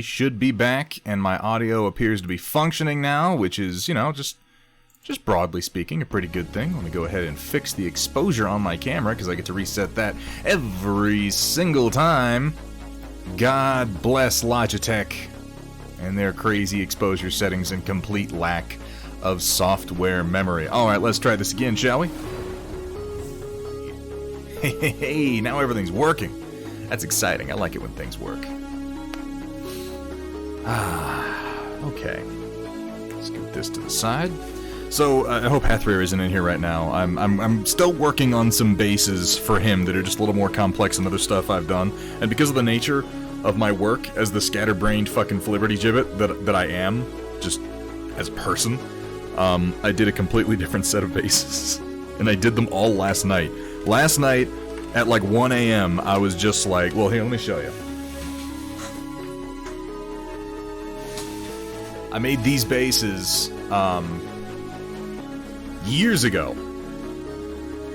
Should be back, and my audio appears to be functioning now, which is, you know, just broadly speaking, a pretty good thing. Let me go ahead and fix the exposure on my camera, because I get to reset that every single time. God bless Logitech and their crazy exposure settings and complete lack of software memory. Alright, let's try this again, shall we? Hey, now everything's working. That's exciting. I like it when things work. Okay. Let's get this to the side. So, I hope Hathrir isn't in here right now. I'm still working on some bases for him that are just a little more complex than other stuff I've done. And because of the nature of my work as the scatterbrained fucking Flibberty Gibbet that I am, just as a person, I did a completely different set of bases. And I did them all last night. Last night, at like 1 a.m., I was just like, well, here, let me show you. I made these bases, years ago.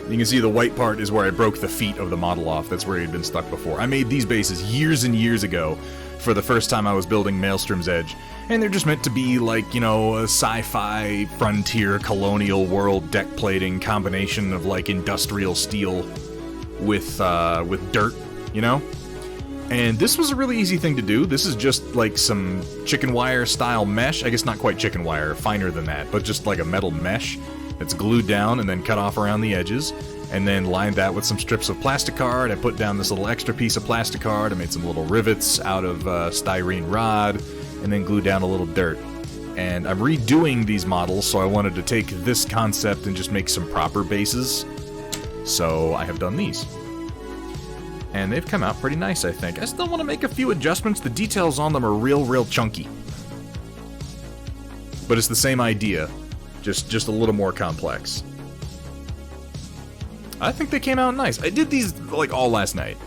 You can see the white part is where I broke the feet of the model off. That's where he had been stuck before. I made these bases years and years ago for the first time I was building Maelstrom's Edge. And they're just meant to be like, you know, a sci-fi, frontier, colonial world deck plating combination of like industrial steel with dirt, you know? And this was a really easy thing to do. This is just like some chicken wire style mesh. I guess not quite chicken wire, finer than that, but just like a metal mesh that's glued down and then cut off around the edges. And then lined that with some strips of plasticard. I put down this little extra piece of plasticard. I made some little rivets out of styrene rod, and then glued down a little dirt. And I'm redoing these models, so I wanted to take this concept and just make some proper bases. So I have done these. And they've come out pretty nice, I think. I still want to make a few adjustments. The details on them are real chunky. But it's the same idea, just a little more complex. I think they came out nice. I did these, like, all last night.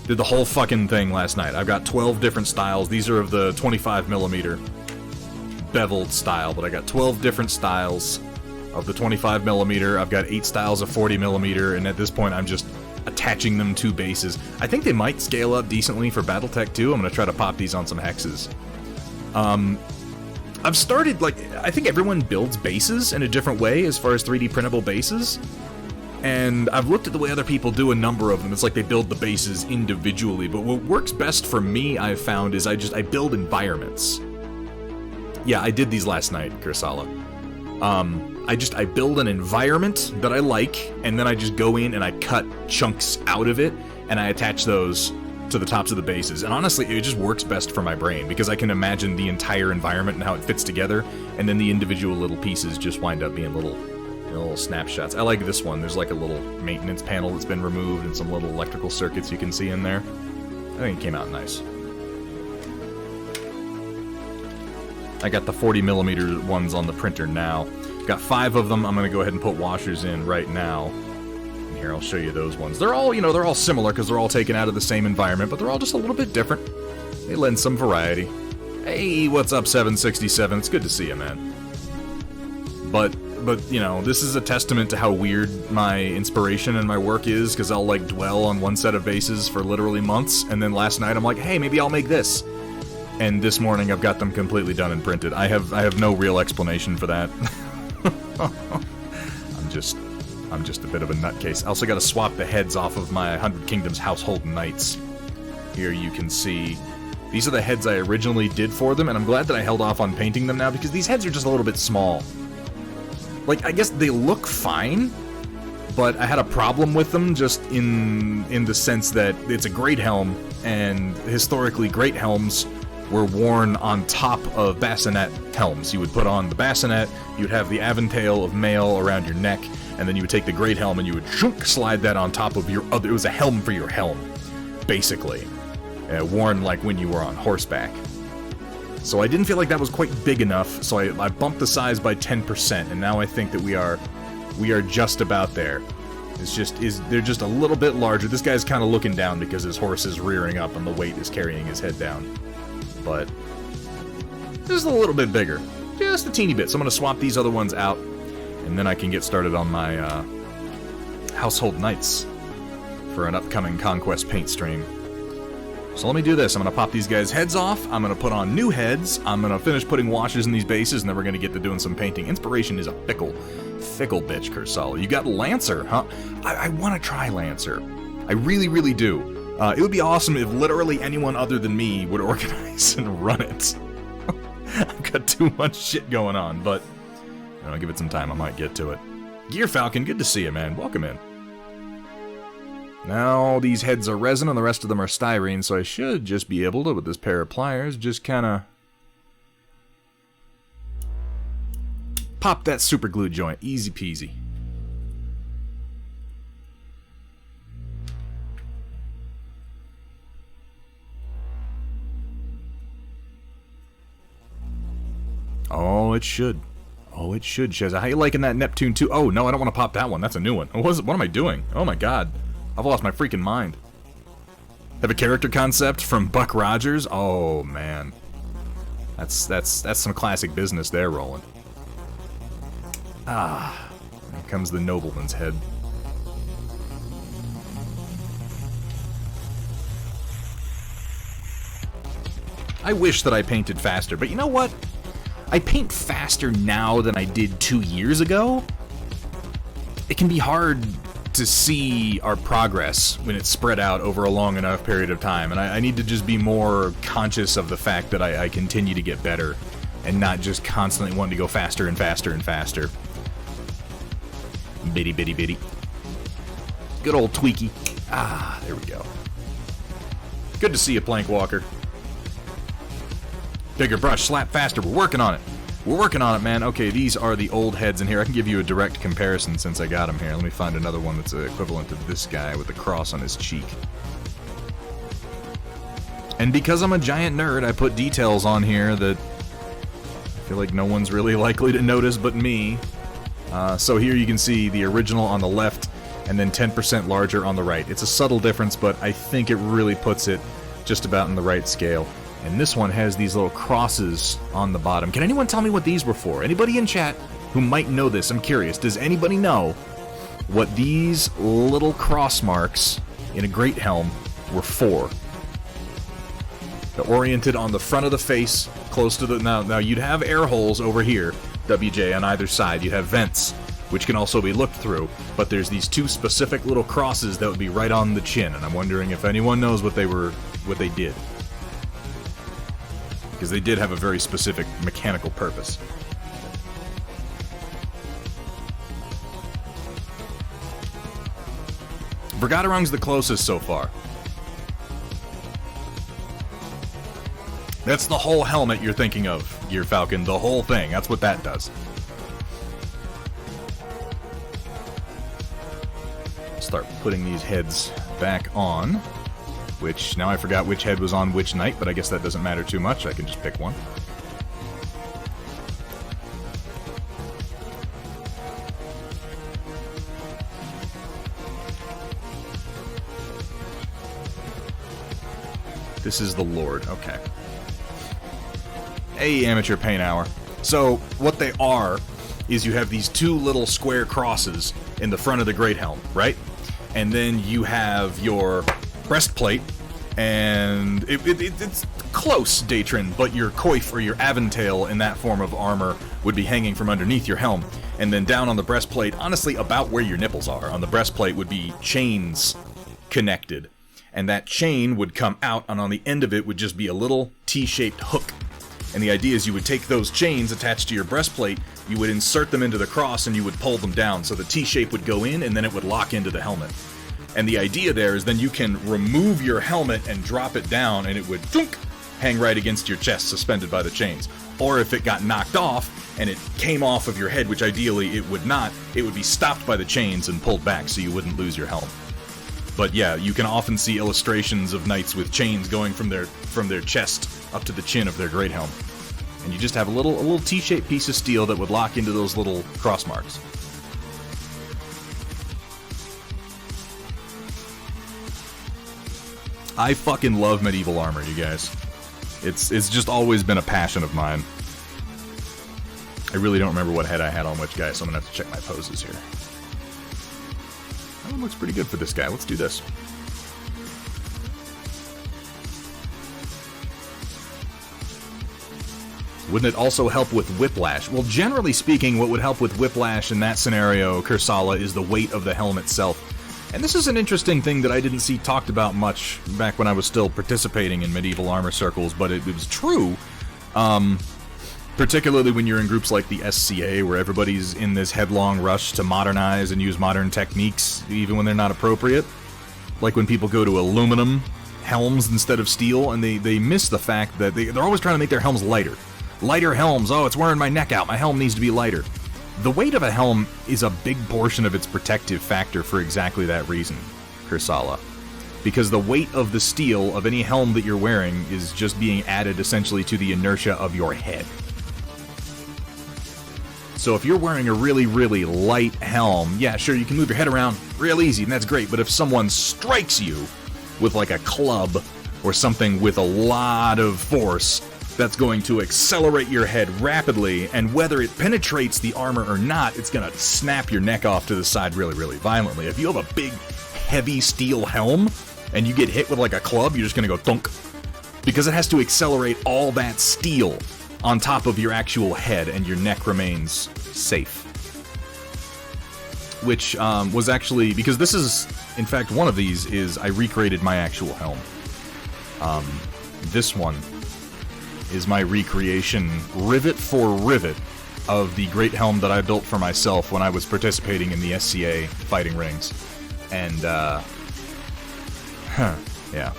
Did the whole fucking thing last night. I've got 12 different styles. These are of the 25mm beveled style, but I got 12 different styles of the 25mm. I've got 8 styles of 40mm, and at this point I'm just attaching them to bases. I think they might scale up decently for Battletech too. I'm going to try to pop these on some hexes. I've started, like, I think everyone builds bases in a different way as far as 3D printable bases. And I've looked at the way other people do a number of them. It's like they build the bases individually. But what works best for me, I've found, is I build environments. Yeah, I did these last night, Kursala. I build an environment that I like, and then I just go in and I cut chunks out of it, and I attach those to the tops of the bases. And honestly, it just works best for my brain, because I can imagine the entire environment and how it fits together, and then the individual little pieces just wind up being little snapshots. I like this one. There's like a little maintenance panel that's been removed, and some little electrical circuits you can see in there. I think it came out nice. I got the 40mm ones on the printer now. Got 5 of them. I'm going to go ahead and put washers in right now. And here, I'll show you those ones. They're all, you know, they're all similar because they're all taken out of the same environment, but they're all just a little bit different. They lend some variety. Hey, what's up, 767? It's good to see you, man. But you know, this is a testament to how weird my inspiration and my work is, because I'll, like, dwell on one set of bases for literally months, and then last night I'm like, hey, maybe I'll make this. And this morning I've got them completely done and printed. I have no real explanation for that. I'm just a bit of a nutcase. I also got to swap the heads off of my 100 Kingdoms Household Knights. Here you can see, these are the heads I originally did for them, and I'm glad that I held off on painting them now, because these heads are just a little bit small. Like, I guess they look fine, but I had a problem with them just in the sense that it's a great helm, and historically great helms were worn on top of bassinet helms. You would put on the bassinet, you'd have the aventail of mail around your neck, and then you would take the great helm and you would slide that on top of your other. It was a helm for your helm, basically. Worn like when you were on horseback. So I didn't feel like that was quite big enough, so I bumped the size by 10%, and now I think that we are just about there. They're just a little bit larger. This guy's kind of looking down because his horse is rearing up and the weight is carrying his head down. But just a little bit bigger. Just a teeny bit. So I'm going to swap these other ones out, and then I can get started on my Household Knights for an upcoming Conquest paint stream. So let me do this. I'm going to pop these guys' heads off. I'm going to put on new heads. I'm going to finish putting washes in these bases, and then we're going to get to doing some painting. Inspiration is a fickle bitch, Kursala. You got Lancer, huh? I want to try Lancer. I really, really do. It would be awesome if literally anyone other than me would organize and run it. I've got too much shit going on, but I'll give it some time. I might get to it. Gear Falcon, good to see you, man. Welcome in. Now, these heads are resin and the rest of them are styrene, so I should just be able to, with this pair of pliers, just kind of pop that super glue joint. Easy peasy. Oh, it should. Oh, it should, Sheza. How you liking that Neptune 2? Oh, no, I don't want to pop that one. That's a new one. What am I doing? Oh, my God. I've lost my freaking mind. Have a character concept from Buck Rogers? Oh, man. That's some classic business there, Roland. Ah. Here comes the nobleman's head. I wish that I painted faster, but you know what? I paint faster now than I did 2 years ago. It can be hard to see our progress when it's spread out over a long enough period of time, and I need to just be more conscious of the fact that I continue to get better and not just constantly wanting to go faster and faster and faster. Bitty, bitty, bitty. Good old Tweaky. Ah, there we go. Good to see you, Plank Walker. Bigger brush, slap faster. We're working on it. We're working on it, man. Okay, these are the old heads in here. I can give you a direct comparison since I got them here. Let me find another one that's equivalent to this guy with the cross on his cheek. And because I'm a giant nerd, I put details on here that I feel like no one's really likely to notice but me. So here you can see the original on the left and then 10% larger on the right. It's a subtle difference, but I think it really puts it just about in the right scale. And this one has these little crosses on the bottom. Can anyone tell me what these were for? Anybody in chat who might know this? I'm curious. Does anybody know what these little cross marks in a great helm were for? They're oriented on the front of the face, close to the... Now you'd have air holes over here, WJ, on either side. You'd have vents, which can also be looked through. But there's these two specific little crosses that would be right on the chin. And I'm wondering if anyone knows what they did. Because they did have a very specific mechanical purpose. Vergaderung's the closest so far. That's the whole helmet you're thinking of, Gear Falcon. The whole thing. That's what that does. Start putting these heads back on. Which, now I forgot which head was on which night, but I guess that doesn't matter too much. I can just pick one. This is the Lord. Okay. Hey, Amateur Paint Hour. So, what they are is you have these two little square crosses in the front of the Great Helm, right? And then you have your breastplate, and it's close, Datrin, but your coif or your aventail in that form of armor would be hanging from underneath your helm. And then down on the breastplate, honestly, about where your nipples are, on the breastplate would be chains connected. And that chain would come out, and on the end of it would just be a little T-shaped hook. And the idea is you would take those chains attached to your breastplate, you would insert them into the cross, and you would pull them down. So the T-shape would go in, and then it would lock into the helmet. And the idea there is then you can remove your helmet and drop it down, and it would thunk, hang right against your chest, suspended by the chains. Or if it got knocked off, and it came off of your head, which ideally it would not, it would be stopped by the chains and pulled back so you wouldn't lose your helm. But yeah, you can often see illustrations of knights with chains going from their chest up to the chin of their great helm. And you just have a little T-shaped piece of steel that would lock into those little cross marks. I fucking love medieval armor, you guys. It's just always been a passion of mine. I really don't remember what head I had on which guy, so I'm gonna have to check my poses here. That one looks pretty good for this guy. Let's do this. Wouldn't it also help with whiplash? Well, generally speaking, what would help with whiplash in that scenario, Kursala, is the weight of the helm itself. And this is an interesting thing that I didn't see talked about much back when I was still participating in medieval armor circles, but it was true. Particularly when you're in groups like the SCA, where everybody's in this headlong rush to modernize and use modern techniques, even when they're not appropriate. Like when people go to aluminum helms instead of steel, and they miss the fact that they're always trying to make their helms lighter. Lighter helms, oh, it's wearing my neck out, my helm needs to be lighter. The weight of a helm is a big portion of its protective factor for exactly that reason, Kursala. Because the weight of the steel of any helm that you're wearing is just being added essentially to the inertia of your head. So if you're wearing a really, really light helm, yeah, sure, you can move your head around real easy, and that's great, but if someone strikes you with like a club or something with a lot of force, that's going to accelerate your head rapidly, and whether it penetrates the armor or not, it's going to snap your neck off to the side really, really violently. If you have a big, heavy steel helm, and you get hit with like a club, you're just going to go thunk. Because it has to accelerate all that steel on top of your actual head, and your neck remains safe. Which was actually, because this is, in fact, one of these is I recreated my actual helm. This one is my recreation, rivet for rivet, of the great helm that I built for myself when I was participating in the SCA fighting rings. And, yeah.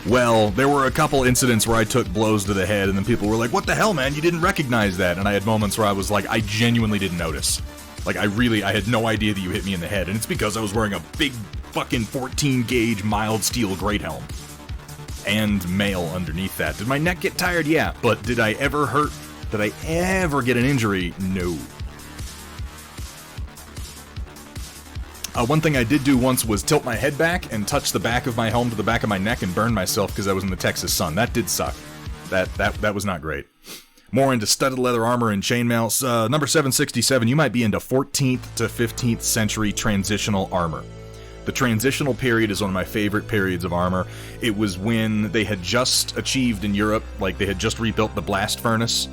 Well, there were a couple incidents where I took blows to the head, and then people were like, what the hell, man, you didn't recognize that? And I had moments where I was like, I genuinely didn't notice. Like, I had no idea that you hit me in the head, and it's because I was wearing a big fucking 14-gauge mild steel great helm. And mail underneath that. Did my neck get tired? Yeah. But did I ever hurt? Did I ever get an injury? No. One thing I did do once was tilt my head back and touch the back of my helm to the back of my neck and burn myself because I was in the Texas sun. That did suck. That was not great. More into studded leather armor and chainmail. Number 767, you might be into 14th to 15th century transitional armor. The transitional period is one of my favorite periods of armor. It was when they had just achieved in Europe, like they had just rebuilt the blast furnace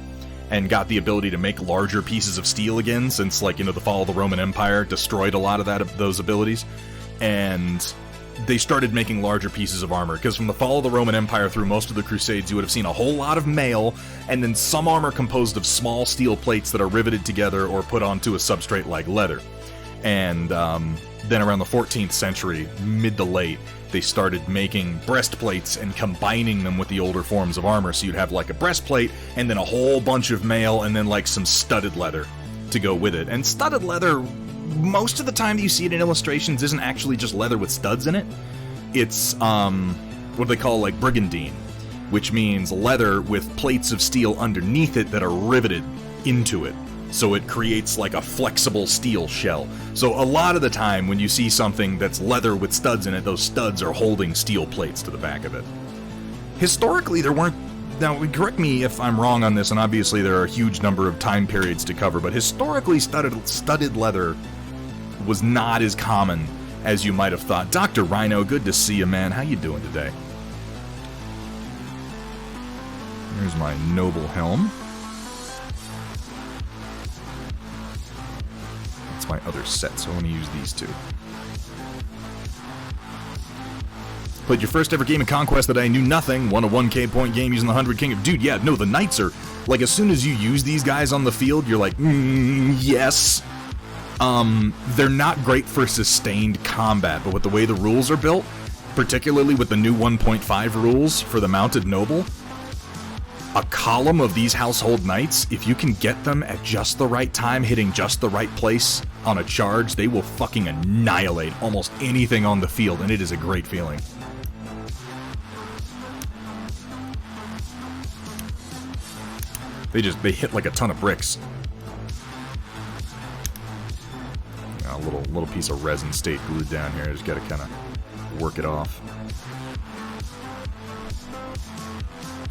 and got the ability to make larger pieces of steel again, since, like, you know, the fall of the Roman Empire destroyed a lot of those abilities. And they started making larger pieces of armor, because from the fall of the Roman Empire through most of the Crusades, you would have seen a whole lot of mail, and then some armor composed of small steel plates that are riveted together or put onto a substrate like leather. And then around the 14th century, mid to late, they started making breastplates and combining them with the older forms of armor. So you'd have like a breastplate and then a whole bunch of mail and then like some studded leather to go with it. And studded leather, most of the time that you see it in illustrations, isn't actually just leather with studs in it. It's what they call like brigandine, which means leather with plates of steel underneath it that are riveted into it. So it creates like a flexible steel shell. So a lot of the time when you see something that's leather with studs in it, those studs are holding steel plates to the back of it. Historically, there weren't... Now, correct me if I'm wrong on this, and obviously there are a huge number of time periods to cover, but historically studded leather was not as common as you might have thought. Dr. Rhino, good to see you, man. How you doing today? Here's my noble helm. My other set, so I'm going to use these two. Played your first ever game of Conquest that I knew nothing, won a 1k point game using the 100 King. Dude, yeah, no, the Knights are, like, as soon as you use these guys on the field, you're like, yes. They're not great for sustained combat, but with the way the rules are built, particularly with the new 1.5 rules for the Mounted Noble, a column of these Household Knights, if you can get them at just the right time, hitting just the right place on a charge, they will fucking annihilate almost anything on the field, and it is a great feeling. They hit like a ton of bricks. A little piece of resin stayed glued down here. Just gotta kind of work it off.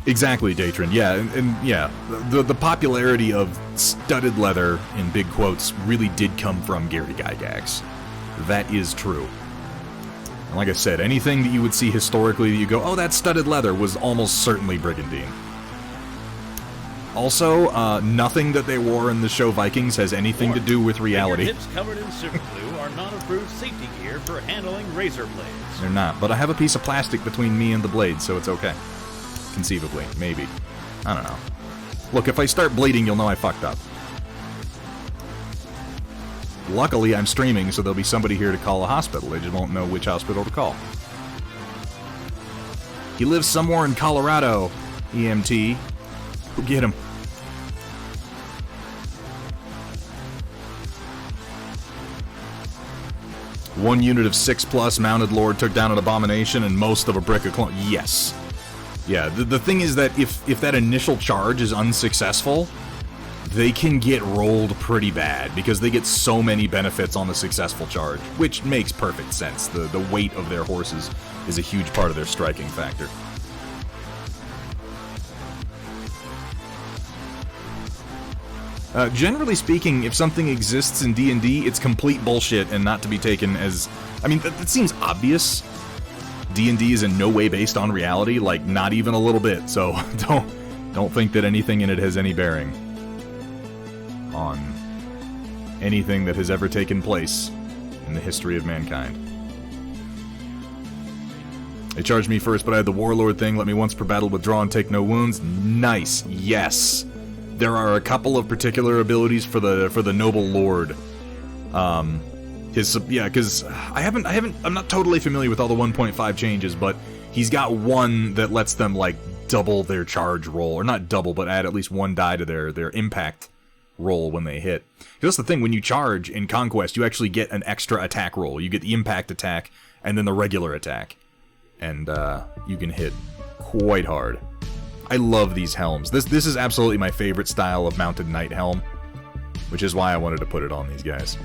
Exactly, Datron. Yeah, and yeah, the popularity of studded leather, in big quotes, really did come from Gary Gygax. That is true. And like I said, anything that you would see historically that you go, oh, that's studded leather, was almost certainly brigandine. Also, nothing that they wore in the show Vikings has anything to do with reality. Fingertips covered in super glue are not approved safety gear for handling razor blades. They're not, but I have a piece of plastic between me and the blade, so it's okay. Conceivably, maybe. I don't know. Look, if I start bleeding, you'll know I fucked up. Luckily, I'm streaming, so there'll be somebody here to call a hospital. They just won't know which hospital to call. He lives somewhere in Colorado, EMT. Go get him. One unit of 6+ mounted lord took down an abomination and most of a brick of clone. Yes. Yeah, the thing is that if that initial charge is unsuccessful, they can get rolled pretty bad because they get so many benefits on the successful charge, which makes perfect sense. The weight of their horses is a huge part of their striking factor. Generally speaking, if something exists in D&D, it's complete bullshit and not to be taken as... I mean, that seems obvious. D&D is in no way based on reality, like, not even a little bit, so don't think that anything in it has any bearing on anything that has ever taken place in the history of mankind. They charged me first, but I had the warlord thing, let me once per battle withdraw and take no wounds. Nice, yes. There are a couple of particular abilities for the noble lord. Because I'm not totally familiar with all the 1.5 changes, but he's got one that lets them like double their charge roll, or not double, but add at least one die to their impact roll when they hit. Because that's the thing, when you charge in Conquest, you actually get an extra attack roll. You get the impact attack and then the regular attack, and you can hit quite hard. I love these helms. This is absolutely my favorite style of mounted knight helm, which is why I wanted to put it on these guys.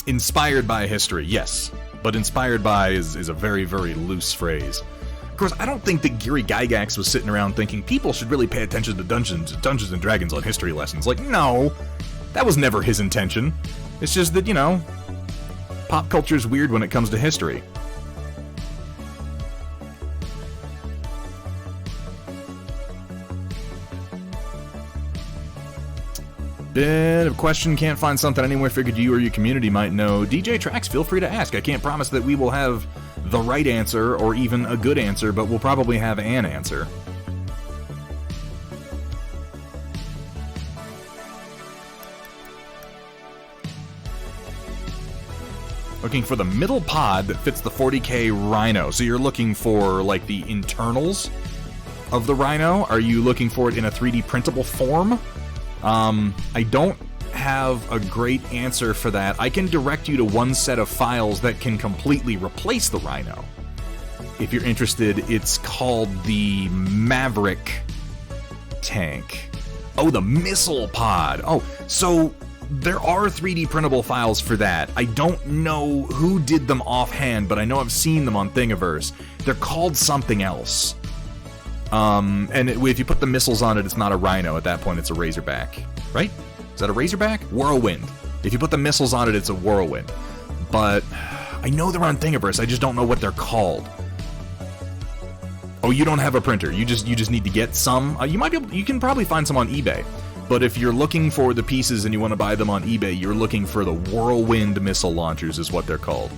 Inspired by history, yes, but inspired by is a very, very loose phrase. Of course, I don't think that Gary Gygax was sitting around thinking people should really pay attention to Dungeons and Dragons on history lessons. Like, no, that was never his intention. It's just that, you know, pop culture's weird when it comes to history. Bit of question, can't find something anywhere, figured you or your community might know. DJ Trax, feel free to ask. I can't promise that we will have the right answer or even a good answer, but we'll probably have an answer. Looking for the middle pod that fits the 40k Rhino. So you're looking for, like, the internals of the Rhino? Are you looking for it in a 3D printable form? I don't have a great answer for that. I can direct you to one set of files that can completely replace the Rhino. If you're interested, it's called the Maverick tank. Oh, the missile pod. Oh, so there are 3D printable files for that. I don't know who did them offhand, but I know I've seen them on Thingiverse. They're called something else. And if you put the missiles on it, it's not a Rhino. At that point, it's a Razorback. Right? Is that a Razorback? Whirlwind. If you put the missiles on it, it's a Whirlwind. But I know they're on Thingiverse. I just don't know what they're called. Oh, you don't have a printer. You just need to get some. You can probably find some on eBay. But if you're looking for the pieces and you want to buy them on eBay, you're looking for the Whirlwind missile launchers is what they're called.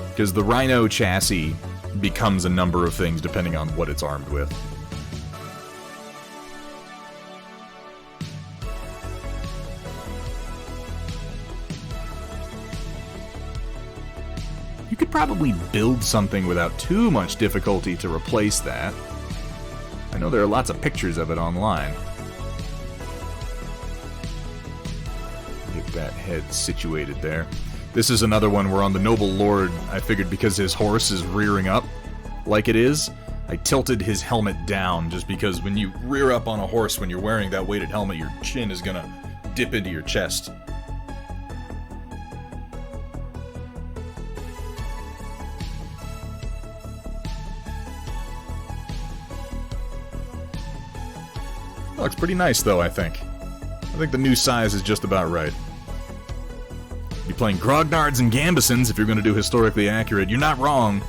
Because the Rhino chassis becomes a number of things depending on what it's armed with. You could probably build something without too much difficulty to replace that. I know there are lots of pictures of it online. Get that head situated there. This is another one where on the Noble Lord, I figured because his horse is rearing up like it is, I tilted his helmet down just because when you rear up on a horse when you're wearing that weighted helmet, your chin is gonna dip into your chest. Looks pretty nice though, I think. I think the new size is just about right. You're playing grognards and gambesons if you're going to do historically accurate. You're not wrong.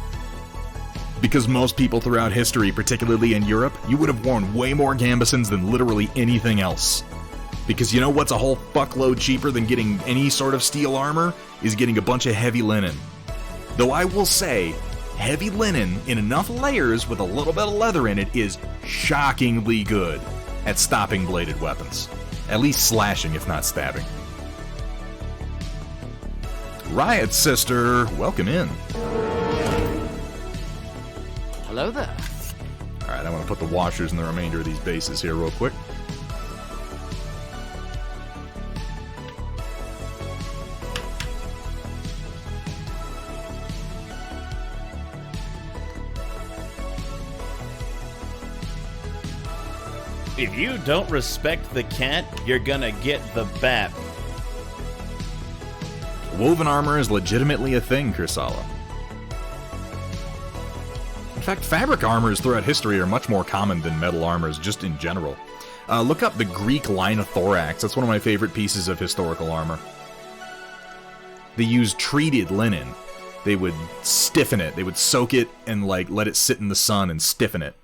Because most people throughout history, particularly in Europe, you would have worn way more gambesons than literally anything else. Because you know what's a whole fuckload cheaper than getting any sort of steel armor? Is getting a bunch of heavy linen. Though I will say, heavy linen in enough layers with a little bit of leather in it is shockingly good at stopping bladed weapons. At least slashing, if not stabbing. Riot Sister, welcome in. Hello there. Alright, I want to put the washers in the remainder of these bases here real quick. If you don't respect the cat, you're gonna get the bat. Woven armor is legitimately a thing, Kursala. In fact, fabric armors throughout history are much more common than metal armors, just in general. Look up the Greek linothorax. That's one of my favorite pieces of historical armor. They used treated linen. They would stiffen it. They would soak it and let it sit in the sun and stiffen it.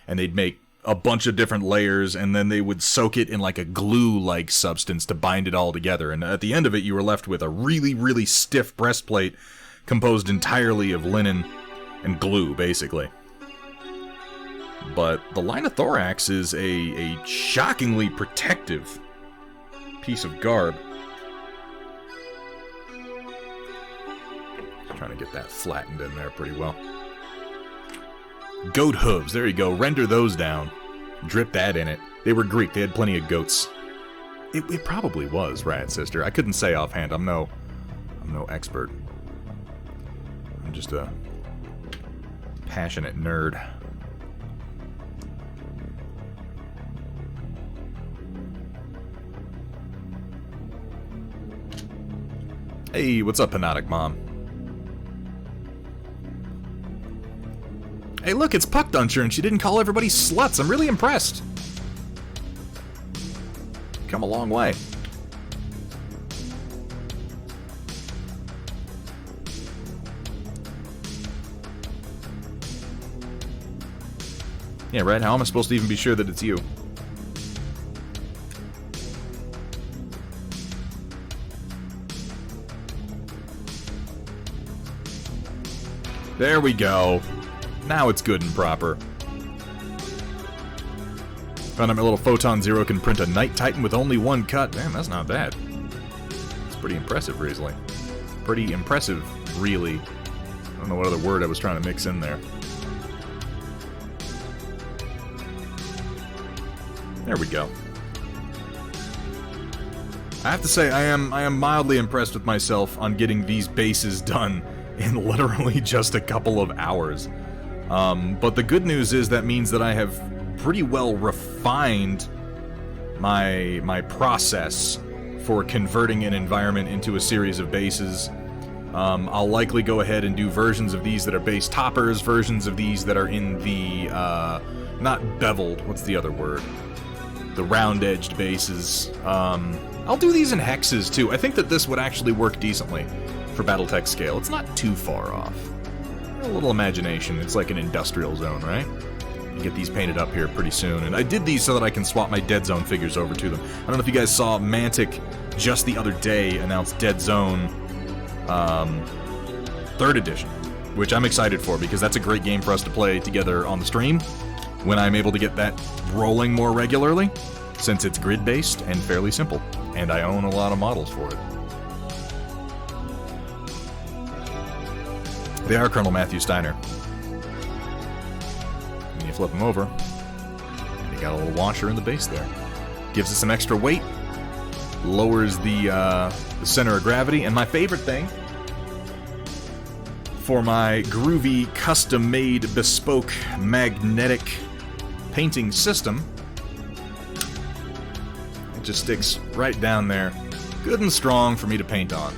And they'd make a bunch of different layers, and then they would soak it in a glue-like substance to bind it all together. And at the end of it, you were left with a really, really stiff breastplate composed entirely of linen and glue, basically. But the linothorax is a shockingly protective piece of garb. Just trying to get that flattened in there pretty well. Goat hooves, there you go. Render those down. Drip that in it. They were Greek, they had plenty of goats. It probably was, Riot Sister. I couldn't say offhand. I'm no expert. I'm just a passionate nerd. Hey, what's up, Hypnotic Mom? Hey, look, it's Puckduncher, and she didn't call everybody sluts. I'm really impressed. Come a long way. Yeah, right? How am I supposed to even be sure that it's you? There we go. Now it's good and proper. Found out my little Photon Zero can print a Night Titan with only one cut. Damn, that's not bad. It's pretty impressive, really. Pretty impressive, really. I don't know what other word I was trying to mix in there. There we go. I have to say, I am mildly impressed with myself on getting these bases done in literally just a couple of hours. But the good news is that means that I have pretty well refined my process for converting an environment into a series of bases. I'll likely go ahead and do versions of these that are base toppers, versions of these that are in the, not beveled, what's the other word? The round-edged bases. I'll do these in hexes, too. I think that this would actually work decently for Battletech scale. It's not too far off. A little imagination. It's like an industrial zone, right? You get these painted up here pretty soon. And I did these so that I can swap my Dead Zone figures over to them. I don't know if you guys saw Mantic just the other day announced Dead Zone 3rd edition, which I'm excited for because that's a great game for us to play together on the stream when I'm able to get that rolling more regularly, since it's grid-based and fairly simple, and I own a lot of models for it. They are Colonel Matthew Steiner. And you flip them over, and you got a little washer in the base there. Gives it some extra weight, lowers the center of gravity, and my favorite thing, for my groovy, custom-made, bespoke, magnetic painting system, it just sticks right down there, good and strong for me to paint on.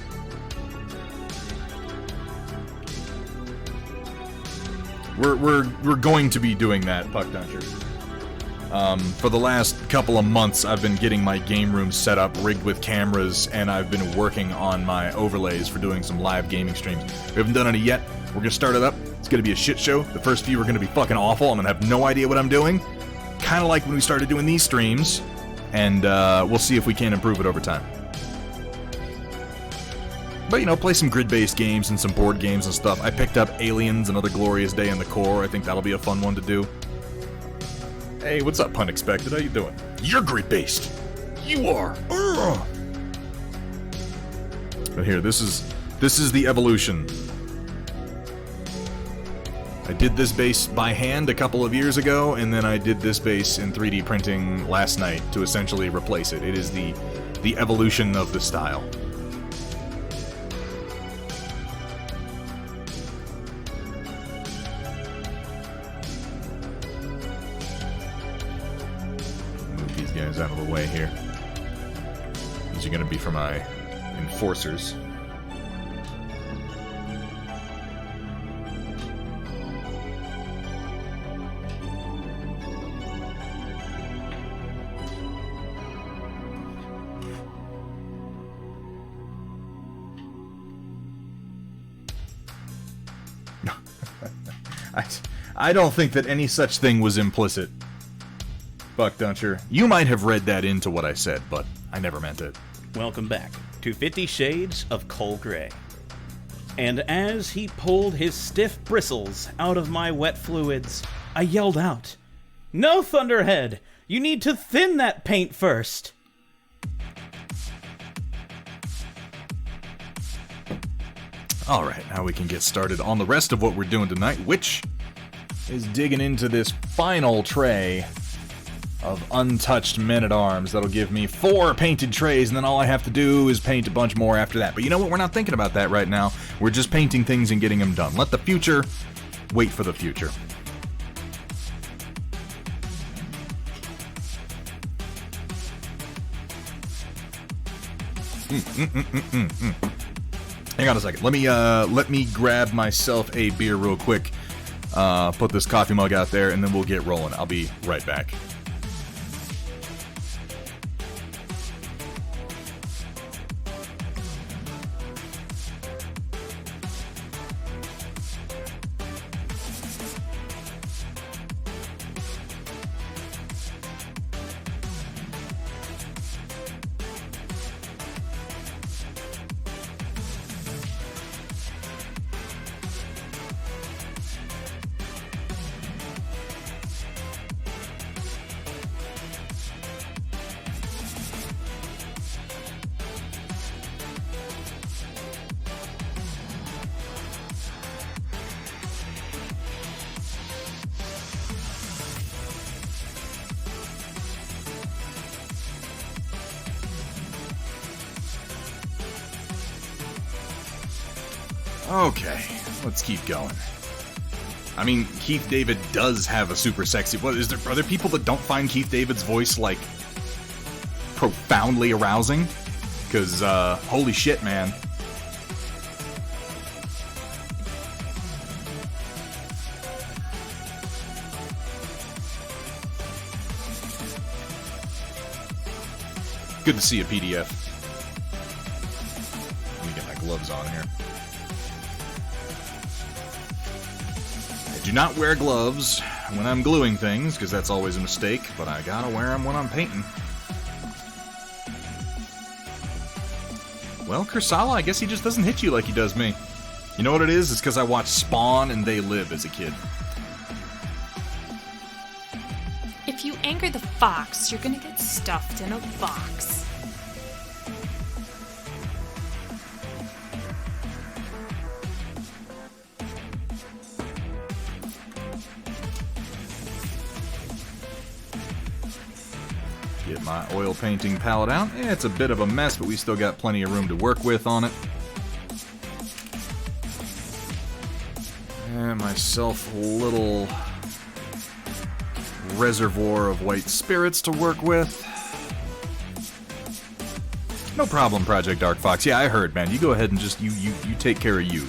We're going to be doing that, Puckduncher. For the last couple of months, I've been getting my game room set up, rigged with cameras, and I've been working on my overlays for doing some live gaming streams. We haven't done any yet. We're gonna start it up. It's gonna be a shit show. The first few are gonna be fucking awful. I'm gonna have no idea what I'm doing. Kind of like when we started doing these streams, and we'll see if we can improve it over time. But, you know, play some grid-based games and some board games and stuff. I picked up Aliens, Another Glorious Day in the Core. I think that'll be a fun one to do. Hey, what's up, Unexpected? How you doing? You're grid-based. You are. Ugh. But here, this is the evolution. I did this base by hand a couple of years ago, and then I did this base in 3D printing last night to essentially replace it. It is the evolution of the style. Out of the way here. These are going to be for my enforcers. I don't think that any such thing was implicit. Buck, don't you? You might have read that into what I said, but I never meant it. Welcome back to 50 Shades of Coal Gray. And as he pulled his stiff bristles out of my wet fluids, I yelled out, "No, Thunderhead! You need to thin that paint first!" Alright, now we can get started on the rest of what we're doing tonight, which is digging into this final tray of untouched men-at-arms. That'll give me 4 painted trays, and then all I have to do is paint a bunch more after that. But you know what? We're not thinking about that right now. We're just painting things and getting them done. Let the future wait for the future. Hang on a second. Let me grab myself a beer real quick. Put this coffee mug out there, and then we'll get rolling. I'll be right back. Okay, let's keep going. I mean, Keith David does have a super sexy... Are there people that don't find Keith David's voice, like, profoundly arousing? Because, holy shit, man. Good to see a PDF. Let me get my gloves on here. Do not wear gloves when I'm gluing things, because that's always a mistake, but I gotta wear them when I'm painting. Well, Kursala, I guess he just doesn't hit you like he does me. You know what it is? It's because I watched Spawn and They Live as a kid. If you anger the fox, you're gonna get stuffed in a box. Get my oil painting palette out. Yeah, it's a bit of a mess, but we still got plenty of room to work with on it. And myself a little reservoir of white spirits to work with. No problem, Project Dark Fox. Yeah, I heard, man. You go ahead and just, you take care of you.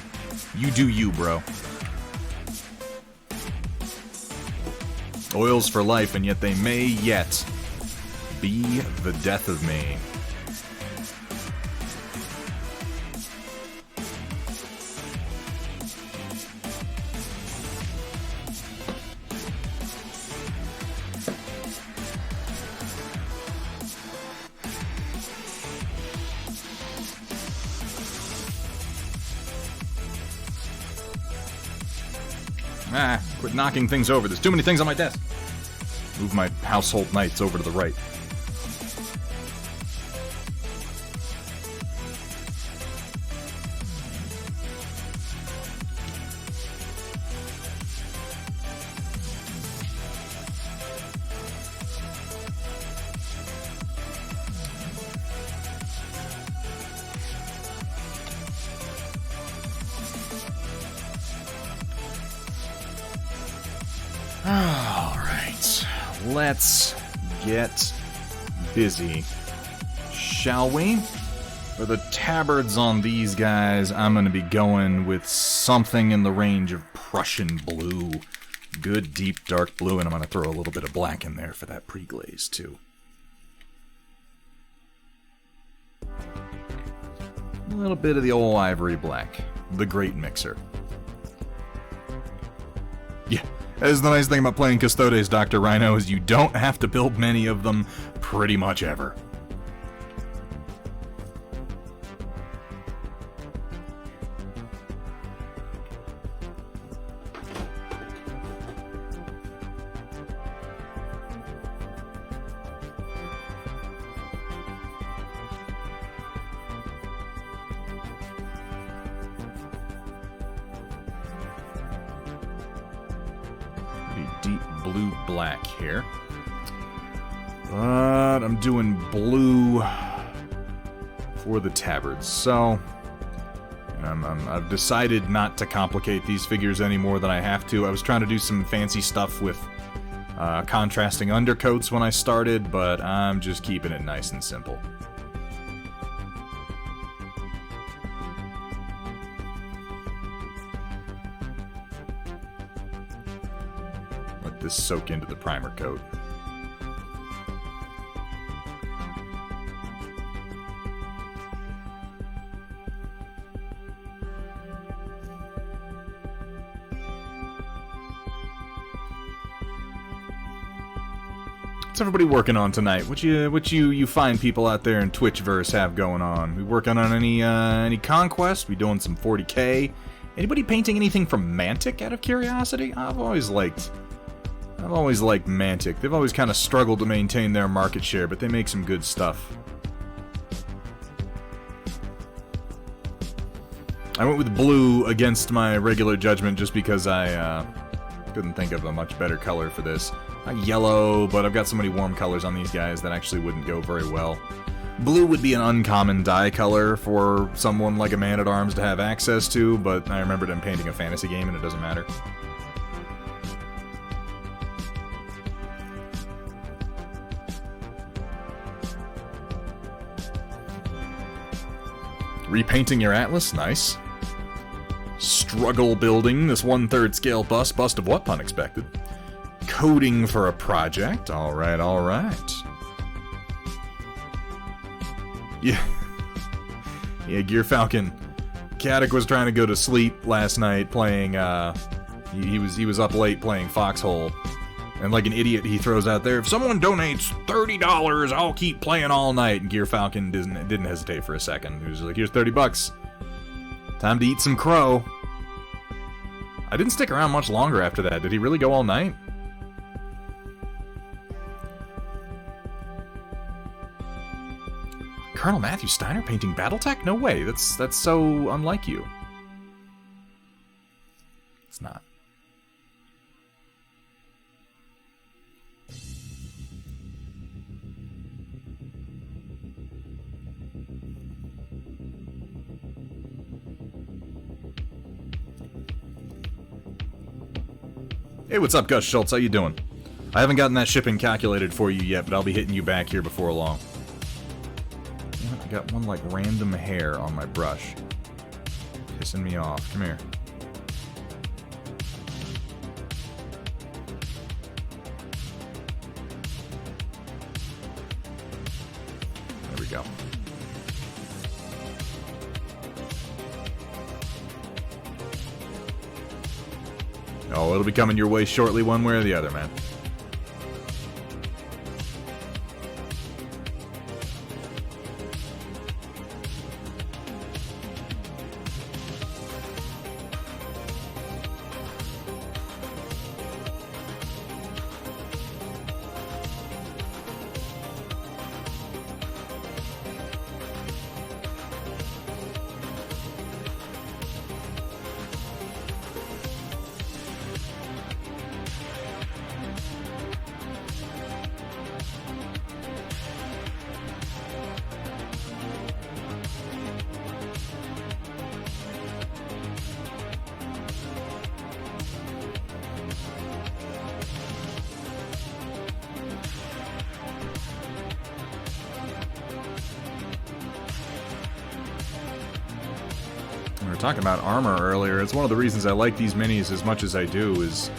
You do you, bro. Oils for life, and yet they may yet be the death of me. Ah, quit knocking things over. There's too many things on my desk. Move my household knights over to the right. Alright, let's get busy, shall we? For the tabards on these guys, I'm going to be going with something in the range of Prussian blue. Good, deep, dark blue, and I'm going to throw a little bit of black in there for that pre-glaze, too. A little bit of the old ivory black, the great mixer. Yeah. That is the nice thing about playing Custodes, Dr. Rhino, is you don't have to build many of them pretty much ever. Deep blue-black here. But I'm doing blue for the tabards, so I've decided not to complicate these figures any more than I have to. I was trying to do some fancy stuff with contrasting undercoats when I started, but I'm just keeping it nice and simple. This soak into the primer coat. What's everybody working on tonight? What you fine people out there in Twitchverse have going on? We working on any conquest? We doing some 40k? Anybody painting anything from Mantic out of curiosity? I've always liked Mantic. They've always kind of struggled to maintain their market share, but they make some good stuff. I went with blue against my regular judgment just because I couldn't think of a much better color for this. Not yellow, but I've got so many warm colors on these guys that actually wouldn't go very well. Blue would be an uncommon dye color for someone like a Man-at-Arms to have access to, but I remembered I'm painting a fantasy game and it doesn't matter. Repainting your Atlas, nice. Struggle building this 1/3 scale bust. Bust of what? Unexpected. Coding for a project. Alright, alright. Yeah. Yeah, Gear Falcon. Caddick was trying to go to sleep last night playing, he was up late playing Foxhole. And like an idiot, he throws out there, if someone donates $30, I'll keep playing all night. And Gear Falcon didn't hesitate for a second. He was like, here's $30. Time to eat some crow. I didn't stick around much longer after that. Did he really go all night? Colonel Matthew Steiner painting Battletech? No way. That's so unlike you. It's not. Hey, what's up, Gus Schultz? How you doing? I haven't gotten that shipping calculated for you yet, but I'll be hitting you back here before long. I got one, like, random hair on my brush. Pissing me off. Come here. Oh, it'll be coming your way shortly one way or the other, man. We were talking about armor earlier. It's one of the reasons I like these minis as much as I do, is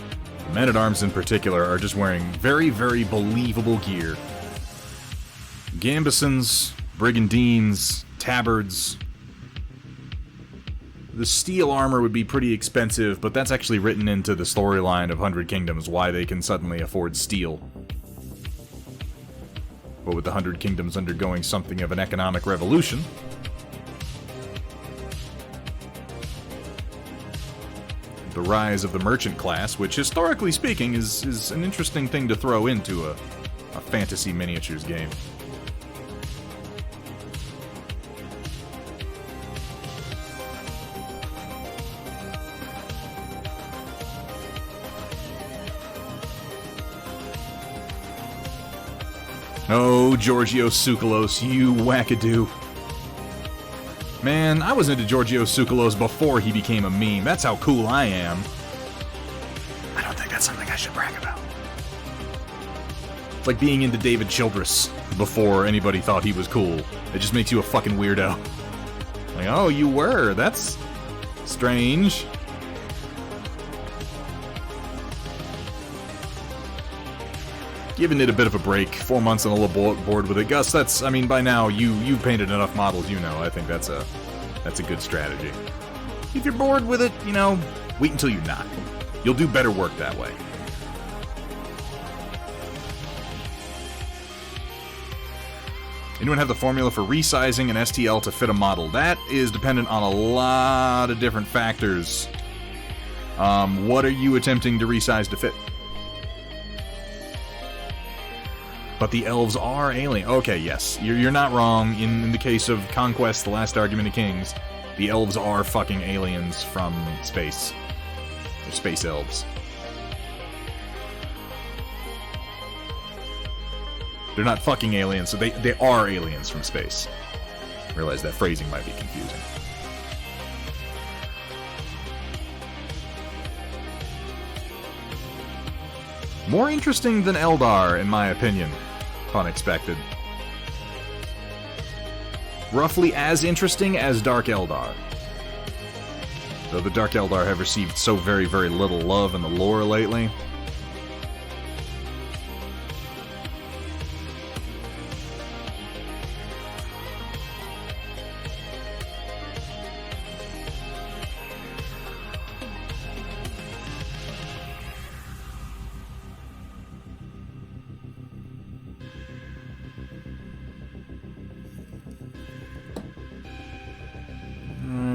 the men-at-arms in particular are just wearing very, very believable gear. Gambesons, brigandines, tabards. The steel armor would be pretty expensive, but that's actually written into the storyline of 100 Kingdoms, why they can suddenly afford steel. But with the 100 Kingdoms undergoing something of an economic revolution, the rise of the merchant class, which historically speaking is an interesting thing to throw into a fantasy miniatures game. Oh, Giorgio Tsoukalos, you wackadoo. Man, I was into Giorgio Tsoukalos before he became a meme. That's how cool I am. I don't think that's something I should brag about. It's like being into David Childress before anybody thought he was cool. It just makes you a fucking weirdo. Like, oh, you were? That's strange. Giving it a bit of a break. 4 months and a little bored with it. Gus, that's, I mean, by now, you've painted enough models, you know. I think that's a good strategy. If you're bored with it, you know, wait until you're not. You'll do better work that way. Anyone have the formula for resizing an STL to fit a model? That is dependent on a lot of different factors. What are you attempting to resize to fit? But the elves are alien. Okay, yes. You're not wrong. In the case of Conquest, the last argument of Kings, the elves are fucking aliens from space. They're space elves. They're not fucking aliens, so they are aliens from space. I realize that phrasing might be confusing. More interesting than Eldar, in my opinion. Unexpected. Roughly as interesting as Dark Eldar. Though the Dark Eldar have received so very, very little love in the lore lately.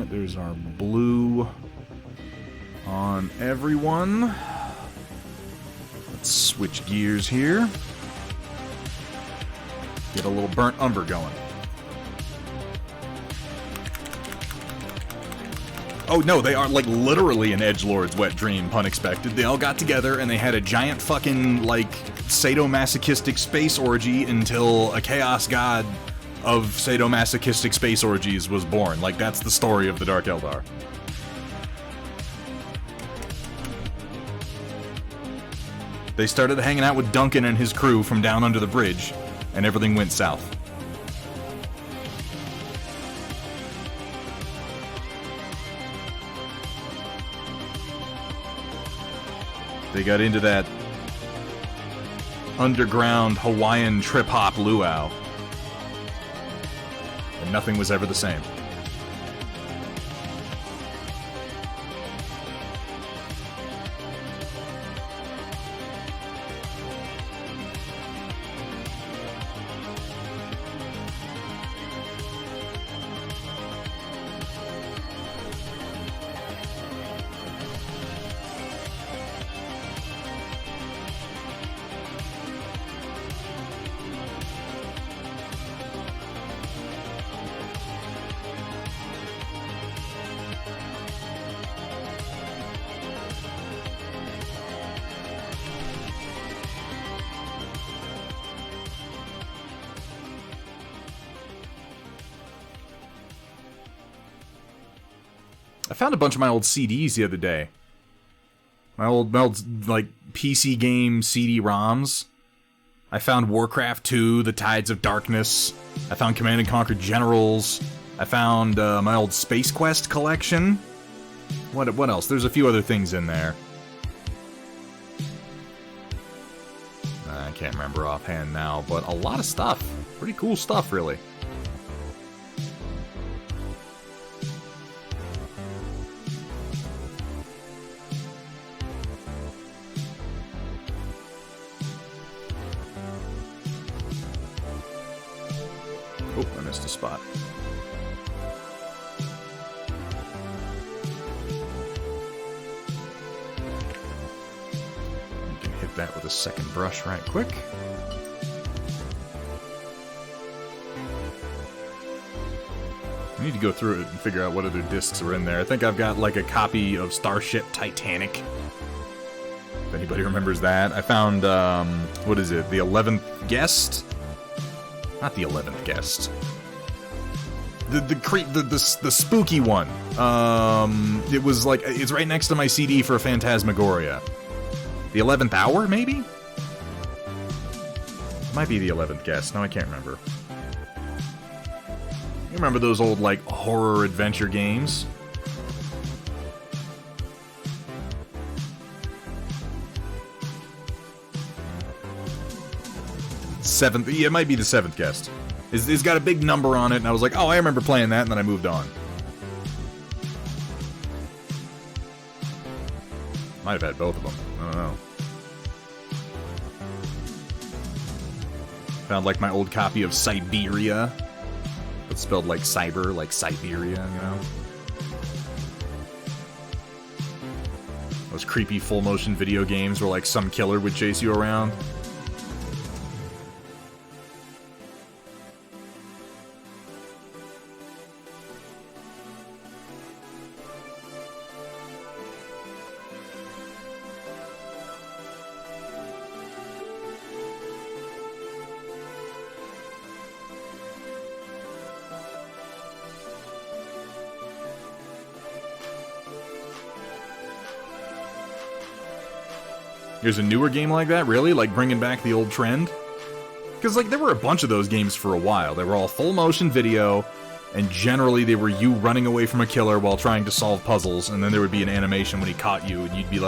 There's our blue on everyone. Let's switch gears here. Get a little burnt umber going. Oh no, they are like literally an edgelord's wet dream, pun expected. They all got together and they had a giant fucking like sadomasochistic space orgy until a chaos god of sadomasochistic space orgies was born. Like, that's the story of the Dark Eldar. They started hanging out with Duncan and his crew from down under the bridge, and everything went south. They got into that underground Hawaiian trip-hop luau. And nothing was ever the same. I found a bunch of my old CDs the other day. My old like, PC game CD-ROMs. I found Warcraft 2, The Tides of Darkness. I found Command & Conquer Generals. I found my old Space Quest collection. What else? There's a few other things in there. I can't remember offhand now, but a lot of stuff. Pretty cool stuff, really. Oh, I missed a spot. You can hit that with a second brush right quick. I need to go through it and figure out what other discs are in there. I think I've got like a copy of Starship Titanic. If anybody remembers that. I found, what is it? The 11th Guest? Not the 11th Guest. The spooky one. It was like, it's right next to my CD for Phantasmagoria. The 11th Hour, maybe? Might be the 11th Guest. No, I can't remember. You remember those old, like, horror adventure games? Seventh, yeah, it might be the 7th Guest. It's got a big number on it, and I was like, oh, I remember playing that, and then I moved on. Might have had both of them. I don't know. Found, like, my old copy of Siberia. But spelled like cyber, like Siberia, you know? Those creepy full-motion video games where, like, some killer would chase you around. There's a newer game like that, really? Like, bringing back the old trend? Because, like, there were a bunch of those games for a while. They were all full-motion video, and generally they were you running away from a killer while trying to solve puzzles, and then there would be an animation when he caught you, and you'd be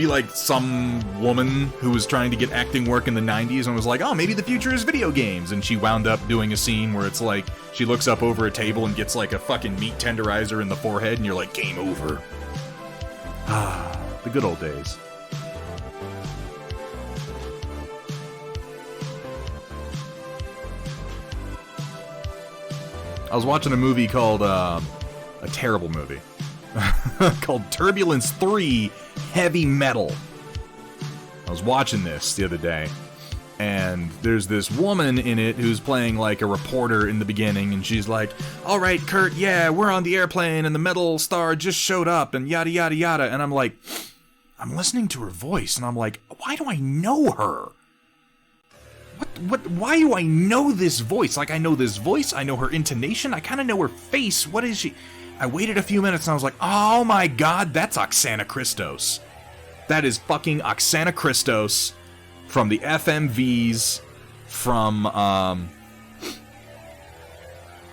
like some woman who was trying to get acting work in the 90s and was like, oh, maybe the future is video games, and she wound up doing a scene where it's like, she looks up over a table and gets, like, a fucking meat tenderizer in the forehead, and you're like, game over. Ah, the good old days. I was watching a movie called, a terrible movie, called Turbulence 3 Heavy Metal. I was watching this the other day, and there's this woman in it who's playing, like, a reporter in the beginning, and she's like, alright, Kurt, yeah, we're on the airplane, and the metal star just showed up, and yada yada yada, and I'm like, I'm listening to her voice, and I'm like, why do I know her? Why do I know this voice? Like, I know this voice, I know her intonation, I kind of know her face. What is she? I waited a few minutes and I was like, oh my god, that's Oksana Christos. That is fucking Oksana Christos from the FMVs from,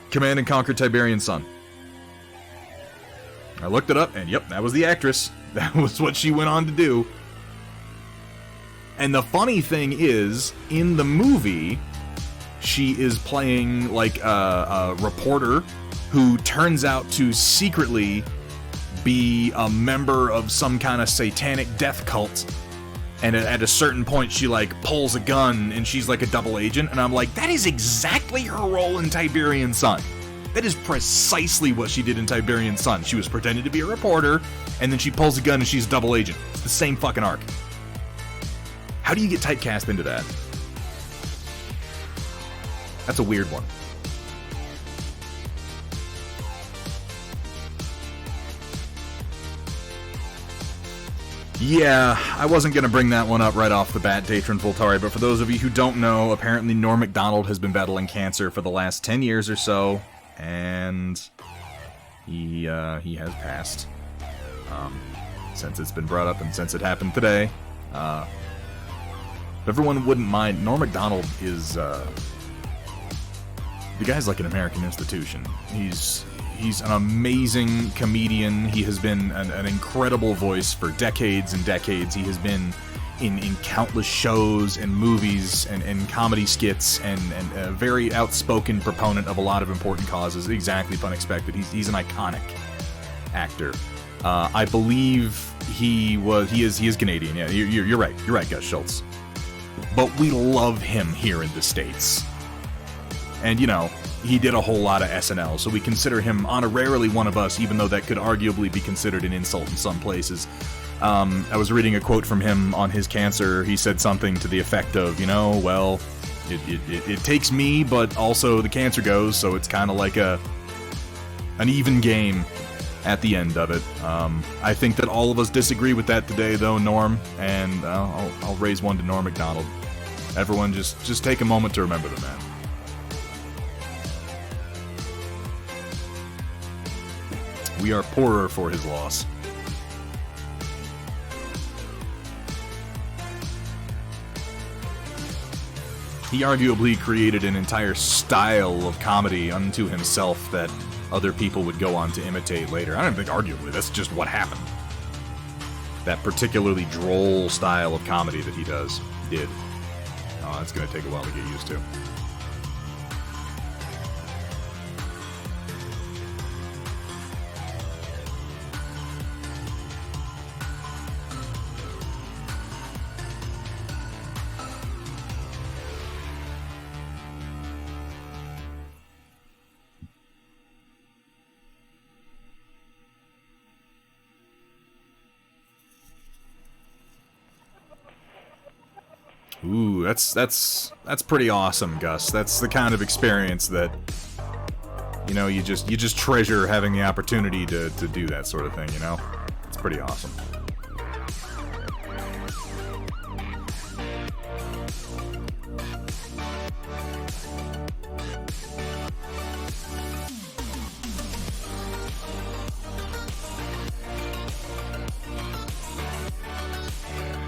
Command & Conquer Tiberian Sun. I looked it up, and yep, that was the actress. That was what she went on to do. And the funny thing is, in the movie, she is playing, like, a reporter who turns out to secretly be a member of some kind of satanic death cult. And at a certain point, she, like, pulls a gun, and she's, like, a double agent. And I'm like, that is exactly her role in Tiberian Sun. That is precisely what she did in Tiberian Sun. She was pretending to be a reporter, and then she pulls a gun, and she's a double agent. It's the same fucking arc. How do you get typecast into that? That's a weird one. Yeah, I wasn't going to bring that one up right off the bat, Datron Voltari, but for those of you who don't know, apparently Norm Macdonald has been battling cancer for the last 10 years or so, and He has passed. Since it's been brought up and since it happened today, if everyone wouldn't mind, Norm Macdonald is the guy's like an American institution. He's an amazing comedian. He has been an incredible voice for decades and decades. He has been in countless shows and movies and comedy skits, and a very outspoken proponent of a lot of important causes. Exactly, unexpected. He's an iconic actor. I believe he is Canadian. Yeah, you're right. You're right, Gus Schultz. But we love him here in the States. And, you know, he did a whole lot of SNL, so we consider him honorarily one of us, even though that could arguably be considered an insult in some places. I was reading a quote from him on his cancer. He said something to the effect of, you know, well, it takes me, but also the cancer goes, so it's kind of like an even game at the end of it. I think that all of us disagree with that today, though, Norm, and I'll raise one to Norm Macdonald. Everyone, just take a moment to remember the man. We are poorer for his loss. He arguably created an entire style of comedy unto himself that other people would go on to imitate later. I don't think arguably, that's just what happened. That particularly droll style of comedy that he did. Oh, that's going to take a while to get used to. Ooh, that's pretty awesome, Gus. That's the kind of experience that, you know, you just treasure having the opportunity to do that sort of thing, you know? It's pretty awesome.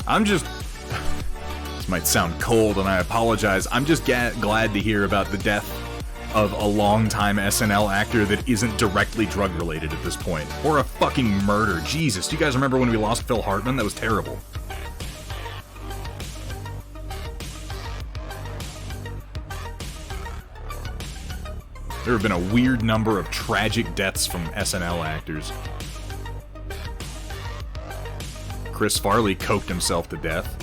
I'm just... This might sound cold, and I apologize. I'm just glad to hear about the death of a longtime SNL actor that isn't directly drug-related at this point. Or a fucking murder. Jesus, do you guys remember when we lost Phil Hartman? That was terrible. There have been a weird number of tragic deaths from SNL actors. Chris Farley coked himself to death.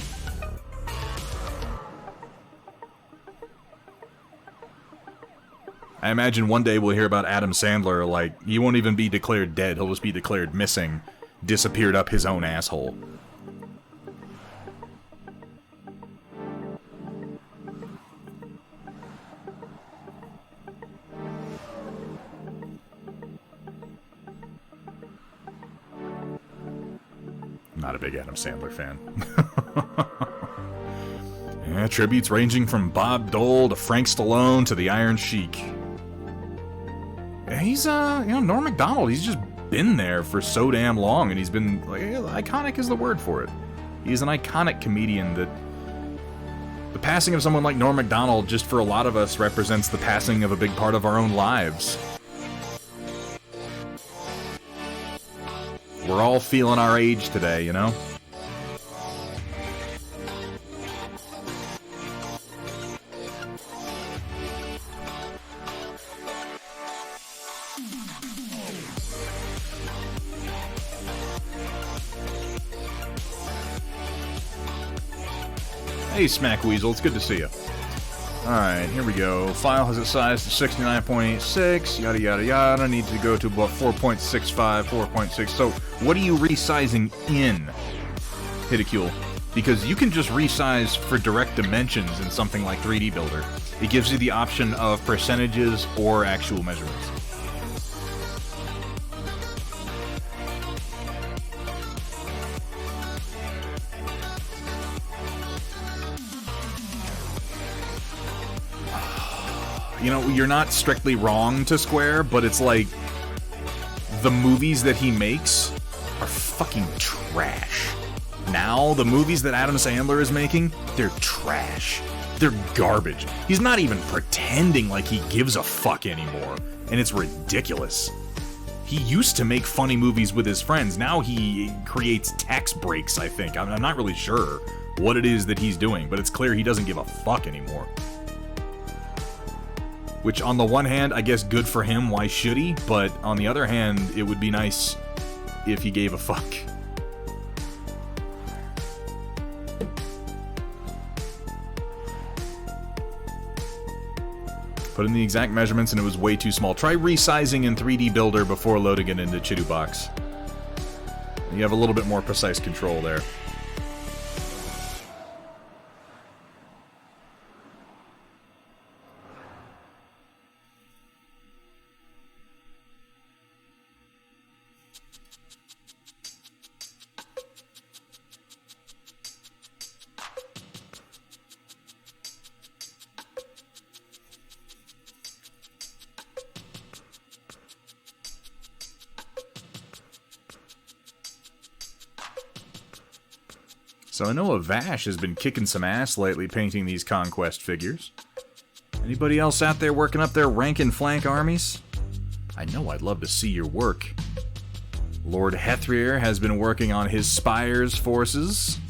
I imagine one day we'll hear about Adam Sandler, like, he won't even be declared dead, he'll just be declared missing, disappeared up his own asshole. Not a big Adam Sandler fan. Yeah, tributes ranging from Bob Dole to Frank Stallone to the Iron Sheik. He's, you know, Norm Macdonald, he's just been there for so damn long, and he's been, like, iconic is the word for it. He's an iconic comedian that... The passing of someone like Norm Macdonald, just for a lot of us, represents the passing of a big part of our own lives. We're all feeling our age today, you know? Hey, Smack Weasel, it's good to see you. Alright, here we go. File has its size to 69.86, yada yada yada. Need to go to about 4.65, 4.6. So, what are you resizing in, Hiticule? Because you can just resize for direct dimensions in something like 3D Builder. It gives you the option of percentages or actual measurements. You know, you're not strictly wrong to square, but it's like the movies that he makes are fucking trash. Now, the movies that Adam Sandler is making, they're trash. They're garbage. He's not even pretending like he gives a fuck anymore, and it's ridiculous. He used to make funny movies with his friends. Now he creates tax breaks, I think. I'm not really sure what it is that he's doing, but it's clear he doesn't give a fuck anymore. Which, on the one hand, I guess good for him, why should he? But on the other hand, it would be nice if he gave a fuck. Put in the exact measurements and it was way too small. Try resizing in 3D Builder before loading it into Chidubox. You have a little bit more precise control there. So I know Avash has been kicking some ass lately painting these Conquest figures. Anybody else out there working up their rank and flank armies? I know I'd love to see your work. Lord Hethrier has been working on his Spires forces.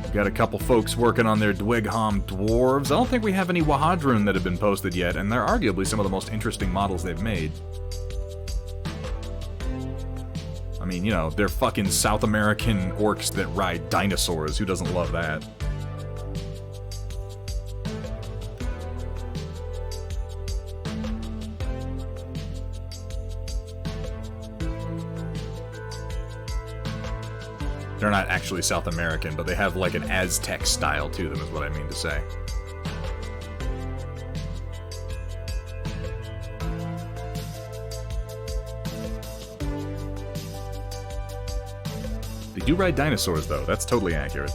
We've got a couple folks working on their Dweghom dwarves. I don't think we have any Wahadrun that have been posted yet, and they're arguably some of the most interesting models they've made. I mean, you know, they're fucking South American orcs that ride dinosaurs. Who doesn't love that? They're not actually South American, but they have like an Aztec style to them, is what I mean to say. They do ride dinosaurs, though. That's totally accurate.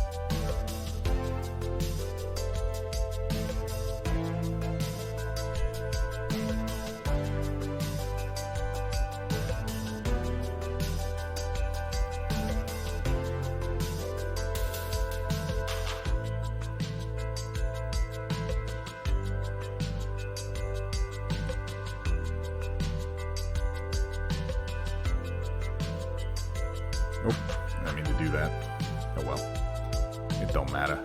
Oh, I didn't mean to do that. Oh well. It don't matter.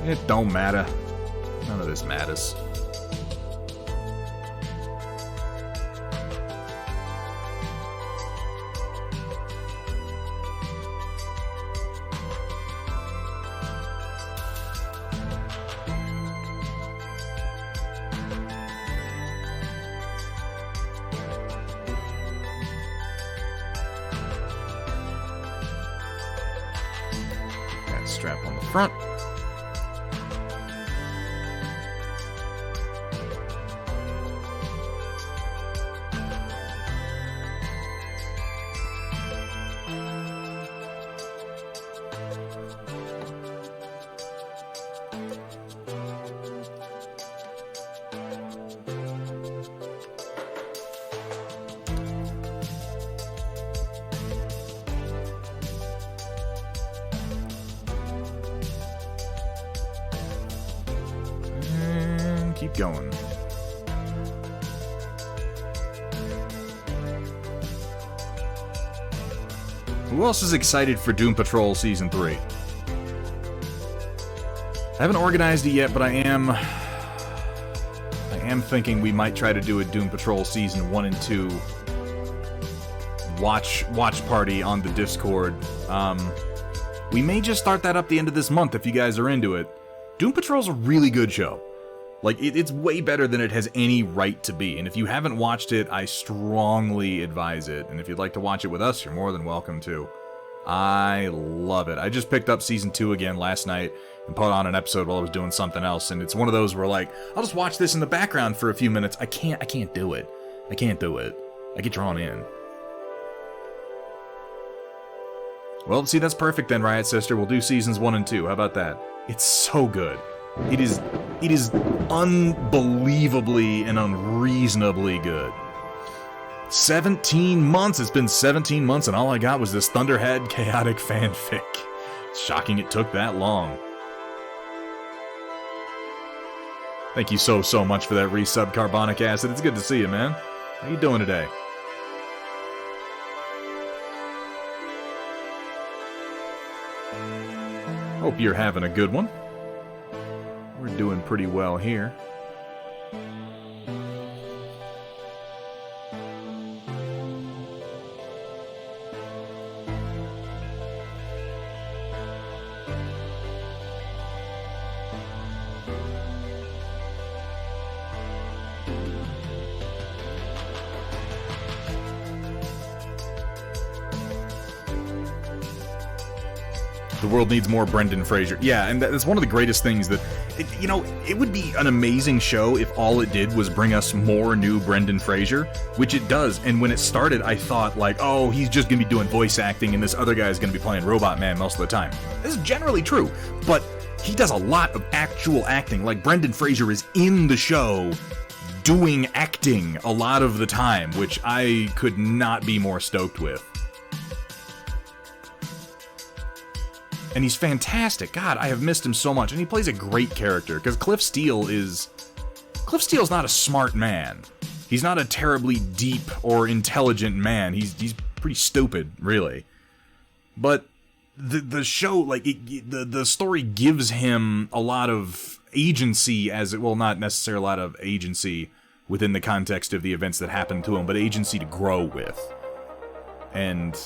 It don't matter. None of this matters. Strap on the front. Keep going. Who else is excited for Doom Patrol Season 3? I haven't organized it yet, but I am thinking we might try to do a Doom Patrol Season 1 and 2 watch party on the Discord. We may just start that up the end of this month if you guys are into it. Doom Patrol's a really good show. Like, it's way better than it has any right to be, and if you haven't watched it, I strongly advise it, and if you'd like to watch it with us, you're more than welcome to. I love it. I just picked up Season 2 again last night and put on an episode while I was doing something else, and it's one of those where, like, I'll just watch this in the background for a few minutes. I can't do it. I can't do it. I get drawn in. Well, see, that's perfect then, Riot Sister. We'll do Seasons 1 and 2. How about that? It's so good. It is It is unbelievably and unreasonably good. 17 months! It's been 17 months and all I got was this Thunderhead chaotic fanfic. It's shocking it took that long. Thank you so much for that resub, Carbonic Acid. It's good to see you, man. How you doing today? Hope you're having a good one. We're doing pretty well here. The world needs more Brendan Fraser. Yeah, and that's one of the greatest things that... it would be an amazing show if all it did was bring us more new Brendan Fraser, which it does. And when it started, I thought, like, oh, he's just going to be doing voice acting, and this other guy is going to be playing Robot Man most of the time. This is generally true, but he does a lot of actual acting. Like, Brendan Fraser is in the show doing acting a lot of the time, which I could not be more stoked with. And he's fantastic. God, I have missed him so much. And he plays a great character, because Cliff Steele's not a smart man. He's not a terribly deep or intelligent man. He's pretty stupid, really. But the show, like, the story gives him a lot of agency not necessarily a lot of agency within the context of the events that happened to him, but agency to grow with. And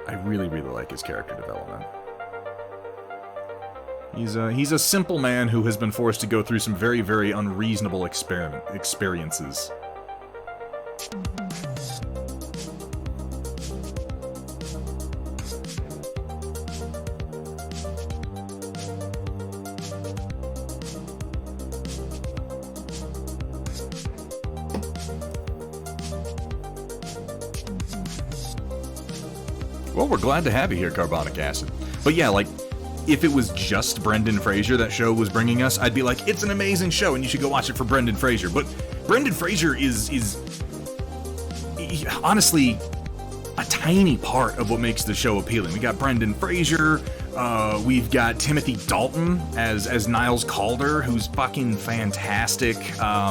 I really, really like his character development. He's a simple man who has been forced to go through some very, very unreasonable experiences. Well, we're glad to have you here, Carbonic Acid. But yeah, like, if it was just Brendan Fraser that show was bringing us, I'd be like, it's an amazing show and you should go watch it for Brendan Fraser. But Brendan Fraser is honestly a tiny part of what makes the show appealing. We got Brendan Fraser, we've got Timothy Dalton as Niles Calder, who's fucking fantastic.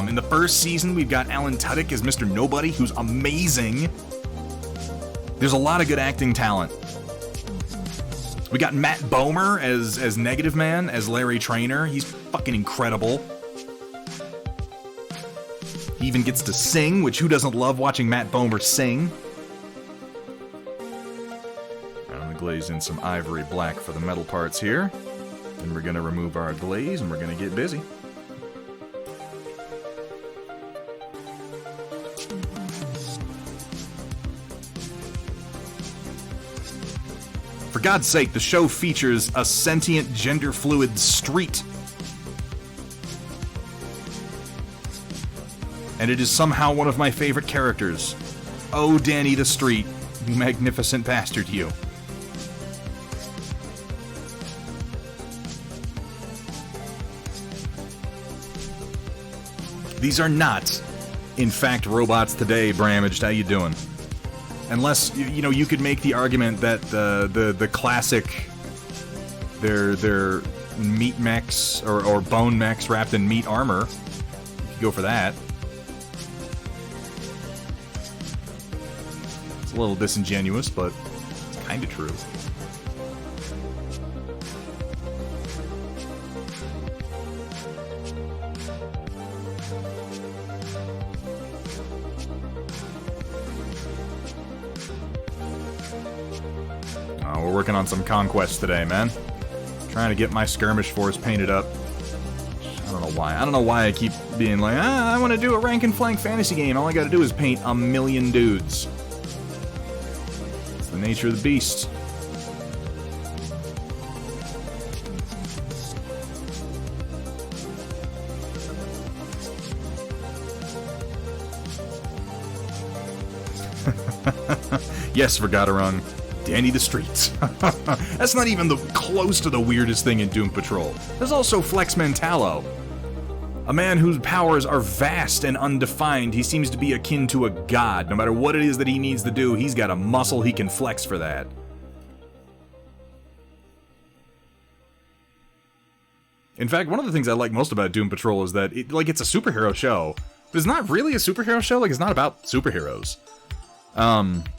In the first season, we've got Alan Tudyk as Mr. Nobody, who's amazing. There's a lot of good acting talent. We got Matt Bomer as Negative Man, as Larry Traynor. He's fucking incredible. He even gets to sing, which who doesn't love watching Matt Bomer sing? I'm gonna glaze in some ivory black for the metal parts here. Then we're gonna remove our glaze and we're gonna get busy. For God's sake, the show features a sentient, gender-fluid street. And it is somehow one of my favorite characters. Oh, Danny the Street, you magnificent bastard, you. These are not, in fact, robots today, Bramaged. How you doing? Unless, you could make the argument that the classic, they're meat mechs or bone mechs wrapped in meat armor. You could go for that. It's a little disingenuous, but it's kind of true. We're working on some conquests today, man. Trying to get my skirmish force painted up. I don't know why. I don't know why I keep being like, I want to do a rank and flank fantasy game. All I gotta do is paint a million dudes. It's the nature of the beast. Yes, Vergatarung. Danny the Streets. That's not even close to the weirdest thing in Doom Patrol. There's also Flex Mentallo. A man whose powers are vast and undefined. He seems to be akin to a god. No matter what it is that he needs to do, he's got a muscle he can flex for that. In fact, one of the things I like most about Doom Patrol is that it's a superhero show, but it's not really a superhero show. Like, it's not about superheroes.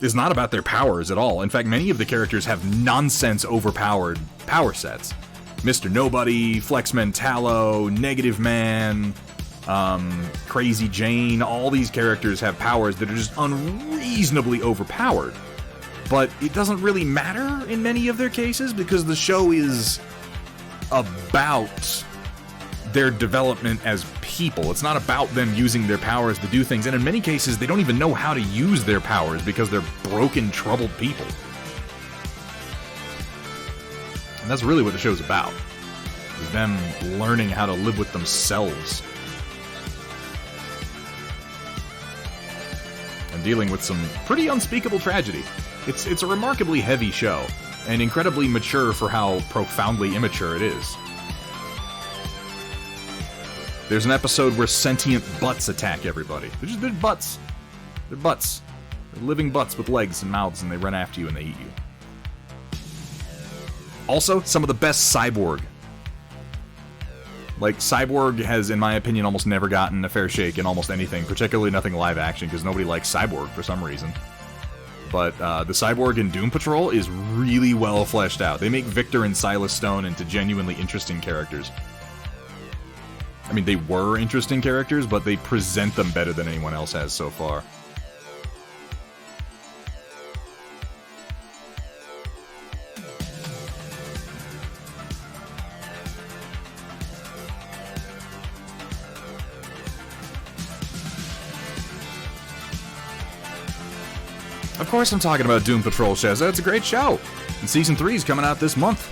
It's not about their powers at all. In fact, many of the characters have nonsense overpowered power sets. Mr. Nobody, Flex Mentalo, Negative Man, Crazy Jane, all these characters have powers that are just unreasonably overpowered. But it doesn't really matter in many of their cases because the show is about their development as people. It's not about them using their powers to do things, and in many cases they don't even know how to use their powers because they're broken, troubled people. And that's really what the show's about, is them learning how to live with themselves. And dealing with some pretty unspeakable tragedy. It's a remarkably heavy show, and incredibly mature for how profoundly immature it is. There's an episode where sentient butts attack everybody. They're butts. They're butts. They're living butts with legs and mouths, and they run after you and they eat you. Also, some of the best Cyborg. Like, Cyborg has, in my opinion, almost never gotten a fair shake in almost anything, particularly nothing live action, because nobody likes Cyborg for some reason. But the Cyborg in Doom Patrol is really well fleshed out. They make Victor and Silas Stone into genuinely interesting characters. I mean, they were interesting characters, but they present them better than anyone else has so far. Of course I'm talking about Doom Patrol, Shazza. It's a great show. And Season 3 is coming out this month.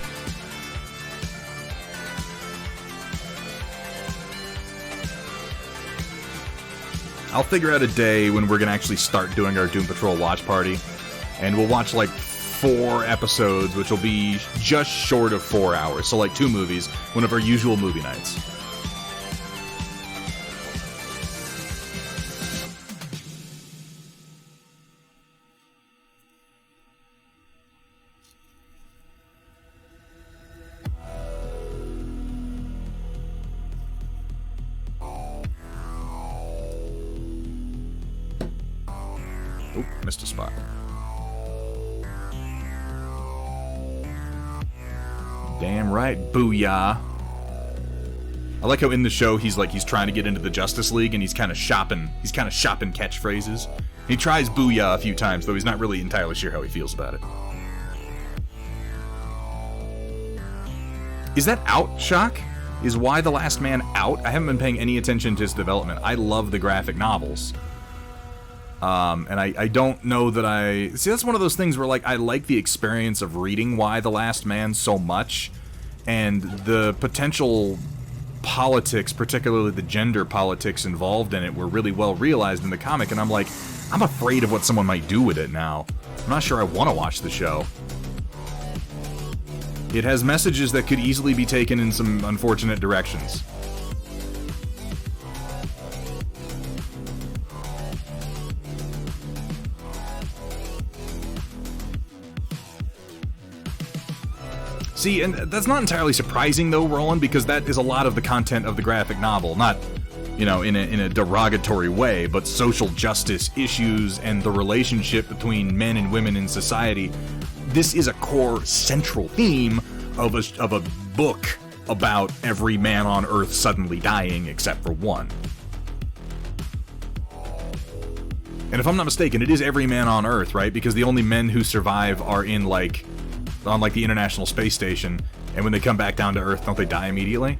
I'll figure out a day when we're going to actually start doing our Doom Patrol watch party. And we'll watch like 4 episodes, which will be just short of 4 hours. So like 2 movies, one of our usual movie nights. Oop, missed a spot. Damn right, booyah. I like how in the show he's trying to get into the Justice League and he's kind of shopping catchphrases. He tries booyah a few times, though he's not really entirely sure how he feels about it. Is that out, Shock? Is Why the Last Man out? I haven't been paying any attention to his development. I love the graphic novels. And I don't know that I... See, that's one of those things where, like, I like the experience of reading Why the Last Man so much, and the potential politics, particularly the gender politics involved in it, were really well realized in the comic, and I'm like, I'm afraid of what someone might do with it now. I'm not sure I want to watch the show. It has messages that could easily be taken in some unfortunate directions. See, and that's not entirely surprising, though, Roland, because that is a lot of the content of the graphic novel. Not, you know, in a derogatory way, but social justice issues and the relationship between men and women in society. This is a core central theme of a book about every man on Earth suddenly dying except for one. And if I'm not mistaken, it is every man on Earth, right? Because the only men who survive are in, like... on like the International Space Station, and when they come back down to Earth, don't they die immediately?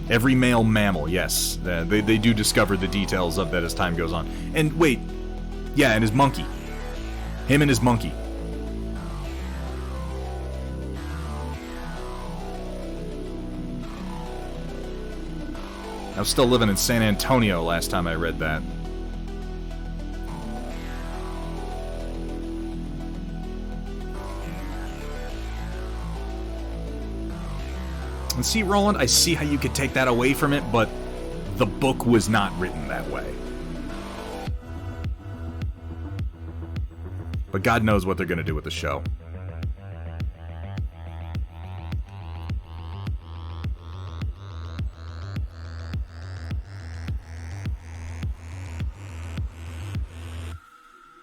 Every male mammal, yes. They do discover the details of that as time goes on. And wait, yeah, and his monkey. Him and his monkey. I was still living in San Antonio last time I read that. And see, Roland, I see how you could take that away from it, but the book was not written that way. But God knows what they're going to do with the show.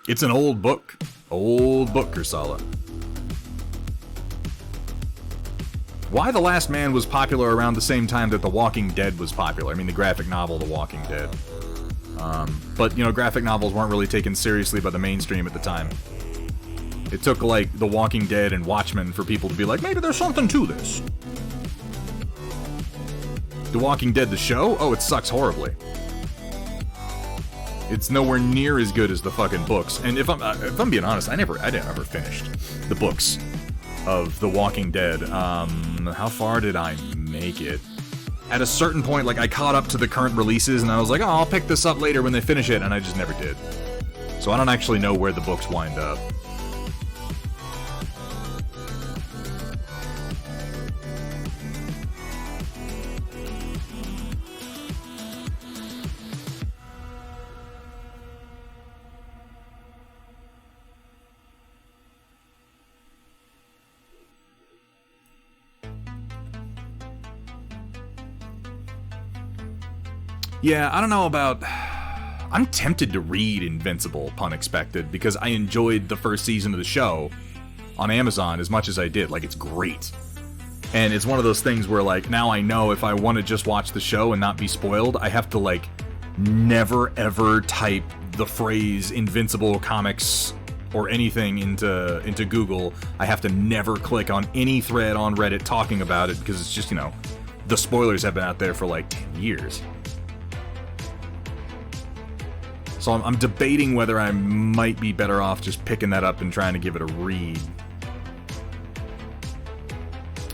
It's an old book. Old book, Ursula. Why The Last Man was popular around the same time that The Walking Dead was popular. I mean, the graphic novel The Walking Dead. But, you know, graphic novels weren't really taken seriously by the mainstream at the time. It took, like, The Walking Dead and Watchmen for people to be like, maybe there's something to this. The Walking Dead, the show? Oh, it sucks horribly. It's nowhere near as good as the fucking books. And if I'm being honest, I didn't ever finished the books of The Walking Dead. How far did I make it? At a certain point, like, I caught up to the current releases, and I was like, oh, I'll pick this up later when they finish it, and I just never did. So I don't actually know where the books wind up. Yeah, I don't know about... I'm tempted to read Invincible, pun expected, because I enjoyed the first season of the show on Amazon as much as I did. Like, it's great. And it's one of those things where, like, now I know if I want to just watch the show and not be spoiled, I have to, like, never ever type the phrase Invincible comics or anything into Google. I have to never click on any thread on Reddit talking about it, because it's just, you know, the spoilers have been out there for, like, 10 years. So I'm debating whether I might be better off just picking that up and trying to give it a read.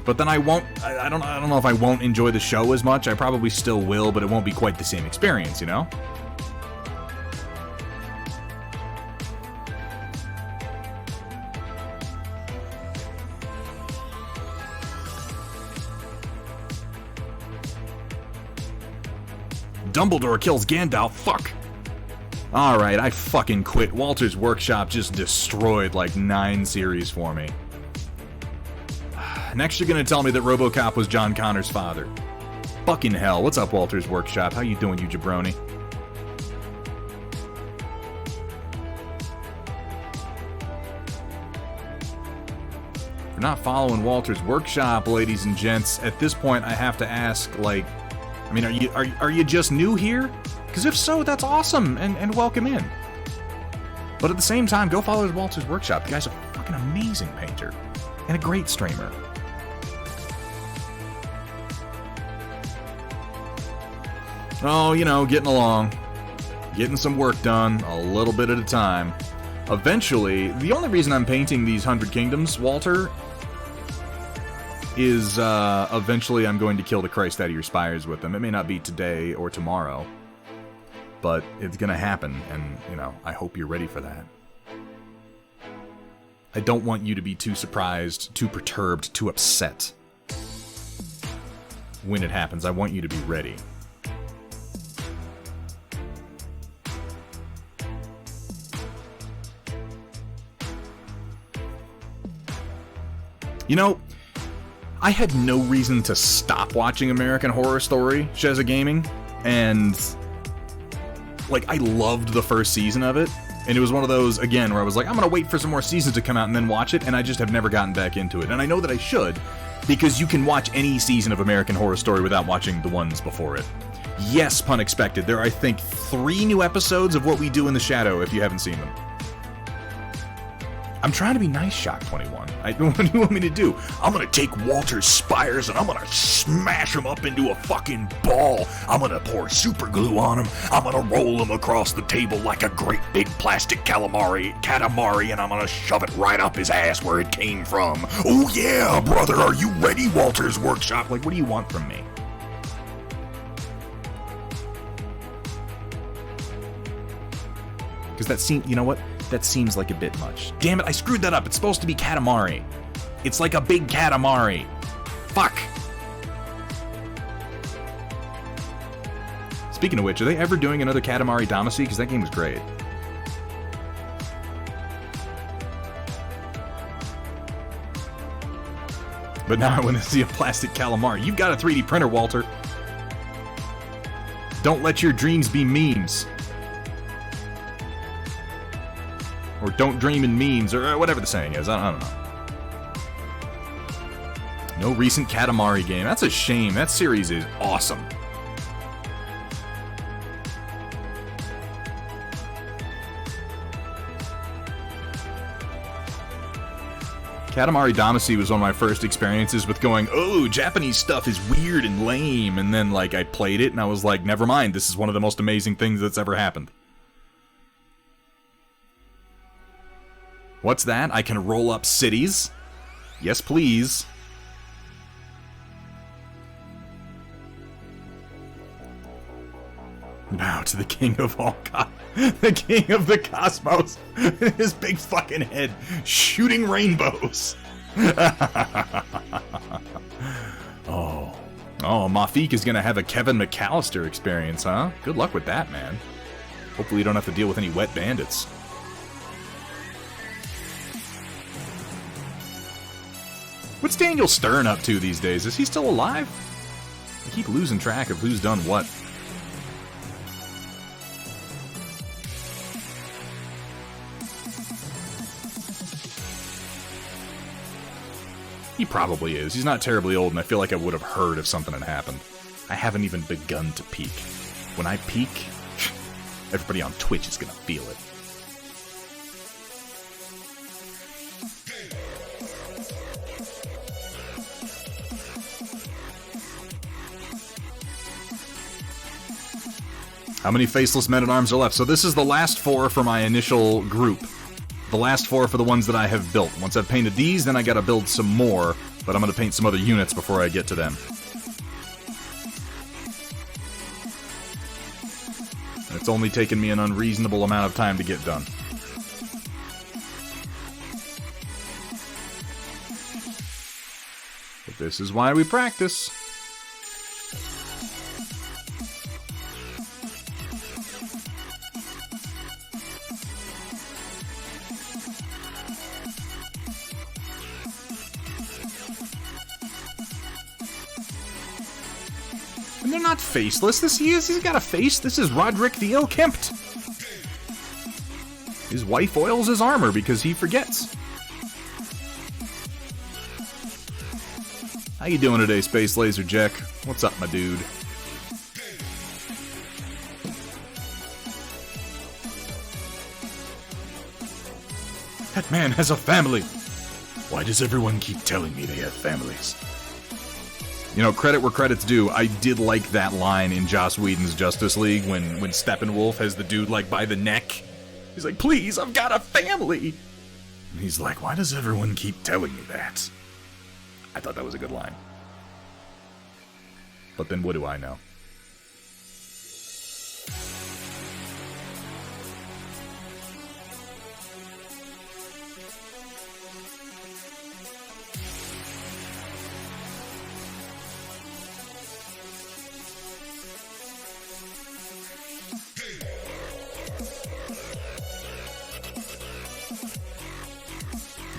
But then I won't. I don't know if I won't enjoy the show as much. I probably still will, but it won't be quite the same experience, you know? Dumbledore kills Gandalf. Fuck. Alright, I fucking quit. Walter's Workshop just destroyed like 9 series for me. Next you're gonna tell me that RoboCop was John Connor's father. Fucking hell. What's up, Walter's Workshop? How you doing, you jabroni? If you're not following Walter's Workshop, ladies and gents, at this point I have to ask, like, I mean, are you just new here? Because if so, that's awesome, and welcome in. But at the same time, go follow Walter's Workshop. The guy's a fucking amazing painter. And a great streamer. Oh, you know, getting along. Getting some work done, a little bit at a time. Eventually, the only reason I'm painting these 100 Kingdoms, Walter, is eventually I'm going to kill the Christ out of your spires with them. It may not be today or tomorrow, but it's gonna happen, and, you know, I hope you're ready for that. I don't want you to be too surprised, too perturbed, too upset when it happens. I want you to be ready. You know, I had no reason to stop watching American Horror Story, Shezza Gaming, and, like, I loved the first season of it, and it was one of those, again, where I was like, I'm gonna wait for some more seasons to come out and then watch it, and I just have never gotten back into it. And I know that I should, because you can watch any season of American Horror Story without watching the ones before it. Yes, pun expected, there are, I think, 3 new episodes of What We Do in the Shadow, if you haven't seen them. I'm trying to be nice, Shock 21. What do you want me to do? I'm gonna take Walter's spires and I'm gonna smash them up into a fucking ball. I'm gonna pour super glue on them. I'm gonna roll them across the table like a great big plastic calamari, and I'm gonna shove it right up his ass where it came from. Oh yeah, brother, are you ready, Walter's Workshop? Like, what do you want from me? Because that seems, you know what? That seems like a bit much. Damn it, I screwed that up. It's supposed to be Katamari. It's like a big Katamari. Fuck. Speaking of which, are they ever doing another Katamari Damacy? Because that game was great. But now I want to see a plastic calamari. You've got a 3D printer, Walter. Don't let your dreams be memes. Or don't dream in memes, or whatever the saying is. I don't know. No recent Katamari game. That's a shame. That series is awesome. Katamari Damacy was one of my first experiences with going, oh, Japanese stuff is weird and lame, and then, like, I played it, and I was like, never mind, this is one of the most amazing things that's ever happened. What's that? I can roll up cities? Yes, please. Bow to the king of all the king of the cosmos. His big fucking head shooting rainbows. Oh, Mafik is gonna have a Kevin McAllister experience, huh? Good luck with that, man. Hopefully you don't have to deal with any wet bandits. What's Daniel Stern up to these days? Is he still alive? I keep losing track of who's done what. He probably is. He's not terribly old, and I feel like I would have heard if something had happened. I haven't even begun to peak. When I peak, everybody on Twitch is gonna feel it. How many Faceless Men-at-Arms are left? So this is the last 4 for my initial group. The last 4 for the ones that I have built. Once I've painted these, then I gotta build some more, but I'm gonna paint some other units before I get to them. It's only taken me an unreasonable amount of time to get done. But this is why we practice. And they're not faceless. He's got a face. This is Roderick the Ill-Kempt. His wife oils his armor because he forgets. How you doing today, Space Laser Jack? What's up, my dude? That man has a family. Why does everyone keep telling me they have families? You know, credit where credit's due, I did like that line in Joss Whedon's Justice League when Steppenwolf has the dude, like, by the neck. He's like, please, I've got a family! And he's like, why does everyone keep telling me that? I thought that was a good line. But then what do I know?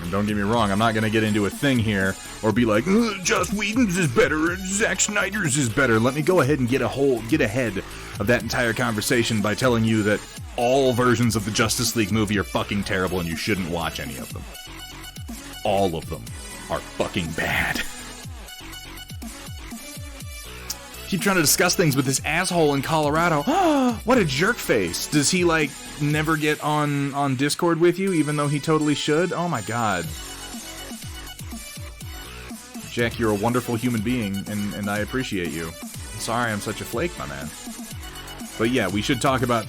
And don't get me wrong, I'm not going to get into a thing here or be like, Joss Whedon's is better, or Zack Snyder's is better. Let me go ahead and get ahead of that entire conversation by telling you that all versions of the Justice League movie are fucking terrible and you shouldn't watch any of them. All of them are fucking bad. Keep trying to discuss things with this asshole in Colorado. What a jerk face. Does he, like, never get on Discord with you, even though he totally should? Oh my god. Jack, you're a wonderful human being, and I appreciate you. I'm sorry I'm such a flake, my man. But yeah, we should talk about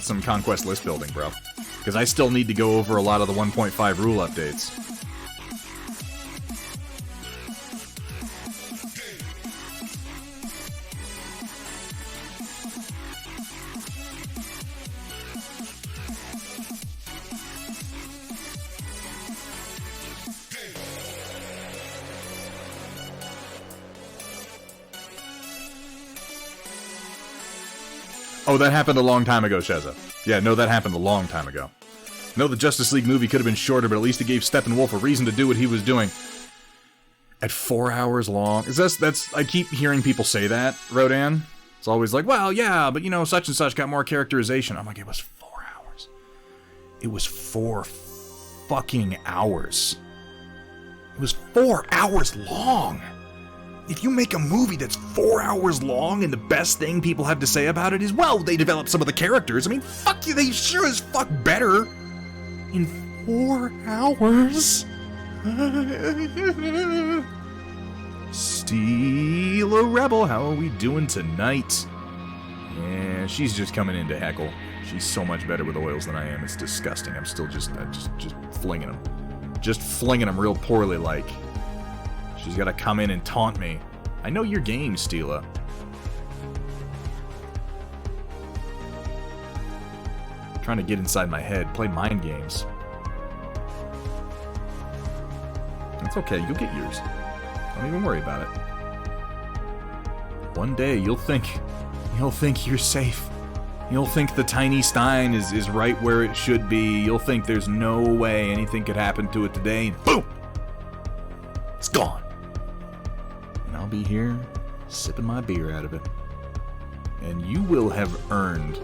some Conquest list building, bro. Because I still need to go over a lot of the 1.5 rule updates. Oh, that happened a long time ago, Sheza. Yeah, no, that happened a long time ago. No, the Justice League movie could have been shorter, but at least it gave Steppenwolf a reason to do what he was doing. At 4 hours long? I keep hearing people say that, Rodan. It's always like, well, yeah, but you know, such and such got more characterization. I'm like, it was 4 hours. It was 4 fucking hours. It was 4 hours long. If you make a movie that's 4 hours long and the best thing people have to say about it is, well, they developed some of the characters. I mean, fuck you, they sure as fuck better. In 4 hours? Steela Rebel, how are we doing tonight? Yeah, she's just coming in to heckle. She's so much better with oils than I am. It's disgusting. I'm still just flinging them. Just flinging them real poorly like. She's got to come in and taunt me. I know your game, Steela. Trying to get inside my head, play mind games. It's okay, you'll get yours. Don't even worry about it. One day you'll think you're safe. You'll think the tiny Stein is right where it should be. You'll think there's no way anything could happen to it today, and boom! It's gone. And I'll be here, sipping my beer out of it. And you will have earned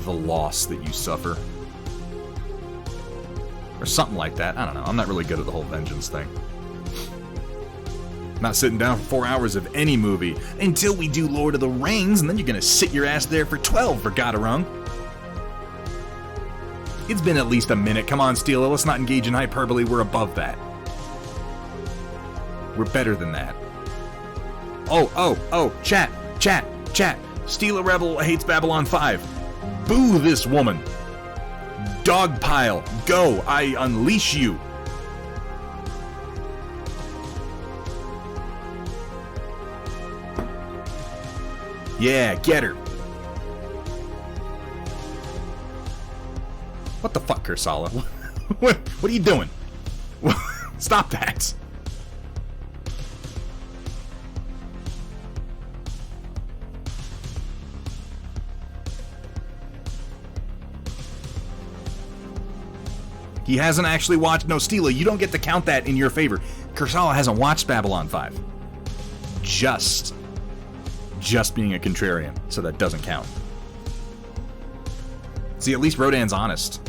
the loss that you suffer. Or something like that. I don't know. I'm not really good at the whole vengeance thing. Not sitting down for 4 hours of any movie until we do Lord of the Rings, and then you're gonna sit your ass there for 12 for Godarung. It's been at least a minute. Come on, Steela, let's not engage in hyperbole. We're above that. We're better than that. Oh, chat. Steela Rebel hates Babylon 5. Boo this woman. Dogpile, go, I unleash you. Yeah, get her. What the fuck, Kursala? What are you doing? Stop that. He hasn't actually watched... No, Steela, you don't get to count that in your favor. Kursala hasn't watched Babylon 5. Just being a contrarian, so that doesn't count. See, at least Rodan's honest.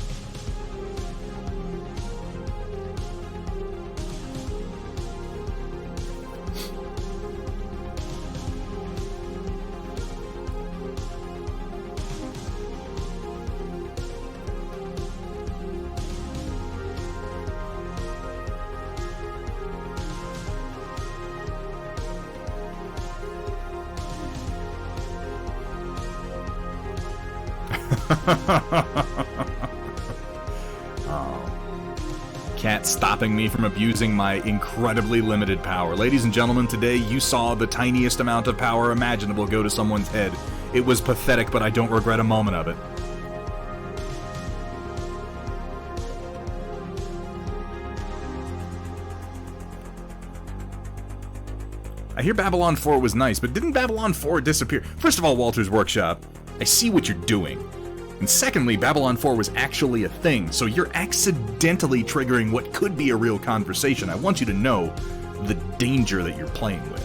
Cat stopping me from abusing my incredibly limited power. Ladies and gentlemen, today you saw the tiniest amount of power imaginable go to someone's head. It was pathetic, but I don't regret a moment of it. I hear Babylon 4 was nice, but didn't Babylon 4 disappear? First of all, Walter's Workshop, I see what you're doing. And secondly, Babylon 4 was actually a thing, so you're accidentally triggering what could be a real conversation. I want you to know the danger that you're playing with.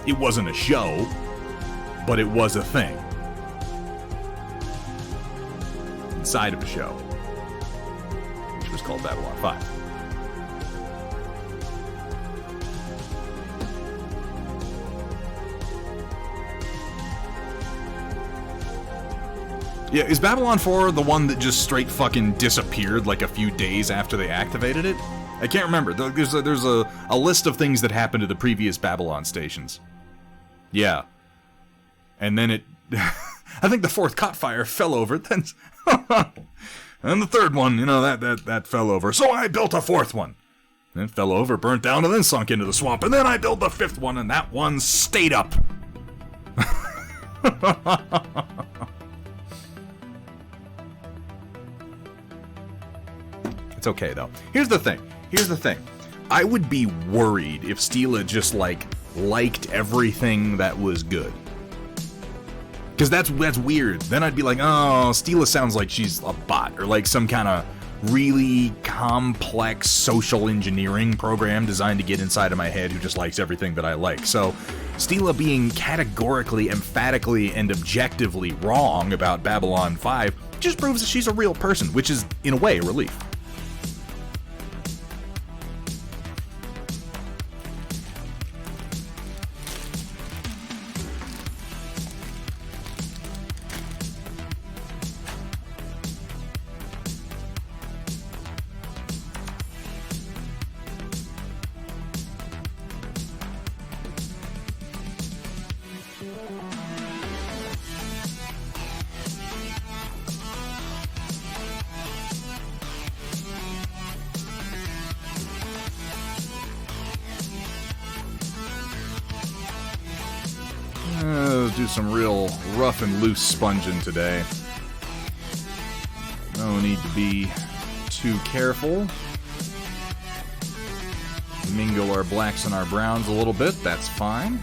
It wasn't a show, but it was a thing. Inside of a show, which was called Babylon 5. Yeah, is Babylon 4 the one that just straight fucking disappeared like a few days after they activated it? I can't remember. There's a list of things that happened to the previous Babylon stations. Yeah. And then it... I think the fourth caught fire, fell over, then... and the third one, you know, that fell over. So I built a fourth one. Then it fell over, burnt down, and then sunk into the swamp. And then I built the fifth one, and that one stayed up. It's okay, though. Here's the thing. I would be worried if Steela just, like, liked everything that was good. Because that's weird. Then I'd be like, oh, Stila sounds like she's a bot, or like some kind of really complex social engineering program designed to get inside of my head who just likes everything that I like. So Stila being categorically, emphatically, and objectively wrong about Babylon 5 just proves that she's a real person, which is, in a way, a relief. Do some real rough and loose sponging today. No need to be too careful. Mingle our blacks and our browns a little bit, that's fine.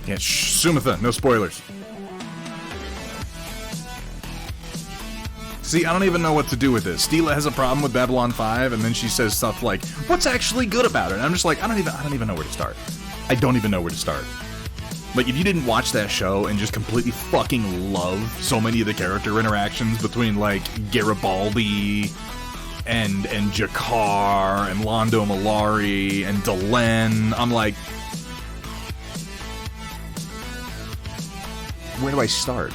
Yeah, Sumatha, no spoilers. See, I don't even know what to do with this. Stila has a problem with Babylon 5, and then she says stuff like, what's actually good about it? And I'm just like, I don't even know where to start. I don't even know where to start. Like, if you didn't watch that show and just completely fucking love so many of the character interactions between, like, Garibaldi and Jakar and Londo Malari and Delenn, I'm like, where do I start?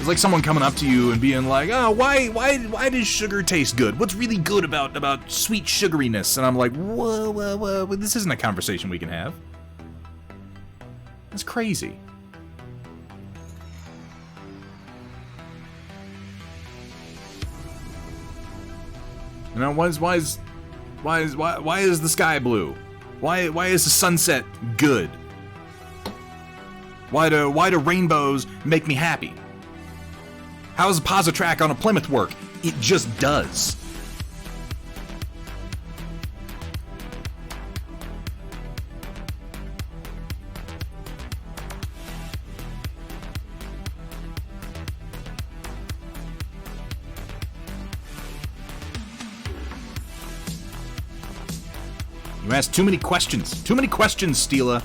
It's like someone coming up to you and being like, oh, why does sugar taste good? What's really good about sweet sugariness? And I'm like, whoa, this isn't a conversation we can have. That's crazy. You know, why is the sky blue? Why is the sunset good? Why do rainbows make me happy? How does a positrack on a Plymouth work? It just does. You ask too many questions. Too many questions, Stila.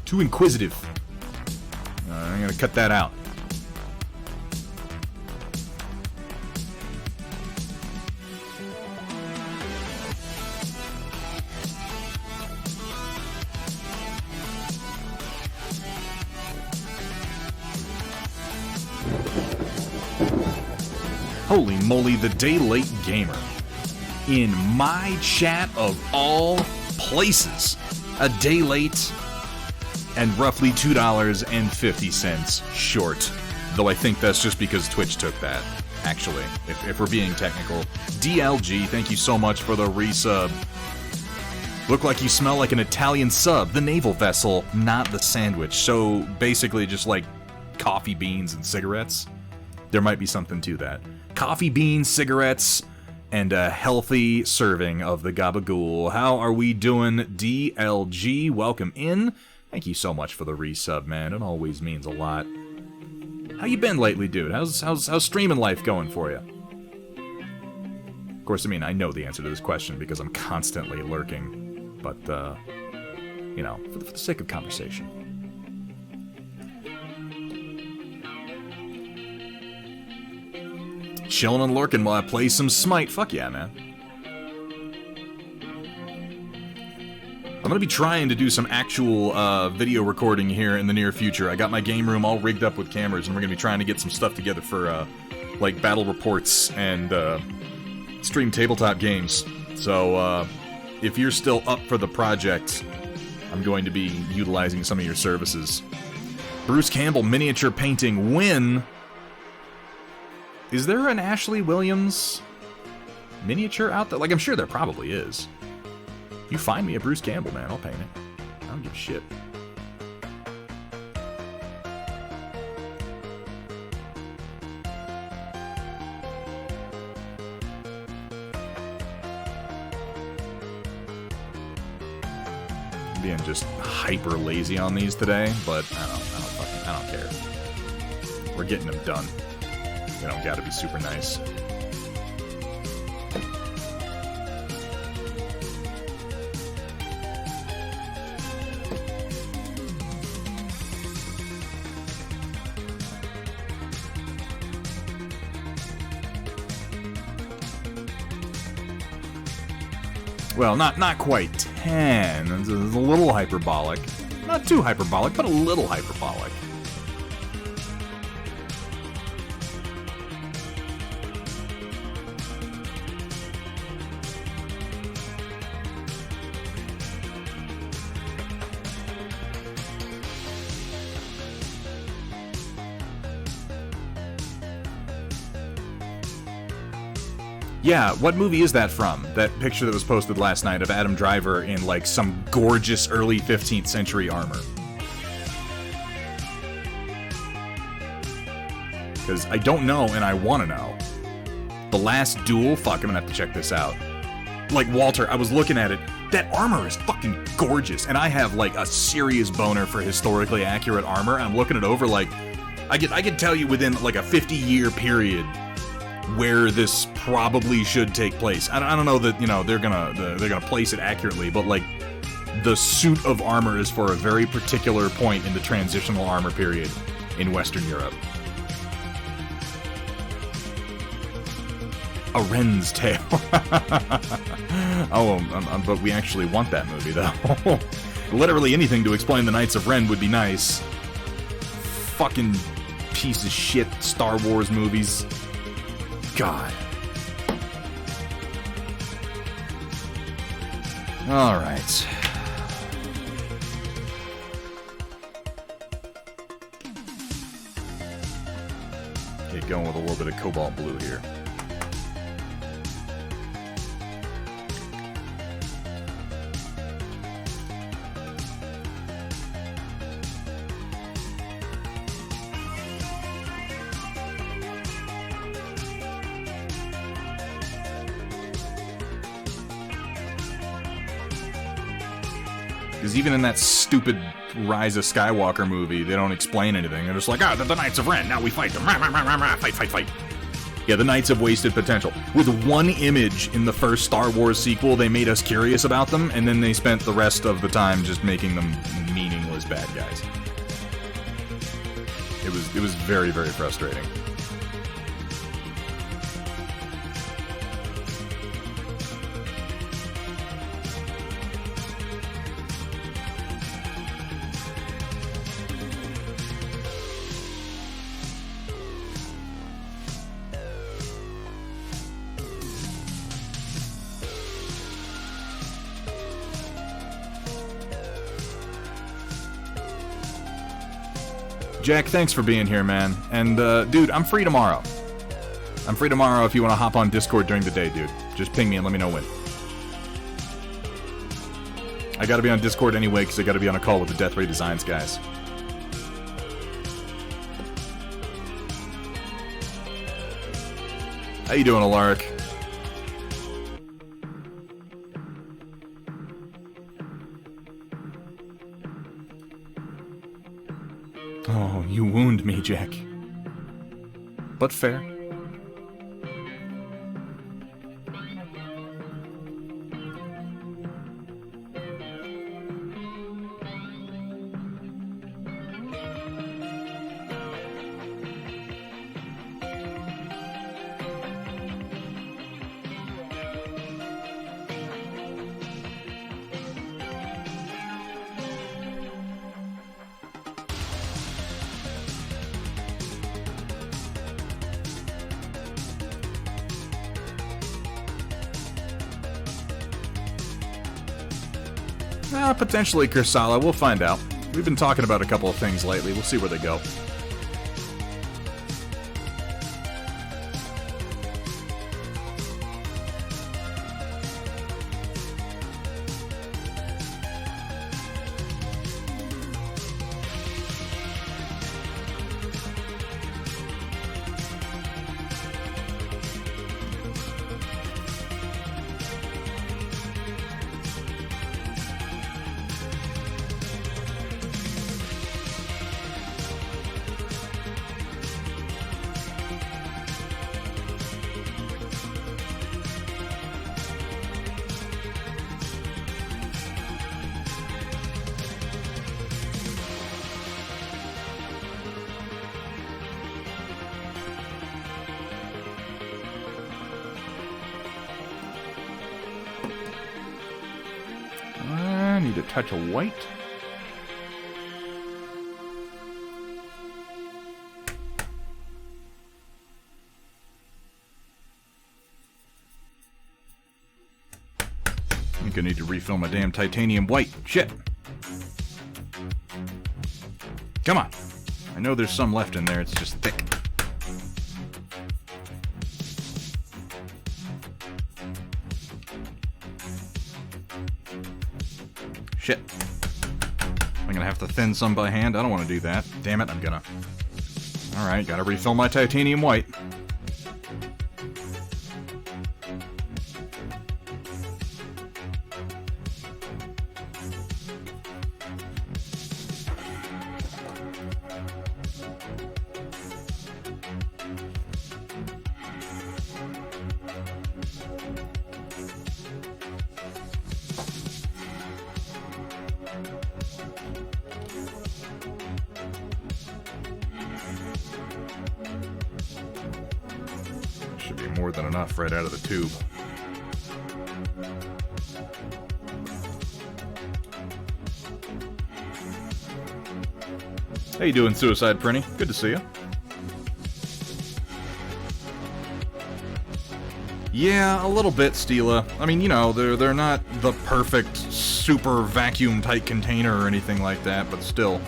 Too inquisitive. I'm gonna cut that out. Holy moly, the Day Late Gamer. In my chat of all places, a day late and roughly $2.50 short. Though I think that's just because Twitch took that, actually, if we're being technical. DLG, thank you so much for the resub. Look like you smell like an Italian sub, the naval vessel, not the sandwich. So basically just like coffee beans and cigarettes. There might be something to that. Coffee beans, cigarettes, and a healthy serving of the gabagool. How are we doing, DLG? Welcome in. Thank you so much for the resub, man. It always means a lot. How you been lately, dude? How's streaming life going for you? Of course, I mean, I know the answer to this question because I'm constantly lurking. But, you know, for the sake of conversation. Chilling and lurking while I play some Smite. Fuck yeah, man. I'm going to be trying to do some actual video recording here in the near future. I got my game room all rigged up with cameras, and we're going to be trying to get some stuff together for, like, battle reports and stream tabletop games. So, if you're still up for the project, I'm going to be utilizing some of your services. Bruce Campbell miniature painting win. Is there an Ashley Williams miniature out there? Like, I'm sure there probably is. You find me a Bruce Campbell, man. I'll paint it. I don't give a shit. I'm being just hyper lazy on these today, but I don't care. We're getting them done. They don't gotta be super nice. Well, not quite 10. It's a little hyperbolic. Not too hyperbolic, but a little hyperbolic. Yeah, what movie is that from? That picture that was posted last night of Adam Driver in, like, some gorgeous early 15th century armor. Because I don't know, and I want to know. The Last Duel? Fuck, I'm gonna have to check this out. Like, Walter, I was looking at it. That armor is fucking gorgeous, and I have, like, a serious boner for historically accurate armor. I'm looking it over, like, I could tell you within, like, a 50-year period where this probably should take place. I don't know that, you know, they're gonna place it accurately, but, like, the suit of armor is for a very particular point in the transitional armor period in Western Europe. A Wren's Tale. But we actually want that movie, though. Literally anything to explain the Knights of Ren would be nice. Fucking piece of shit Star Wars movies. God. All right. Get going with a little bit of cobalt blue here. Because even in that stupid Rise of Skywalker movie, they don't explain anything. They're just like, they're the Knights of Ren, now we fight them. Fight. Yeah, the Knights have wasted potential. With one image in the first Star Wars sequel, they made us curious about them, and then they spent the rest of the time just making them meaningless bad guys. It was very, very frustrating. Jack, thanks for being here, man. And, dude, I'm free tomorrow. I'm free tomorrow if you want to hop on Discord during the day, dude. Just ping me and let me know when. I gotta be on Discord anyway, because I gotta be on a call with the Death Ray Designs guys. How you doing, Alaric? Oh, you wound me, Jack. But fair. Potentially Kursala. We'll find out. We've been talking about a couple of things lately. We'll see where they go. I need a touch of white. I think I need to refill my damn titanium white. Shit. Come on. I know there's some left in there, it's just thick. Shit. I'm gonna have to thin some by hand. I don't want to do that. Damn it, I'm gonna... Alright, gotta refill my titanium white. Should be more than enough right out of the tube. How you doing, Suicide Prinny? Good to see you. Yeah, a little bit, Stila. I mean, you know, they're not the perfect, super vacuum-tight container or anything like that, but still.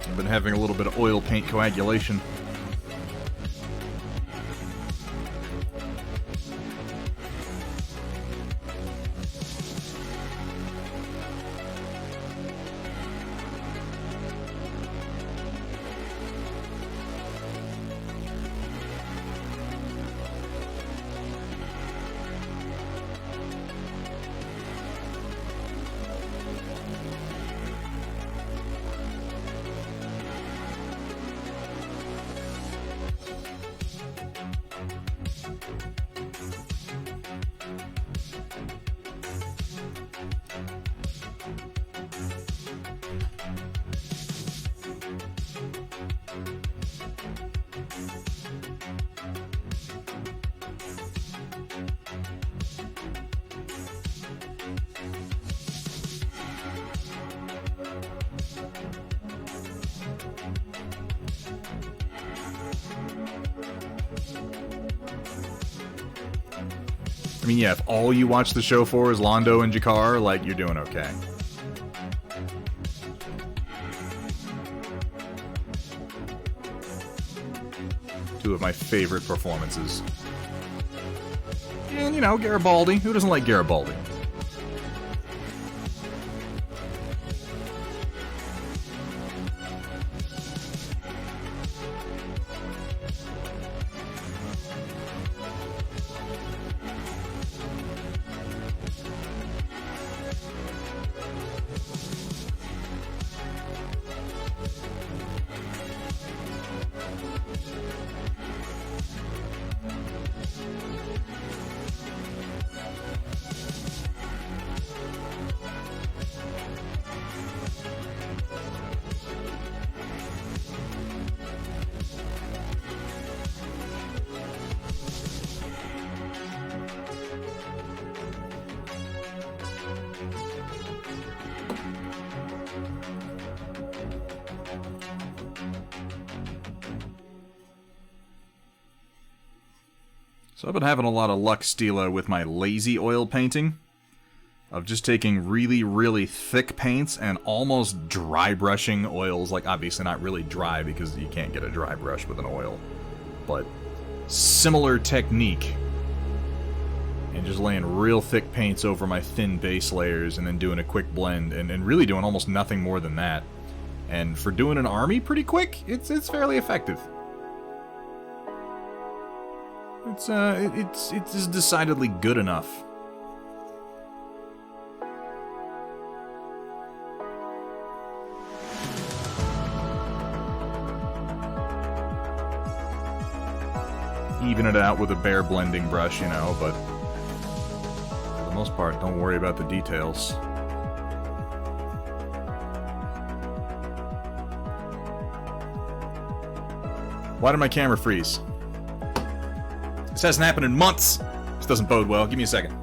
I've been having a little bit of oil paint coagulation. I mean, yeah, if all you watch the show for is Londo and Jakar, like, you're doing okay. Two of my favorite performances. And, you know, Garibaldi. Who doesn't like Garibaldi? So I've been having a lot of luck, Stila, with my lazy oil painting. of just taking really, really thick paints and almost dry brushing oils. Like, obviously not really dry because you can't get a dry brush with an oil, but similar technique. And just laying real thick paints over my thin base layers and then doing a quick blend and really doing almost nothing more than that. And for doing an army pretty quick, it's fairly effective. It's decidedly good enough. Even it out with a bare blending brush, you know, but for the most part, don't worry about the details. Why did my camera freeze? This hasn't happened in months. This doesn't bode well. Give me a second.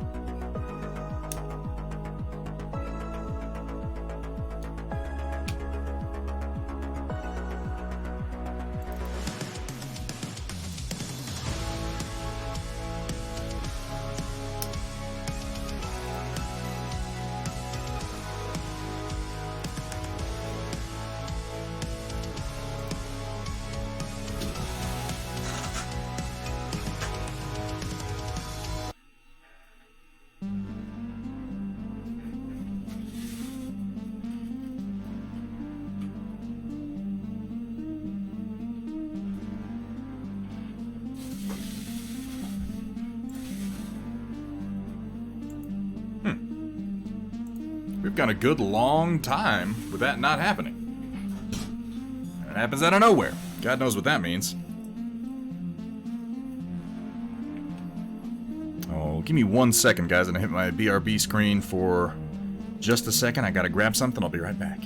We've gone a good long time with that not happening. It happens out of nowhere. God knows what that means. Oh, give me 1 second, guys, and I hit my BRB screen for just a second. I gotta grab something. I'll be right back.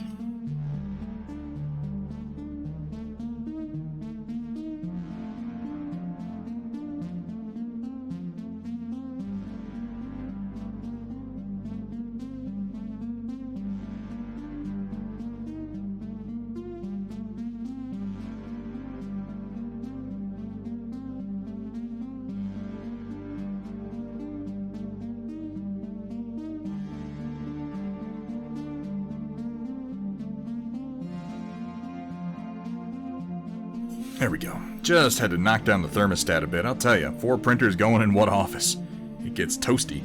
There we go. Just had to knock down the thermostat a bit. I'll tell you, 4 printers going in what office? It gets toasty.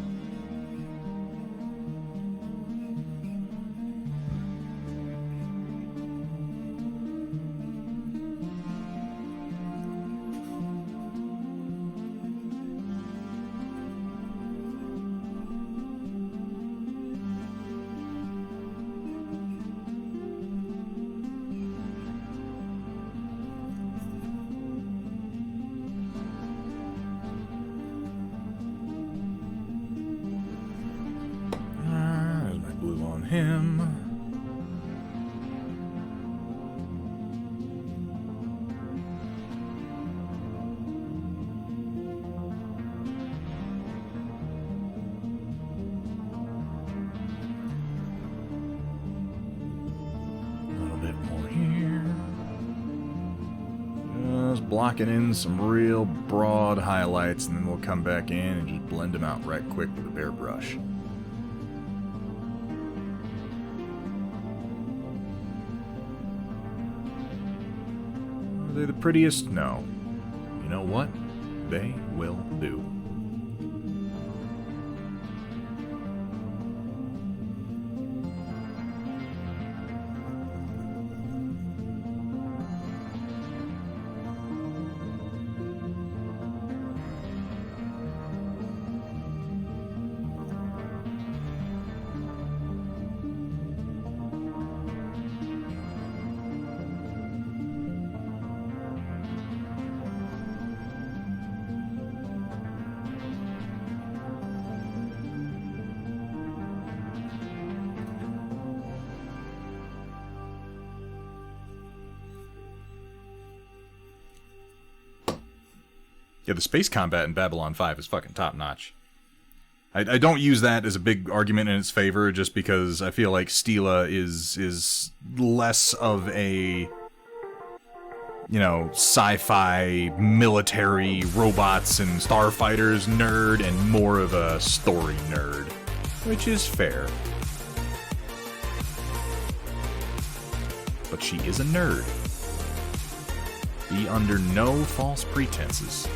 Him. A little bit more here. Just blocking in some real broad highlights, and then we'll come back in and just blend them out right quick with a bare brush. Are they the prettiest? No. You know what? They will do. Yeah, the space combat in Babylon 5 is fucking top-notch. I don't use that as a big argument in its favor, just because I feel like Stila is less of a, you know, sci-fi, military, robots and starfighters nerd, and more of a story nerd. which is fair. But she is a nerd. Be under no false pretenses.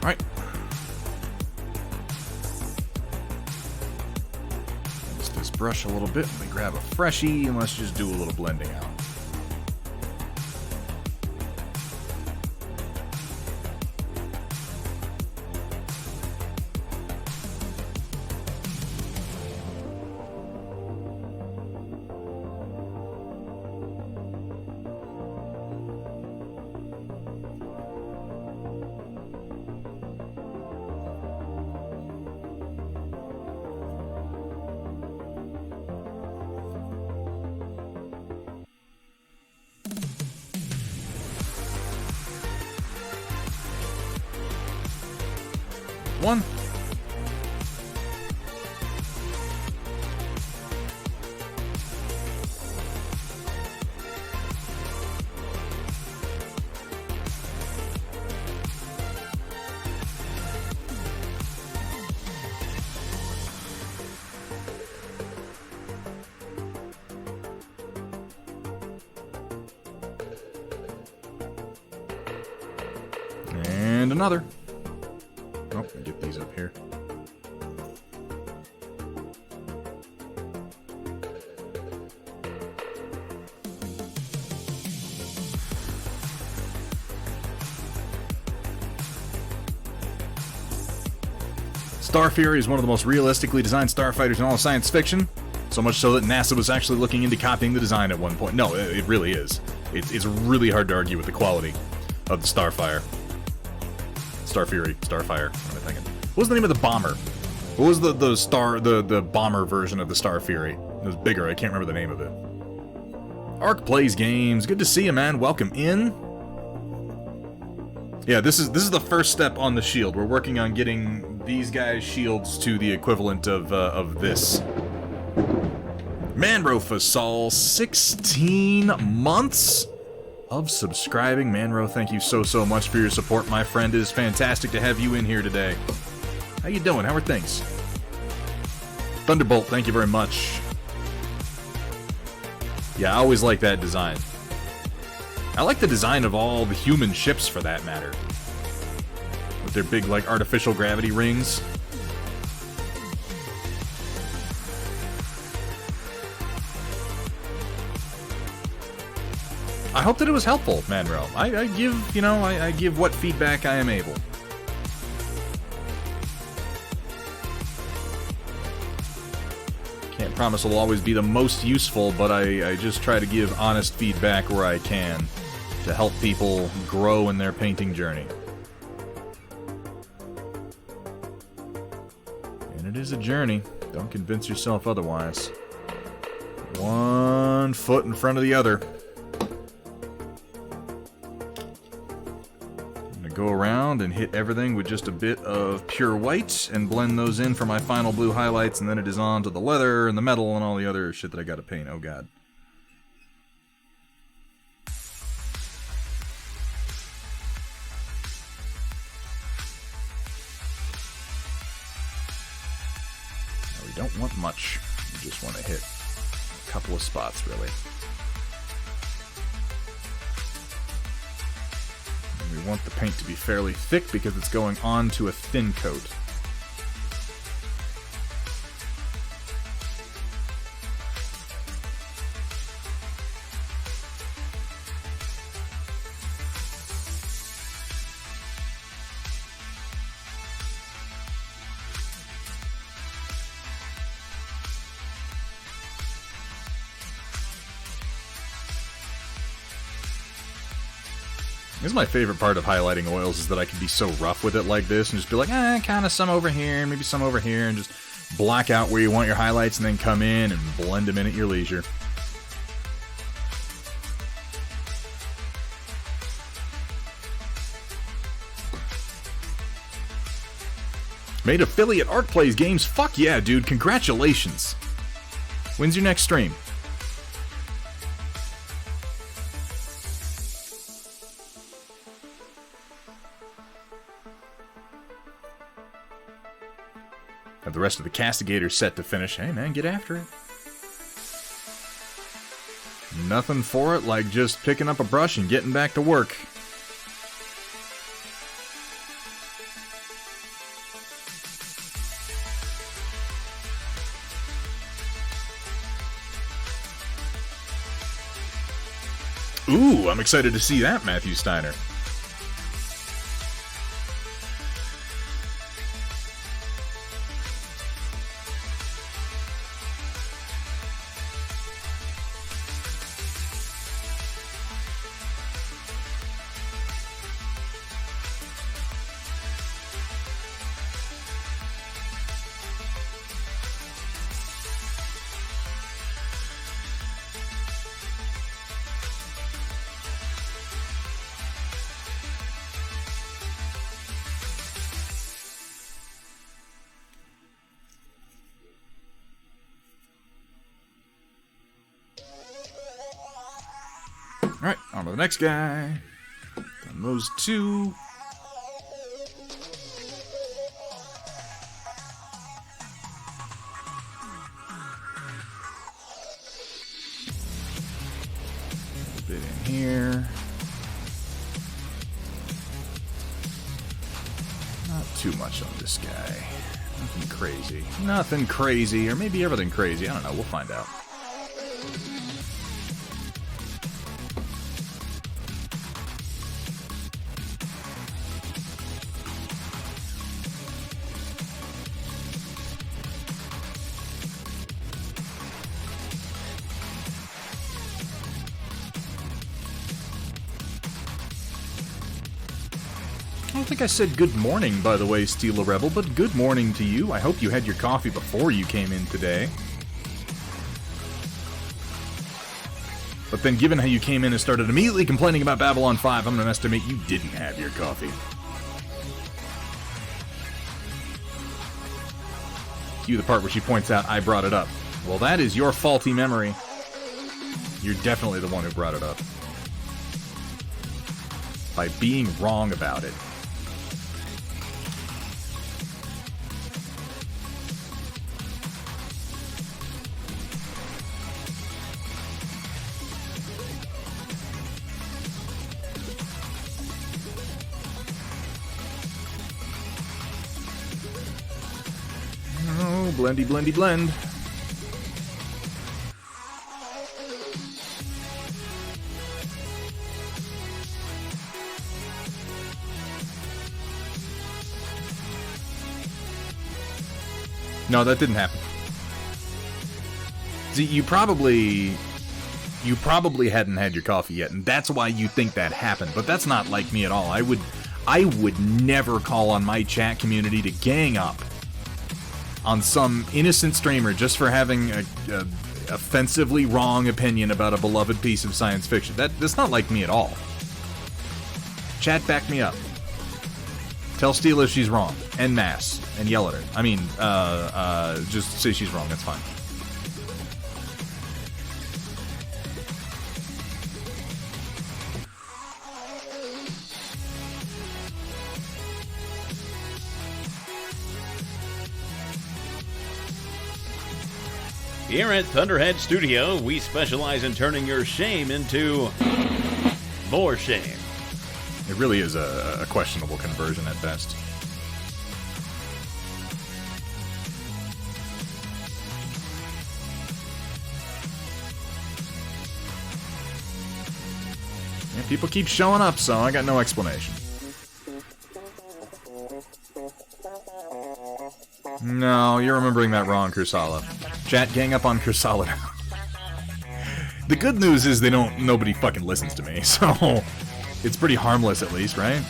Alright. Rinse this brush a little bit. Let me grab a freshie and let's just do a little blending out. One. And another. Oh, get these up here. Star Fury is one of the most realistically designed starfighters in all of science fiction. So much so that NASA was actually looking into copying the design at one point. No, it really is. It's really hard to argue with the quality of the Starfire. Star Fury, Starfire. What am I thinking? What was the name of the bomber? What was the bomber version of the Star Fury? It was bigger. I can't remember the name of it. Arc plays games. Good to see you, man. Welcome in. Yeah, this is the first step on the shield. We're working on getting these guys' shields to the equivalent of this. Manro Fasol, 16 months of subscribing. Manro, thank you so much for your support, my friend. It is fantastic to have you in here today. How you doing? How are things? Thunderbolt, thank you very much. Yeah, I always like that design. I like the design of all the human ships, for that matter. With their big, like, artificial gravity rings. I hope that it was helpful, Manro. I give, you know, I give what feedback I am able. Can't promise it'll always be the most useful, but I just try to give honest feedback where I can to help people grow in their painting journey. And it is a journey. Don't convince yourself otherwise. One foot in front of the other. Go around and hit everything with just a bit of pure white and blend those in for my final blue highlights, and then it is on to the leather and the metal and all the other shit that I gotta paint. Oh god. Now we don't want much. We just want to hit a couple of spots, really. We want the paint to be fairly thick because it's going on to a thin coat. This is my favorite part of highlighting oils, is that I can be so rough with it like this and just be like, kind of some over here, maybe some over here, and just block out where you want your highlights, and then come in and blend them in at your leisure. Made affiliate Arc Plays games? Fuck yeah, dude. Congratulations. When's your next stream? Have the rest of the castigators set to finish. Hey man, get after it. Nothing for it like just picking up a brush and getting back to work. Ooh, I'm excited to see that, Matthew Steiner. Alright, on to the next guy. Done those two. A bit in here. Not too much on this guy. Nothing crazy. Nothing crazy, or maybe everything crazy. I don't know, we'll find out. I don't think I said good morning, by the way, Steel a Rebel, but good morning to you. I hope you had your coffee before you came in today. But then, given how you came in and started immediately complaining about Babylon 5, I'm going to estimate you didn't have your coffee. Cue the part where she points out, I brought it up. Well, that is your faulty memory. You're definitely the one who brought it up. By being wrong about it. Oh, blendy, blendy, blend. No, that didn't happen. See, you probably hadn't had your coffee yet, and that's why you think that happened. But that's not like me at all. I would never call on my chat community to gang up on some innocent streamer just for having a offensively wrong opinion about a beloved piece of science fiction. That's not like me at all. Chat, back me up. Tell Steela she's wrong. En masse. And yell at her. I mean, just say she's wrong. That's fine. Here at Thunderhead Studio, we specialize in turning your shame into more shame. It really is a questionable conversion at best. Yeah, people keep showing up, so I got no explanation. No, you're remembering that wrong, Kursala. Chat, gang up on Kursala now. The good news is nobody fucking listens to me, so it's pretty harmless at least, right?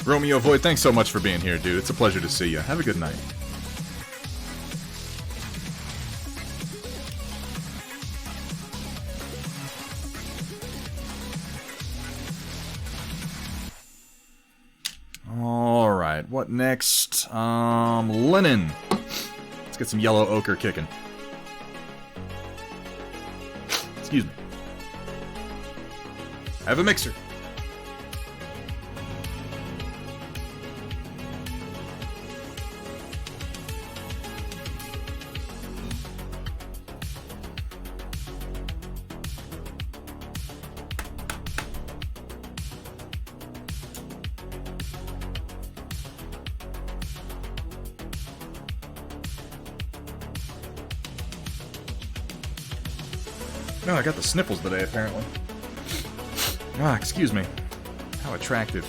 Romeo Void, thanks so much for being here, dude. It's a pleasure to see you. Have a good night. Alright, what next? Linen. Let's get some yellow ochre kicking. Excuse me. I have a mixer. No, I got the sniffles today, apparently. Ah, excuse me. How attractive.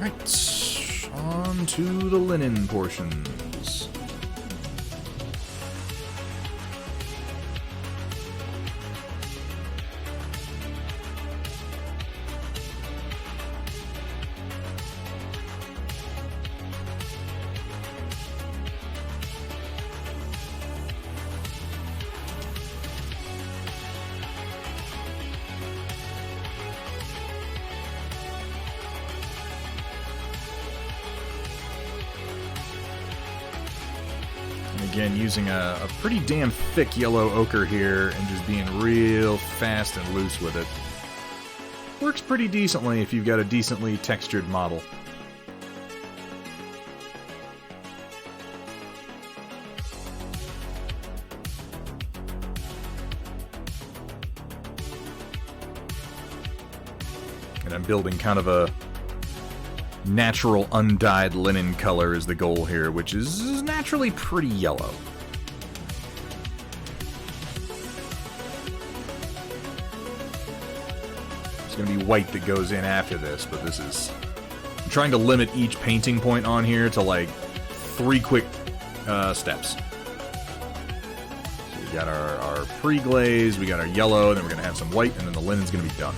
Right. On to the linen portions. Again, using a pretty damn thick yellow ochre here and just being real fast and loose with it. Works pretty decently if you've got a decently textured model. And I'm building kind of a natural undyed linen color is the goal here, which is naturally pretty yellow. There's going to be white that goes in after this, but this is... I'm trying to limit each painting point on here to like 3 quick steps. So we got our pre-glaze, we got our yellow, then we're going to have some white, and then the linen's going to be done.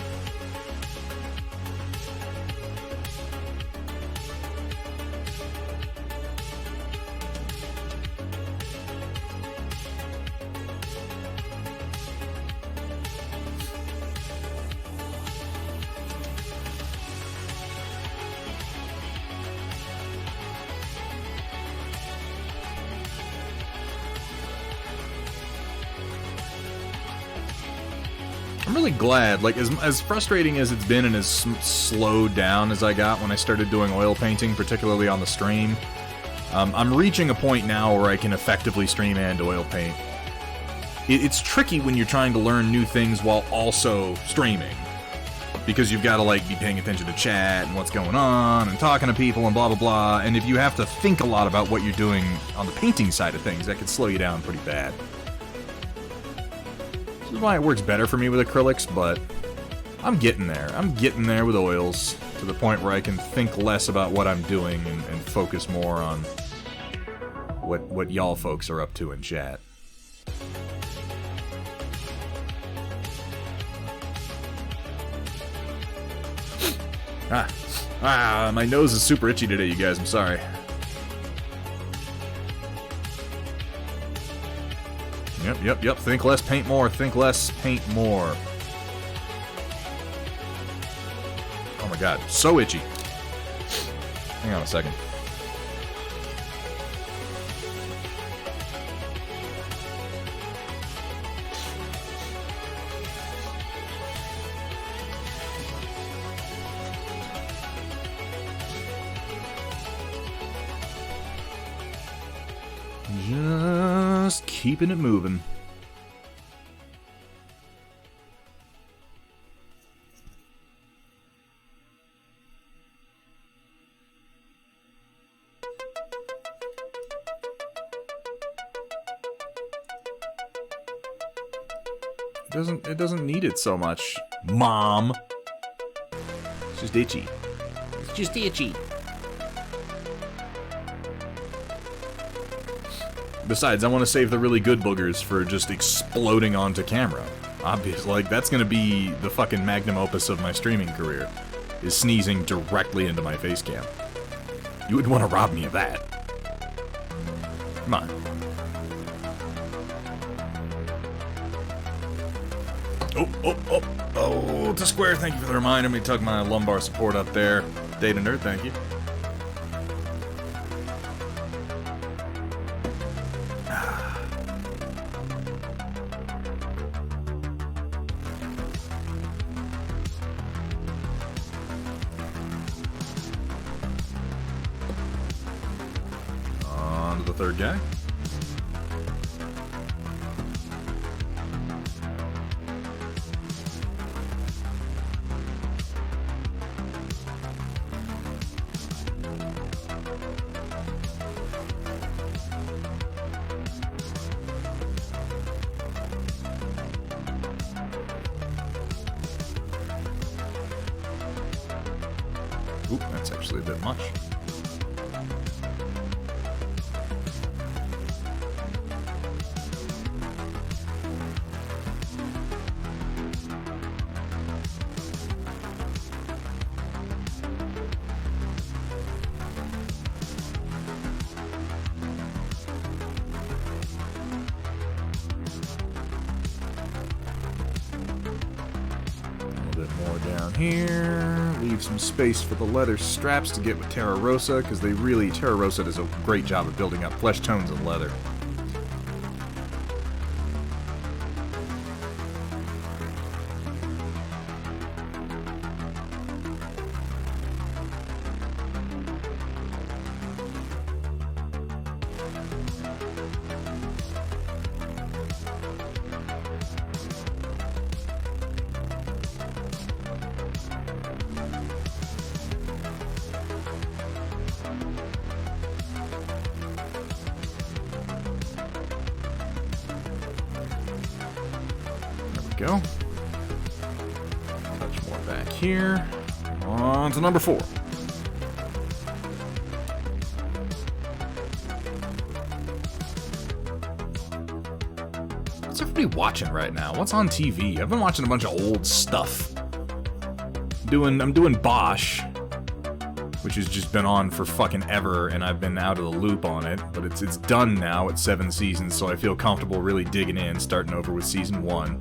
I'm really glad, like, as frustrating as it's been and as slowed down as I got when I started doing oil painting, particularly on the stream, I'm reaching a point now where I can effectively stream and oil paint. It's tricky when you're trying to learn new things while also streaming, because you've got to, like, be paying attention to chat and what's going on and talking to people and blah blah blah, and if you have to think a lot about what you're doing on the painting side of things, that can slow you down pretty bad. This is why it works better for me with acrylics, but I'm getting there. I'm getting there with oils to the point where I can think less about what I'm doing and focus more on what y'all folks are up to in chat. My nose is super itchy today, you guys. I'm sorry. Yep. Think less, paint more. Think less, paint more. Oh my god, so itchy. Hang on a second. Just keeping it moving. It doesn't need it so much, Mom. It's just itchy. It's just itchy. Besides, I want to save the really good boogers for just exploding onto camera. Obvious, like, that's gonna be the fucking magnum opus of my streaming career, is sneezing directly into my face cam. You wouldn't want to rob me of that. Come on. Oh, it's a square. Thank you for the reminder. Let me tug my lumbar support up there. Data nerd, thank you. On to the third guy. Oop, that's actually a bit much. Down here, leave some space for the leather straps to get with Terra Rosa, because Terra Rosa does a great job of building up flesh tones and leather. Go. Touch more back here. On to number 4. What's everybody watching right now? What's on TV? I've been watching a bunch of old stuff. I'm doing Bosch, which has just been on for fucking ever, and I've been out of the loop on it, but it's done now at 7 seasons, so I feel comfortable really digging in, starting over with season 1.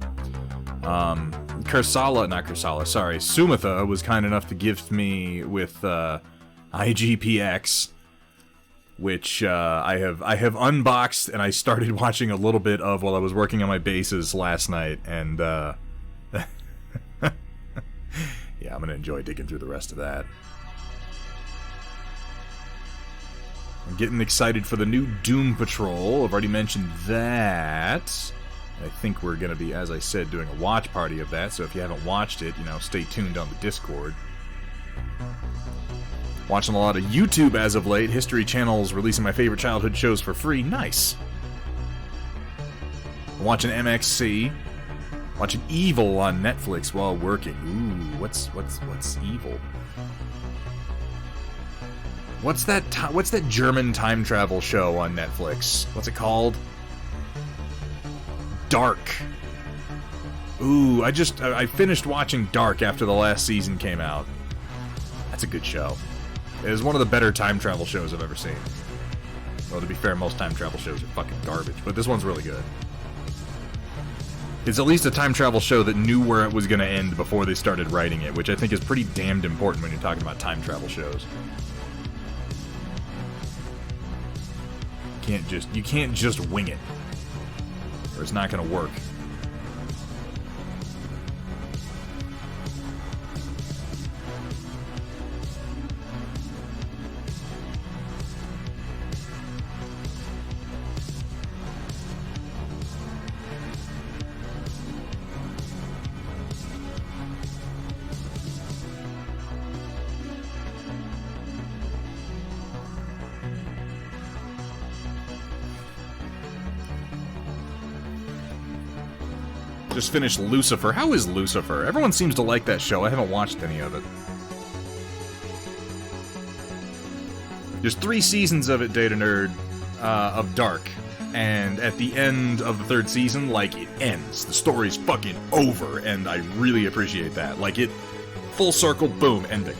Sumitha was kind enough to gift me with IGPX, which I have unboxed, and I started watching a little bit of while I was working on my bases last night, and yeah, I'm gonna enjoy digging through the rest of that. I'm getting excited for the new Doom Patrol. I've already mentioned that. I think we're going to be, as I said, doing a watch party of that, so if you haven't watched it, stay tuned on the Discord. Watching a lot of YouTube as of late. History Channel's releasing my favorite childhood shows for free. Nice. Watching MXC. Watching Evil on Netflix while working. Ooh, what's Evil? What's that German time travel show on Netflix? What's it called? Dark. Ooh, I finished watching Dark after the last season came out. That's a good show. It is one of the better time travel shows I've ever seen. Well, to be fair, most time travel shows are fucking garbage, but this one's really good. It's at least a time travel show that knew where it was going to end before they started writing it, which I think is pretty damned important when you're talking about time travel shows. You can't just wing it, or it's not going to work. Just finished Lucifer. How is Lucifer? Everyone seems to like that show. I haven't watched any of it. There's 3 seasons of it, Data Nerd, of Dark. And at the end of the 3rd season, like, it ends. The story's fucking over, and I really appreciate that. Like, it, full circle, boom, ending.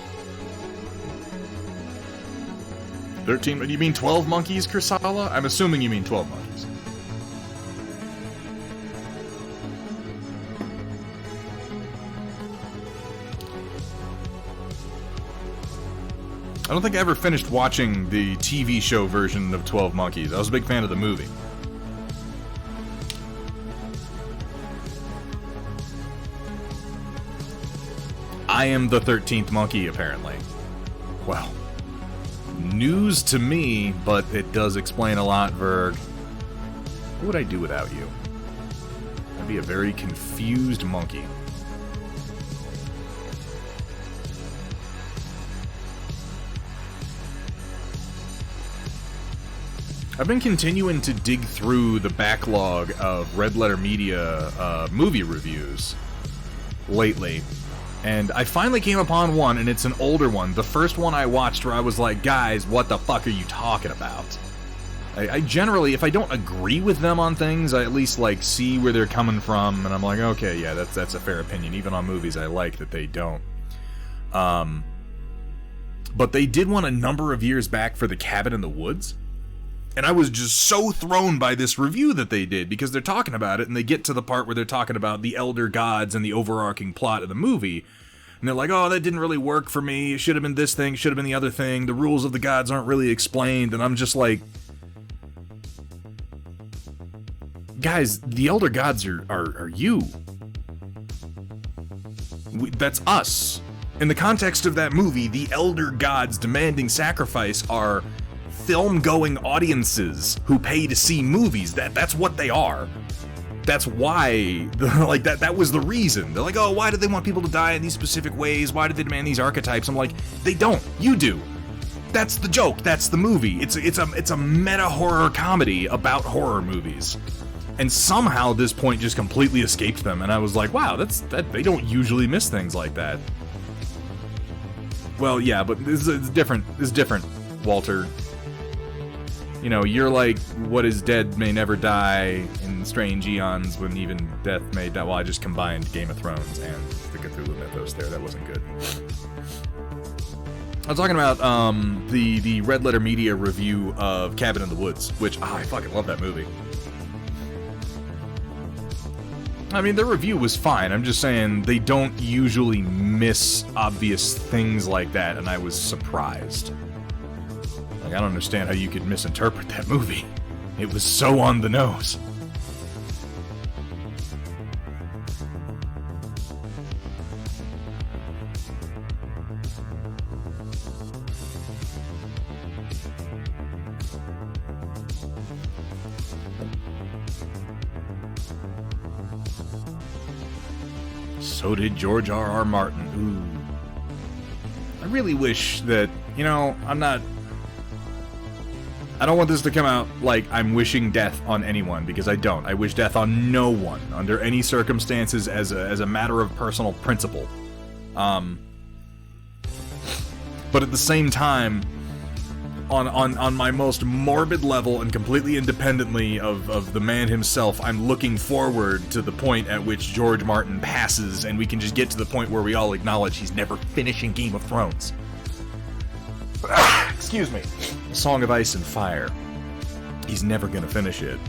13, do you mean 12 monkeys, Kursala? I'm assuming you mean 12 monkeys. I don't think I ever finished watching the TV show version of 12 Monkeys. I was a big fan of the movie. I am the 13th monkey, apparently. Well, news to me, but it does explain a lot, Verg. What would I do without you? I'd be a very confused monkey. I've been continuing to dig through the backlog of Red Letter Media movie reviews lately, and I finally came upon one, and it's an older one. The first one I watched where I was like, guys, what the fuck are you talking about? I generally, if I don't agree with them on things, I at least, like, see where they're coming from, and I'm like, okay, yeah, that's a fair opinion. Even on movies I like that they don't. But they did one a number of years back for The Cabin in the Woods. And I was just so thrown by this review that they did, because they're talking about it, and they get to the part where they're talking about the elder gods and the overarching plot of the movie, and they're like, oh, that didn't really work for me, it should have been this thing, it should have been the other thing, the rules of the gods aren't really explained, and I'm just like, guys, the elder gods are you. That's us. In the context of that movie, the elder gods demanding sacrifice are film-going audiences who pay to see movies. That's what they are. That's why, like, that was the reason. They're like, oh, why do they want people to die in these specific ways? Why do they demand these archetypes? I'm like, they don't. You do. That's the joke. That's the movie. It's a meta-horror comedy about horror movies. And somehow this point just completely escaped them, and I was like, wow, they don't usually miss things like that. Well, yeah, but this is different. This is different, Walter. You know, you're like, what is dead may never die in strange eons when even death may die. Well, I just combined Game of Thrones and the Cthulhu mythos there. That wasn't good. I was talking about the Red Letter Media review of Cabin in the Woods, which, I fucking love that movie. I mean, their review was fine. I'm just saying they don't usually miss obvious things like that, and I was surprised. Like, I don't understand how you could misinterpret that movie. It was so on the nose. So did George R.R. Martin. Ooh. I really wish that, you know, I don't want this to come out like I'm wishing death on anyone, because I don't. I wish death on no one, under any circumstances, as a matter of personal principle. But at the same time, on my most morbid level and completely independently of the man himself, I'm looking forward to the point at which George Martin passes and we can just get to the point where we all acknowledge he's never finishing Game of Thrones. Excuse me. Song of Ice and Fire. He's never gonna finish it.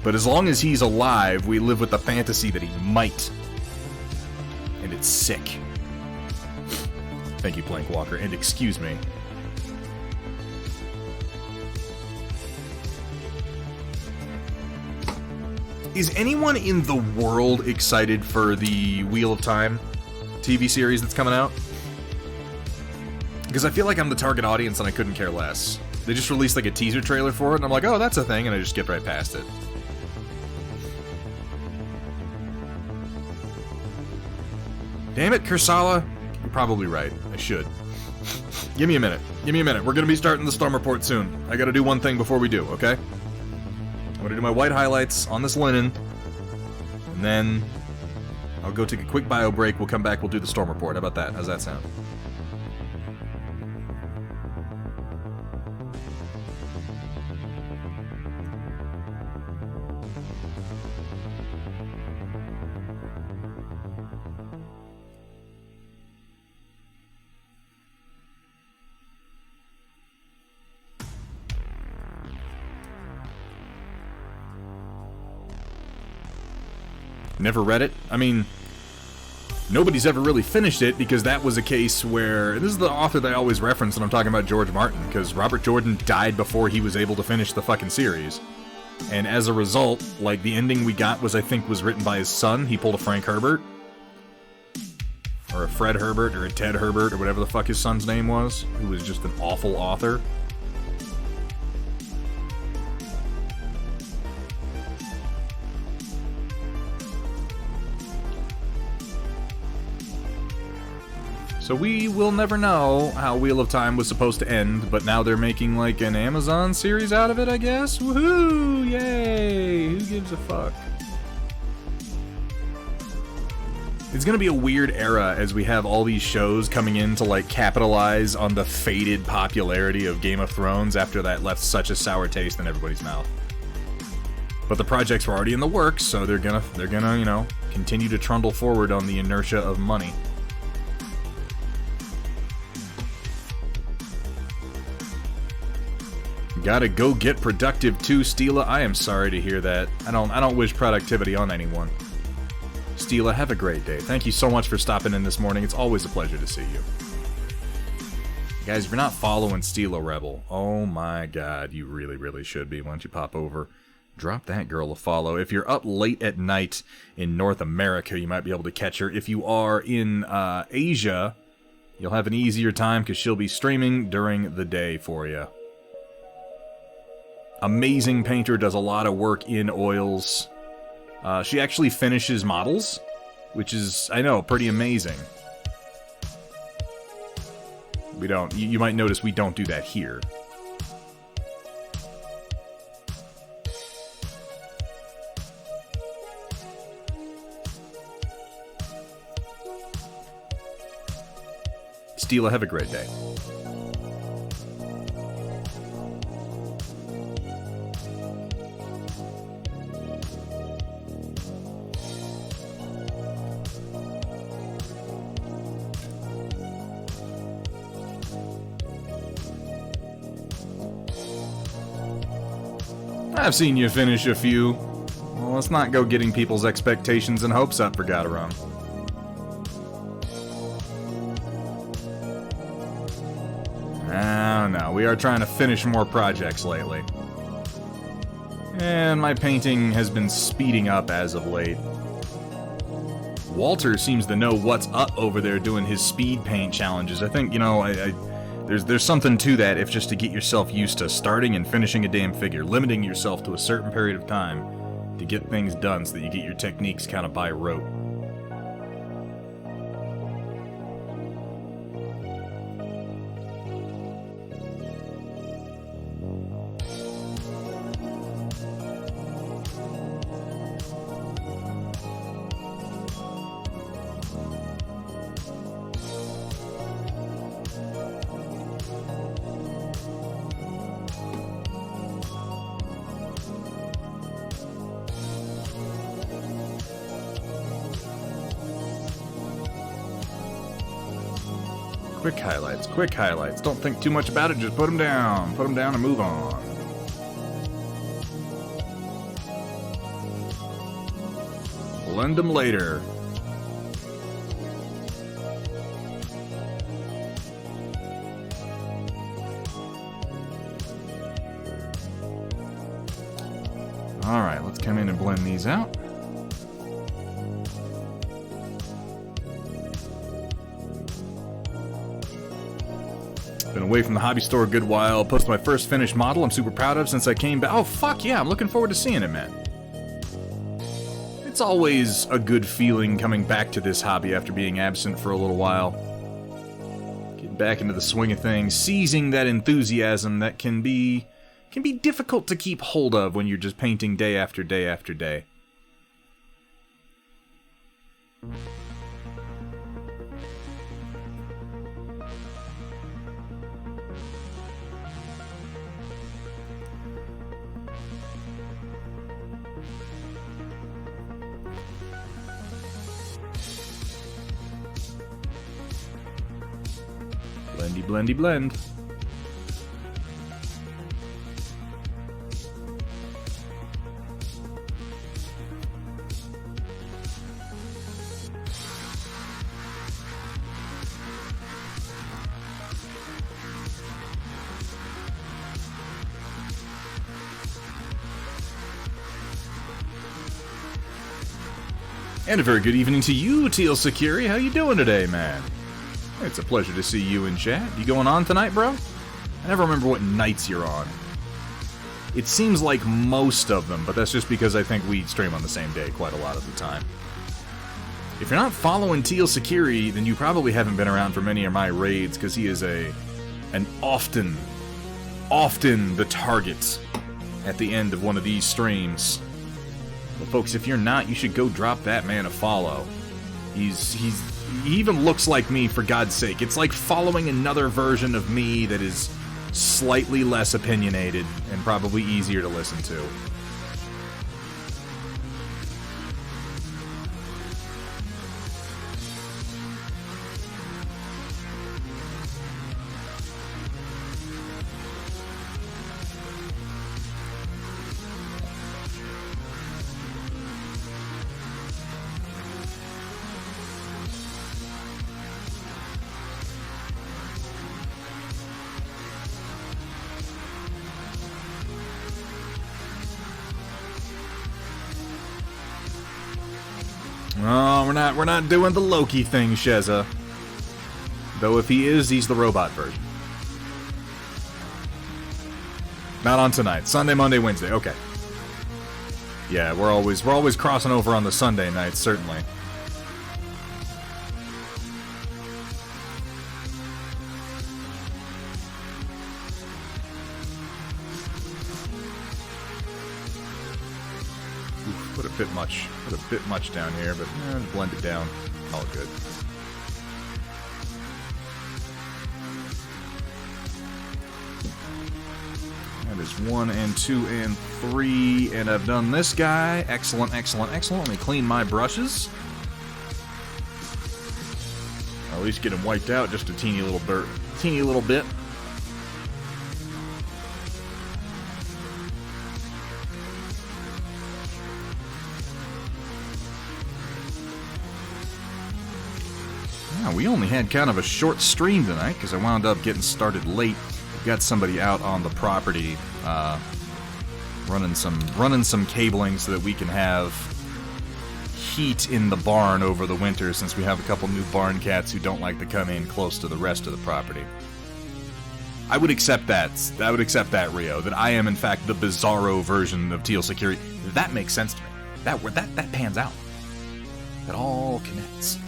But as long as he's alive, we live with the fantasy that he might. And it's sick. Thank you, Blank Walker, and excuse me. Is anyone in the world excited for the Wheel of Time TV series that's coming out? Because I feel like I'm the target audience and I couldn't care less. They just released like a teaser trailer for it and I'm like, oh, that's a thing, and I just skipped right past it. Damn it, Kursala. You're probably right. I should. Give me a minute. Give me a minute. We're going to be starting the Storm Report soon. I got to do one thing before we do, okay? I'm going to do my white highlights on this linen, and then I'll go take a quick bio break. We'll come back. We'll do the Storm Report. How about that? How's that sound? Never read it. I mean, nobody's ever really finished it because that was a case where... This is the author that I always reference when I'm talking about George Martin, because Robert Jordan died before he was able to finish the fucking series. And as a result, like, the ending we got was, I think, was written by his son. He pulled a Frank Herbert. Or a Fred Herbert, or a Ted Herbert, or whatever the fuck his son's name was, who was just an awful author. So we will never know how Wheel of Time was supposed to end, but now they're making, like, an Amazon series out of it, I guess? Woohoo! Yay! Who gives a fuck? It's gonna be a weird era as we have all these shows coming in to, like, capitalize on the faded popularity of Game of Thrones after that left such a sour taste in everybody's mouth. But the projects were already in the works, so they're gonna, you know, continue to trundle forward on the inertia of money. Gotta go get productive too, Steela. I am sorry to hear that. I don't wish productivity on anyone. Steela, have a great day. Thank you so much for stopping in this morning. It's always a pleasure to see you. Guys, if you're not following Steela Rebel, oh my god, you really, really should be. Why don't you pop over, drop that girl a follow. If you're up late at night in North America, you might be able to catch her. If you are in Asia, you'll have an easier time because she'll be streaming during the day for you. Amazing painter, does a lot of work in oils. She actually finishes models, which is, I know, pretty amazing. We don't, you might notice we don't do that here. Steela, have a great day. I've seen you finish a few. Well, let's not go getting people's expectations and hopes up for Gadarum. Oh no, we are trying to finish more projects lately. And my painting has been speeding up as of late. Walter seems to know what's up over there doing his speed paint challenges. I think, you know, there's something to that, if just to get yourself used to starting and finishing a damn figure, limiting yourself to a certain period of time to get things done so that you get your techniques kind of by rote. Quick highlights. Don't think too much about it, just put them down. Put them down and move on. Blend them later. Alright, let's come in and blend these out. Been away from the hobby store a good while. Posted my first finished model I'm super proud of since I came back. Oh, fuck yeah, I'm looking forward to seeing it, man. It's always a good feeling coming back to this hobby after being absent for a little while. Getting back into the swing of things, seizing that enthusiasm that can be difficult to keep hold of when you're just painting day after day after day. Blendy, blendy, blend. And a very good evening to you, Teal Security. How you doing today, man? It's a pleasure to see you in chat. You going on tonight, bro? I never remember what nights you're on. It seems like most of them, but that's just because I think we stream on the same day quite a lot of the time. If you're not following Teal Security, then you probably haven't been around for many of my raids, because he is an often the target at the end of one of these streams. But folks, if you're not, you should go drop that man a follow. He even looks like me, for God's sake. It's like following another version of me that is slightly less opinionated and probably easier to listen to. Oh, we're not doing the Loki thing, Sheza. Though if he is, he's the robot version. Not on tonight. Sunday, Monday, Wednesday. Okay. Yeah, we're always crossing over on the Sunday nights, certainly. Put a bit much down here, but blend it down. All good. That is 1 and 2 and 3, and I've done this guy. Excellent, excellent, excellent. Let me clean my brushes. I'll at least get him wiped out just a teeny little bit. We only had kind of a short stream tonight because I wound up getting started late. We've got somebody out on the property running some cabling so that we can have heat in the barn over the winter, since we have a couple new barn cats who don't like to come in close to the rest of the property. I would accept that. I would accept that, Rio. That I am in fact the bizarro version of Teal Security. That makes sense to me. That pans out. That all connects.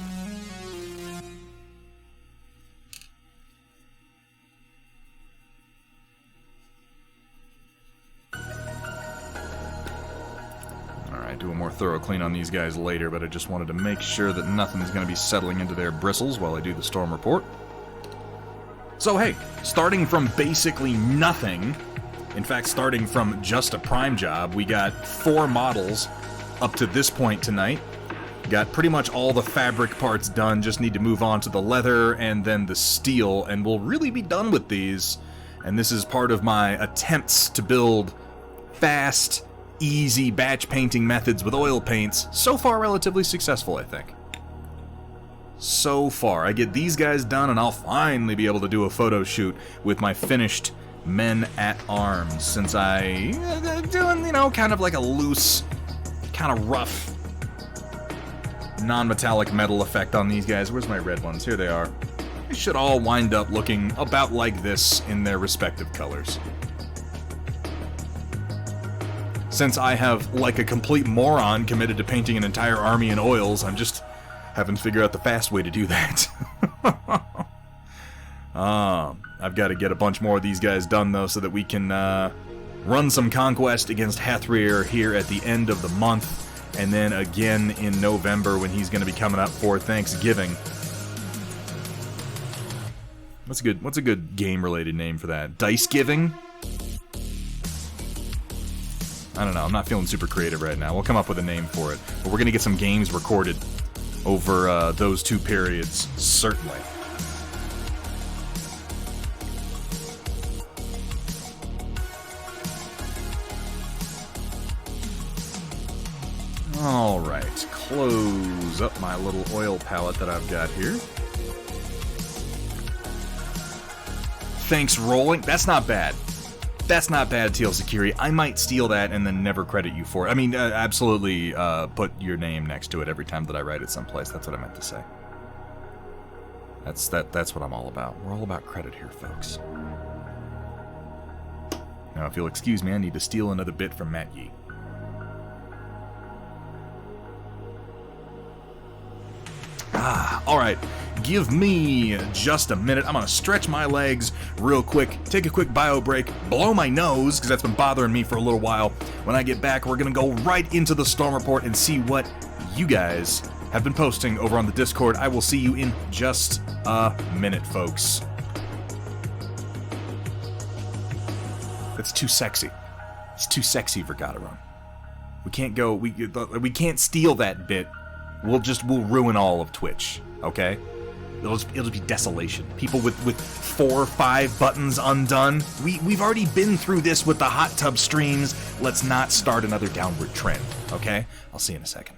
Do a more thorough clean on these guys later, but I just wanted to make sure that nothing's going to be settling into their bristles while I do the storm report. So hey, starting from basically nothing, in fact starting from just a prime job, we got 4 models up to this point tonight. Got pretty much all the fabric parts done, just need to move on to the leather and then the steel, and we'll really be done with these. And this is part of my attempts to build fast, easy batch painting methods with oil paints. So far relatively successful, I think. So far. I get these guys done and I'll finally be able to do a photo shoot with my finished men at arms, since I doing, kind of like a loose, kind of rough non-metallic metal effect on these guys. Where's my red ones? Here they are. They should all wind up looking about like this in their respective colors. Since I have, like a complete moron, committed to painting an entire army in oils, I'm just having to figure out the fast way to do that. I've got to get a bunch more of these guys done, though, so that we can run some Conquest against Hathrir here at the end of the month, and then again in November when he's going to be coming up for Thanksgiving. What's a good game-related name for that? Dice-giving? I don't know, I'm not feeling super creative right now. We'll come up with a name for it. But we're going to get some games recorded over those 2 periods, certainly. Alright, close up my little oil palette that I've got here. Thanks, rolling. That's not bad. That's not bad, TL Security. I might steal that and then never credit you for it. I mean, absolutely put your name next to it every time that I write it someplace. That's what I meant to say. That's what I'm all about. We're all about credit here, folks. Now, if you'll excuse me, I need to steal another bit from Matt Yee. Alright, give me just a minute. I'm gonna stretch my legs real quick, take a quick bio break, blow my nose, because that's been bothering me for a little while. When I get back, we're gonna go right into the Storm Report and see what you guys have been posting over on the Discord. I will see you in just a minute, folks. That's too sexy. It's too sexy for Gotta Run. We can't go, we can't steal that bit. We'll ruin all of Twitch, okay? It'll just be desolation. People with 4 or 5 buttons undone. We've already been through this with the hot tub streams. Let's not start another downward trend, okay? I'll see you in a second.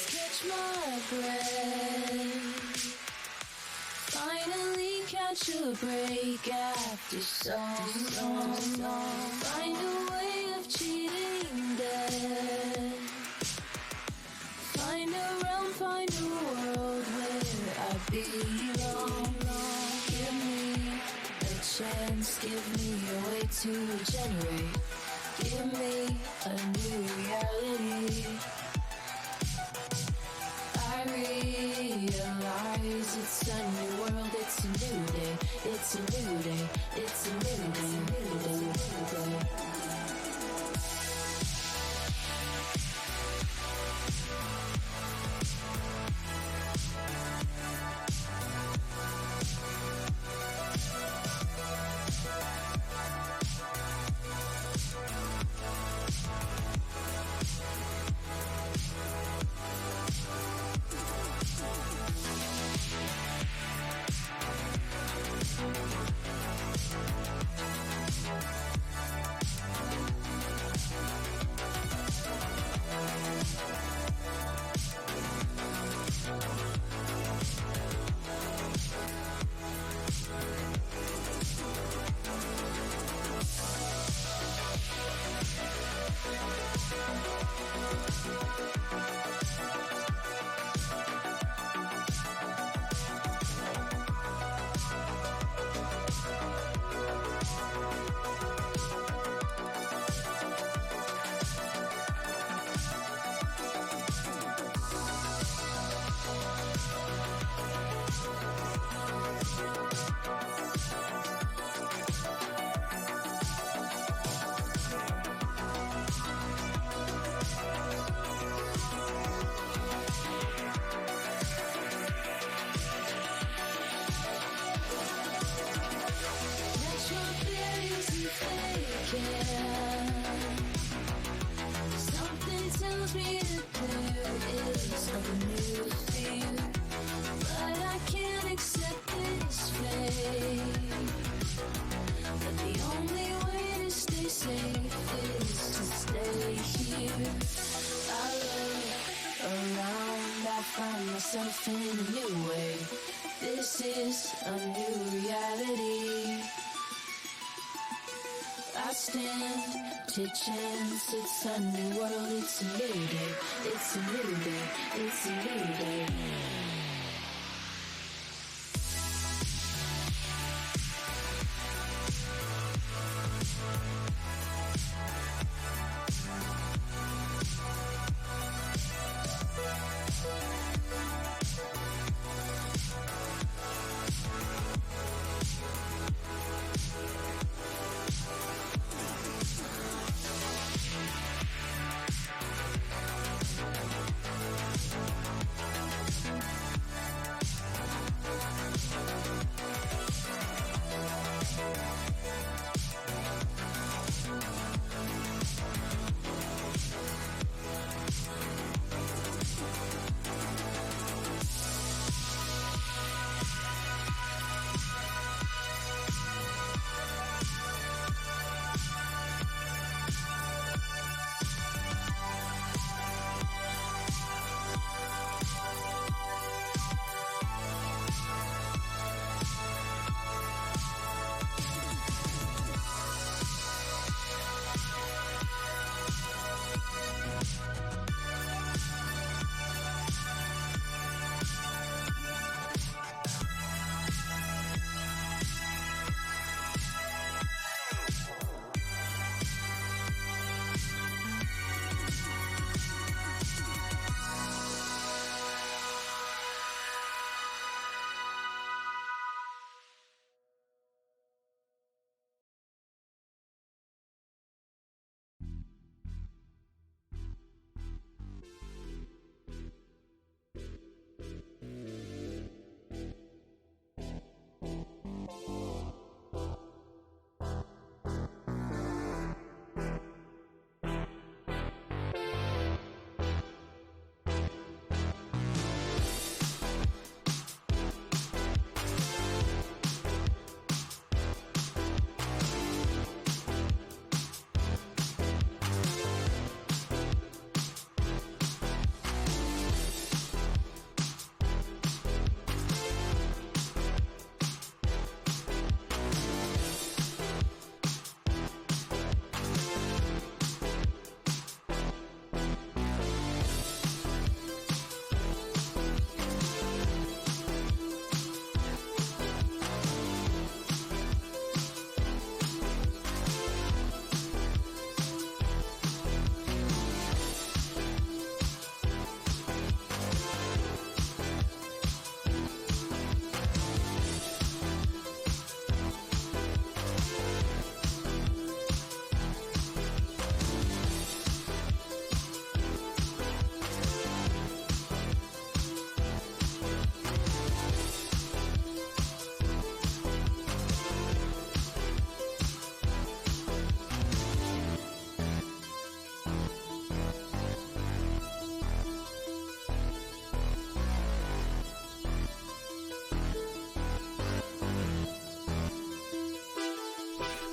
Catch my breath. Finally catch a break after so long. Find a way of cheating death. Find a realm, find a world where I belong. Give me a chance, give me a way to regenerate. Give me a new reality. I realize it's a new world, it's a new day, it's a new day, it's a new day, new day. is a new reality. I stand to chance, it's a new world, it's a new day, it's a new day, it's a new day.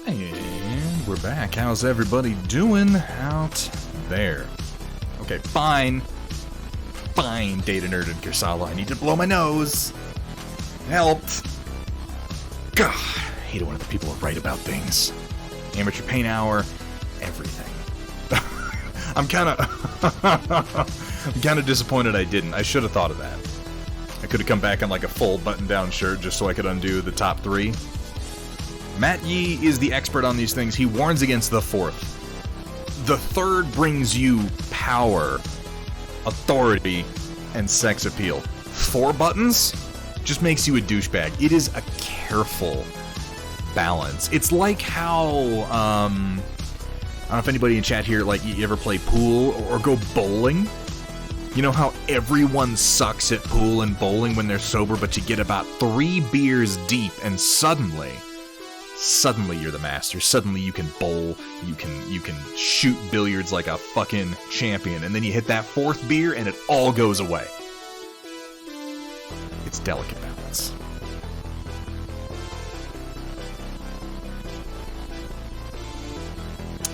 And we're back. How's everybody doing out there? Okay, fine. Fine, Data Nerd and Kirsala. I need to blow my nose. Helped. God, I hate it when the people are right about things. Amateur Paint Hour, everything. I'm kind of disappointed I didn't. I should have thought of that. I could have come back in like a full button-down shirt just so I could undo the top three. Matt Yee is the expert on these things. He warns against the fourth. The third brings you power, authority, and sex appeal. 4 buttons just makes you a douchebag. It is a careful balance. It's like how, I don't know if anybody in chat here, like, you ever play pool or go bowling? You know how everyone sucks at pool and bowling when they're sober, but you get about 3 beers deep and suddenly you're the master. Suddenly you can bowl, you can shoot billiards like a fucking champion, and then you hit that 4th beer and it all goes away. It's delicate balance.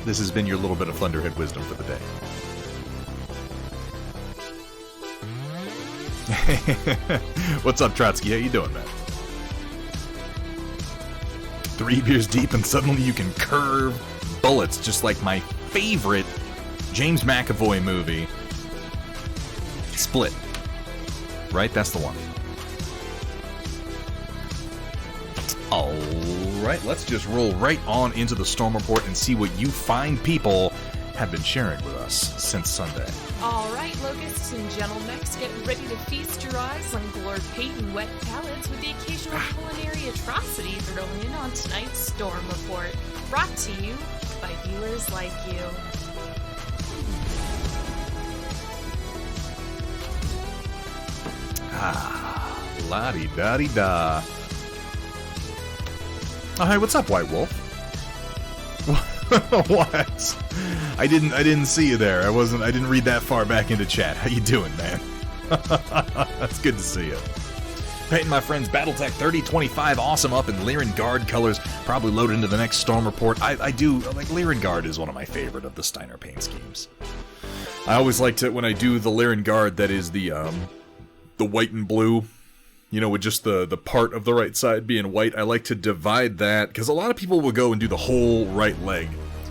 This has been your little bit of Thunderhead wisdom for the day. What's up, Trotsky? How you doing, man? 3 beers deep and suddenly you can curve bullets, just like my favorite James McAvoy movie, Split. Right? That's the one. Alright, let's just roll right on into the Storm Report and see what you fine people have been sharing with us since Sunday. Alright, locusts and gentlemecks, get ready to feast your eyes on glowed paint and wet palates with the occasional culinary atrocity thrown in on tonight's Storm Report. Brought to you by viewers like you. La-di-da-di-da. Oh, hey, what's up, White Wolf? What? I didn't see you there. I didn't read that far back into chat. How you doing, man? That's good to see you. Painting my friend's Battletech 3025, awesome up in Lyran Guard colors, probably loaded into the next Storm Report. I do, like, Lyran Guard is one of my favorite of the Steiner paint schemes. I always like to, when I do the Lyran Guard that is the white and blue, you know, with just the part of the right side being white, I like to divide that, because a lot of people will go and do the whole right leg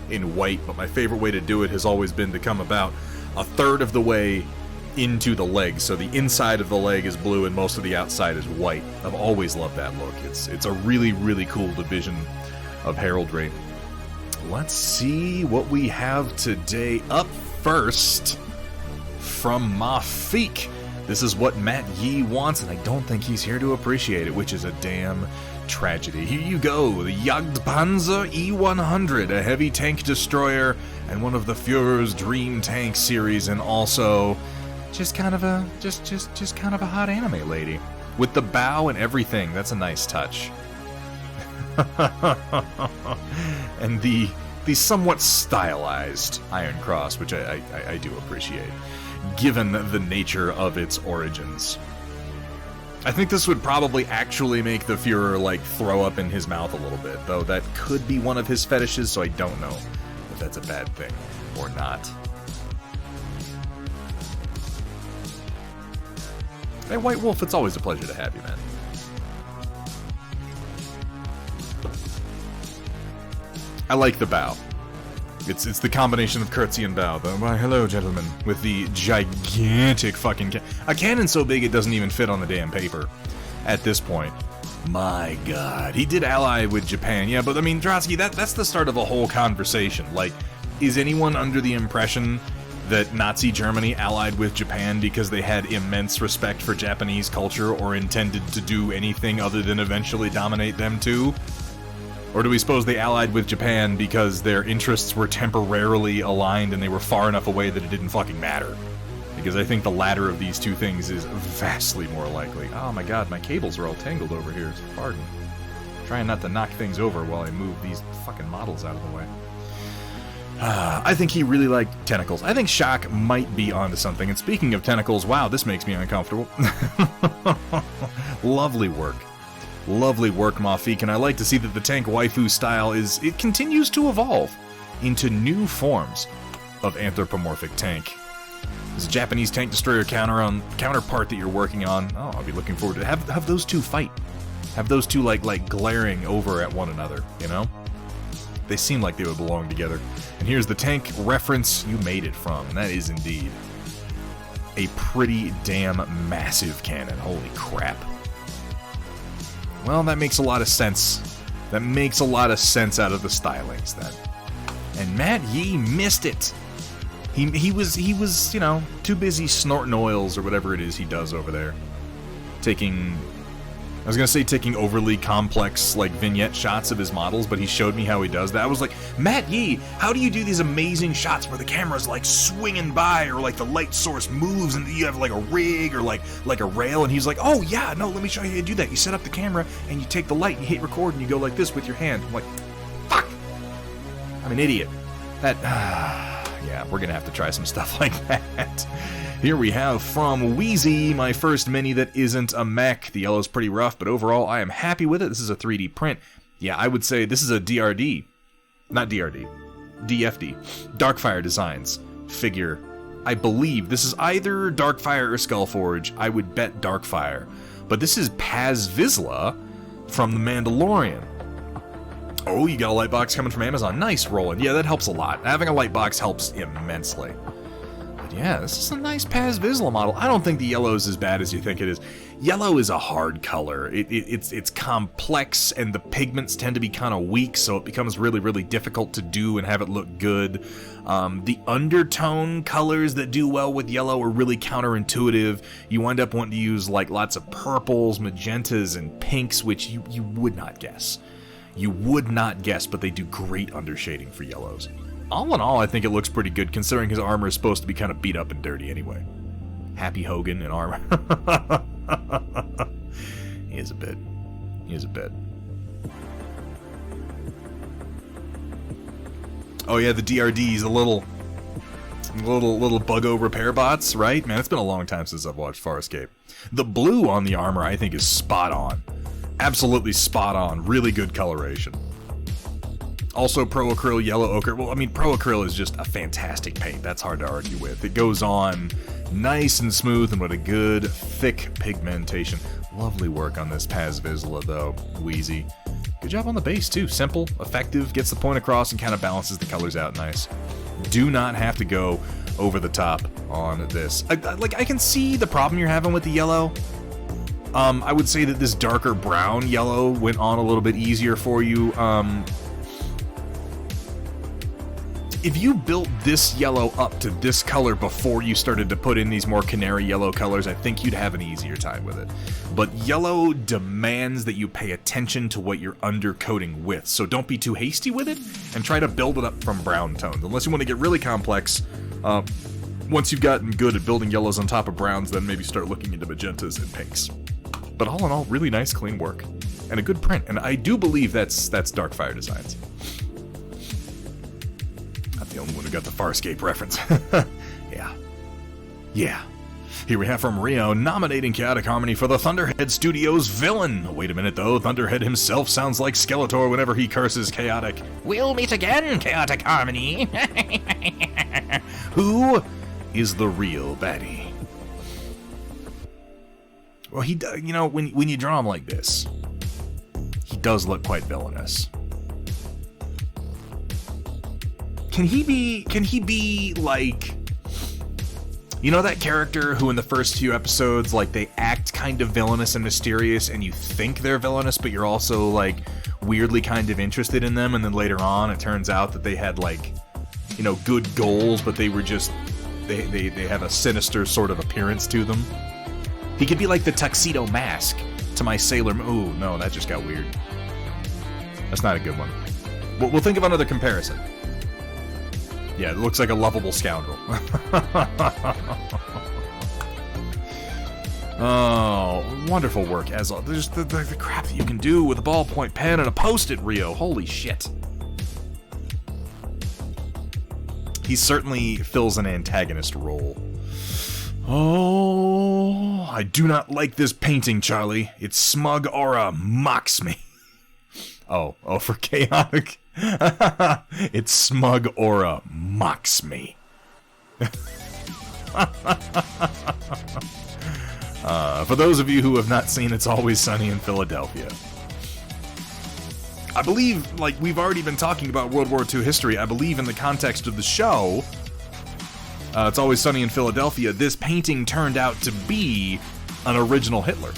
in white, but my favorite way to do it has always been to come about a third of the way into the leg, so the inside of the leg is blue and most of the outside is white. I've always loved that look. It's a really, really cool division of heraldry. Let's see what we have today. Up first, from Mafik. This is what Matt Yee wants, and I don't think he's here to appreciate it, which is a damn tragedy. Here you go, the Jagdpanzer E100, a heavy tank destroyer, and one of the Führer's dream tank series, and also just kind of a just kind of a hot anime lady with the bow and everything. That's a nice touch. And the somewhat stylized Iron Cross, which I do appreciate, given the nature of its origins. I think this would probably actually make the Führer, like, throw up in his mouth a little bit, though that could be one of his fetishes, so I don't know if that's a bad thing or not. Hey, White Wolf, it's always a pleasure to have you, man. I like the bow. It's the combination of curtsy and bow. Why, hello, gentlemen, with the gigantic fucking a cannon so big it doesn't even fit on the damn paper at this point. My God, he did ally with Japan, yeah, but I mean, Trotsky, that's the start of a whole conversation. Like, is anyone under the impression that Nazi Germany allied with Japan because they had immense respect for Japanese culture or intended to do anything other than eventually dominate them too? Or do we suppose they allied with Japan because their interests were temporarily aligned and they were far enough away that it didn't fucking matter? Because I think the latter of these two things is vastly more likely. Oh my God, my cables are all tangled over here, so pardon. Trying not to knock things over while I move these fucking models out of the way. I think he really liked tentacles. I think Shock might be onto something. And speaking of tentacles, wow, this makes me uncomfortable. Lovely work. Lovely work, Mafik, and I like to see that the tank waifu style it continues to evolve into new forms of anthropomorphic tank. This Japanese tank destroyer counterpart that you're working on, oh, I'll be looking forward to have those two fight. Have those two like glaring over at one another, you know? They seem like they would belong together. And here's the tank reference you made it from, and that is indeed a pretty damn massive cannon. Holy crap. Well, that makes a lot of sense. That makes a lot of sense out of the stylings, then. And Matt Yee missed it. He was, you know, too busy snorting oils or whatever it is he does over there. Taking overly complex, like, vignette shots of his models, but he showed me how he does that. I was like, Matt Yee, how do you do these amazing shots where the camera's, like, swinging by, or, like, the light source moves, and you have, like, a rig, or, like a rail, and he's like, oh, yeah, no, let me show you how to do that. You set up the camera, and you take the light, and you hit record, and you go like this with your hand. I'm like, fuck! I'm an idiot. Yeah, we're gonna have to try some stuff like that. Here we have from Wheezy, my first mini that isn't a mech. The yellow's pretty rough, but overall I am happy with it. This is a 3D print. Yeah, I would say this is a DRD. Not DRD. DFD. Darkfire Designs figure. I believe this is either Darkfire or Skullforge. I would bet Darkfire. But this is Paz Vizsla from The Mandalorian. Oh, you got a light box coming from Amazon. Nice, Roland. Yeah, that helps a lot. Having a light box helps immensely. But yeah, this is a nice Paz Vizsla model. I don't think the yellow is as bad as you think it is. Yellow is a hard color. It's complex, and the pigments tend to be kind of weak, so it becomes really, really difficult to do and have it look good. The undertone colors that do well with yellow are really counterintuitive. You wind up wanting to use like lots of purples, magentas, and pinks, which you would not guess. You would not guess, but they do great undershading for yellows. All in all, I think it looks pretty good, considering his armor is supposed to be kind of beat up and dirty anyway. Happy Hogan in armor. He is a bit. He is a bit. Oh yeah, the DRDs, the little buggo repair bots, right? Man, it's been a long time since I've watched Farscape. The blue on the armor, I think, is spot on. Absolutely spot on. Really good coloration. Also, Pro Acryl Yellow Ochre. Well, I mean, Pro Acryl is just a fantastic paint. That's hard to argue with. It goes on nice and smooth and with a good, thick pigmentation. Lovely work on this Paz Vizsla, though. Wheezy. Good job on the base, too. Simple, effective, gets the point across, and kind of balances the colors out nice. Do not have to go over the top on this. I can see the problem you're having with the yellow. I would say that this darker brown yellow went on a little bit easier for you. If you built this yellow up to this color before you started to put in these more canary yellow colors, I think you'd have an easier time with it. But yellow demands that you pay attention to what you're undercoating with, so don't be too hasty with it, and try to build it up from brown tones. Unless you want to get really complex, once you've gotten good at building yellows on top of browns, then maybe start looking into magentas and pinks. But all in all, really nice, clean work. And a good print, and I do believe that's Darkfire Designs. The only one who got the Farscape reference. Yeah. Here we have from Rio nominating Chaotic Harmony for the Thunderhead Studios villain. Wait a minute though, Thunderhead himself sounds like Skeletor whenever he curses Chaotic. We'll meet again, Chaotic Harmony. Who is the real baddie? Well, he does, you know, when you draw him like this, he does look quite villainous. Can he be like, you know, that character who in the first few episodes, like, they act kind of villainous and mysterious and you think they're villainous, but you're also like weirdly kind of interested in them, and then later on it turns out that they had, like, you know, good goals, but they were just they have a sinister sort of appearance to them. He could be like the Tuxedo Mask to my Sailor Moon. Ooh, no, that just got weird. That's not a good one. We'll think of another comparison. Yeah, it looks like a lovable scoundrel. Oh, wonderful work, as there's the crap that you can do with a ballpoint pen and a Post-it, Rio. Holy shit. He certainly fills an antagonist role. Oh, I do not like this painting, Charlie. Its smug aura mocks me. Oh, for Chaotic. Its smug aura mocks me. For those of you who have not seen It's Always Sunny in Philadelphia, I believe, like, we've already been talking about World War II history. I believe in the context of the show, It's Always Sunny in Philadelphia, this painting turned out to be an original Hitler.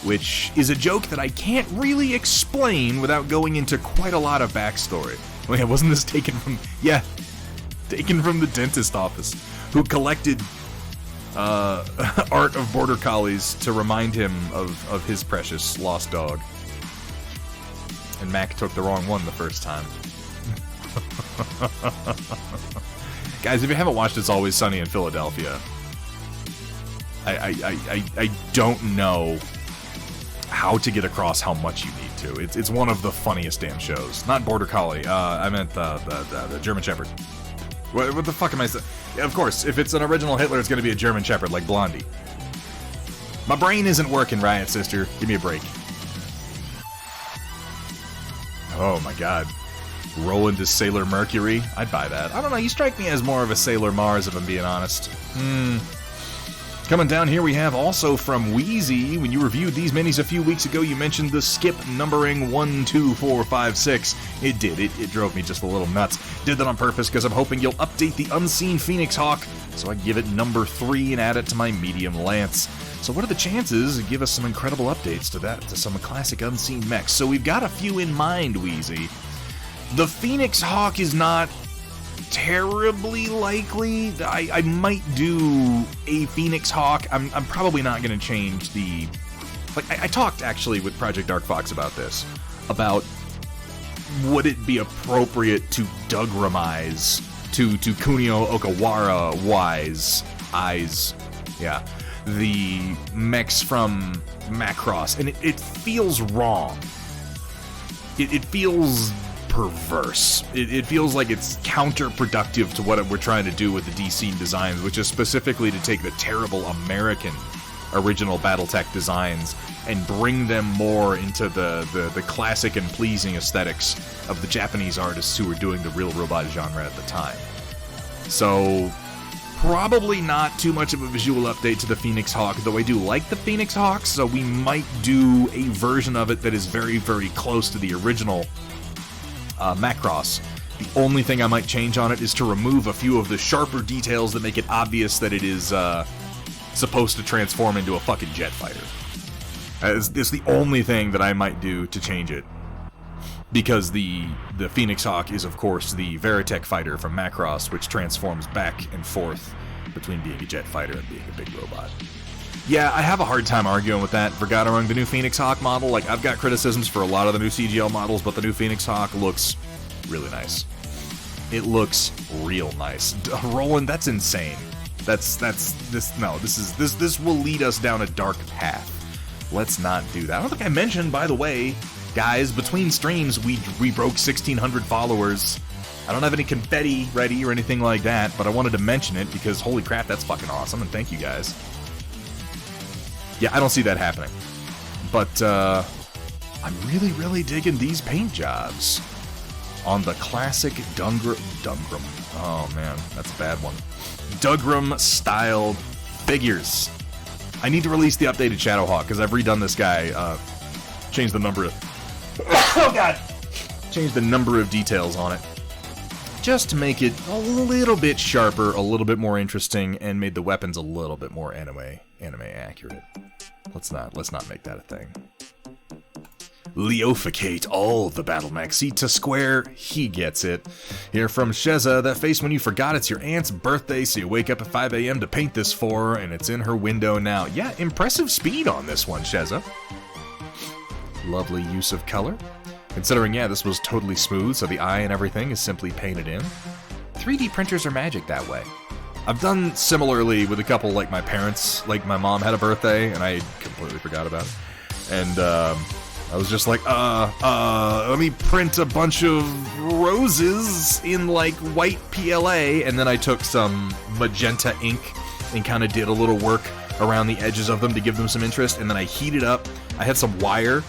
Which is a joke that I can't really explain without going into quite a lot of backstory. Oh yeah, wasn't this taken from... Yeah, taken from the dentist office, who collected art of border collies to remind him of his precious lost dog. And Mac took the wrong one the first time. Guys, if you haven't watched It's Always Sunny in Philadelphia, I don't know how to get across how much you need to. It's one of the funniest damn shows. Not Border Collie. I meant the German Shepherd. What the fuck am I saying? Yeah, of course, if it's an original Hitler, it's going to be a German Shepherd like Blondie. My brain isn't working, Riot Sister. Give me a break. Oh my god. Roland is Sailor Mercury? I'd buy that. I don't know, you strike me as more of a Sailor Mars, if I'm being honest. Coming down here, we have also from Wheezy. When you reviewed these minis a few weeks ago, you mentioned the skip numbering 1, 2, 4, 5, 6. It did. It drove me just a little nuts. Did that on purpose because I'm hoping you'll update the Unseen Phoenix Hawk so I can give it number 3 and add it to my medium lance. So what are the chances? Give us some incredible updates to that, to some classic Unseen mechs. So we've got a few in mind, Wheezy. The Phoenix Hawk is not terribly likely. I might do a Phoenix Hawk. I'm probably not going to change the... Like, I talked, actually, with Project Dark Fox about this. About would it be appropriate to Dugramize, to Kunio Okawara-wise, yeah, the mechs from Macross. And it feels wrong. It feels perverse. It feels like it's counterproductive to what we're trying to do with the DC designs, which is specifically to take the terrible American original Battletech designs and bring them more into the classic and pleasing aesthetics of the Japanese artists who were doing the real robot genre at the time. So, probably not too much of a visual update to the Phoenix Hawk, though I do like the Phoenix Hawk, so we might do a version of it that is very, very close to the original Macross. The only thing I might change on it is to remove a few of the sharper details that make it obvious that it is supposed to transform into a fucking jet fighter. It's the only thing that I might do to change it. Because the Phoenix Hawk is, of course, the Veritech fighter from Macross, which transforms back and forth between being a jet fighter and being a big robot. Yeah, I have a hard time arguing with that. Vergaderung, the new Phoenix Hawk model, like, I've got criticisms for a lot of the new CGL models, but the new Phoenix Hawk looks really nice. It looks real nice. Roland, that's insane. This will lead us down a dark path. Let's not do that. I don't think I mentioned, by the way, guys, between streams, we broke 1,600 followers. I don't have any confetti ready or anything like that, but I wanted to mention it because, holy crap, that's fucking awesome, and thank you guys. Yeah, I don't see that happening. But, I'm really, really digging these paint jobs on the classic Dungram. Oh, man, that's a bad one. Dugram-styled figures. I need to release the updated Shadowhawk, because I've redone this guy. Changed the number of... Oh, God! Changed the number of details on it. Just to make it a little bit sharper, a little bit more interesting, and made the weapons a little bit more anime accurate. Let's not make that a thing. Leoficate all the battle mechs. See, to Square, he gets it. Here from Sheza, that face when you forgot it's your aunt's birthday, so you wake up at 5 a.m. to paint this for her, and it's in her window now. Yeah, impressive speed on this one, Sheza. Lovely use of color. Considering, yeah, this was totally smooth, so the eye and everything is simply painted in. 3D printers are magic that way. I've done similarly with a couple, like my parents, like my mom had a birthday, and I completely forgot about it. And, I was just like, let me print a bunch of roses in, like, white PLA, and then I took some magenta ink and kind of did a little work around the edges of them to give them some interest, and then I heated up. I had some wire.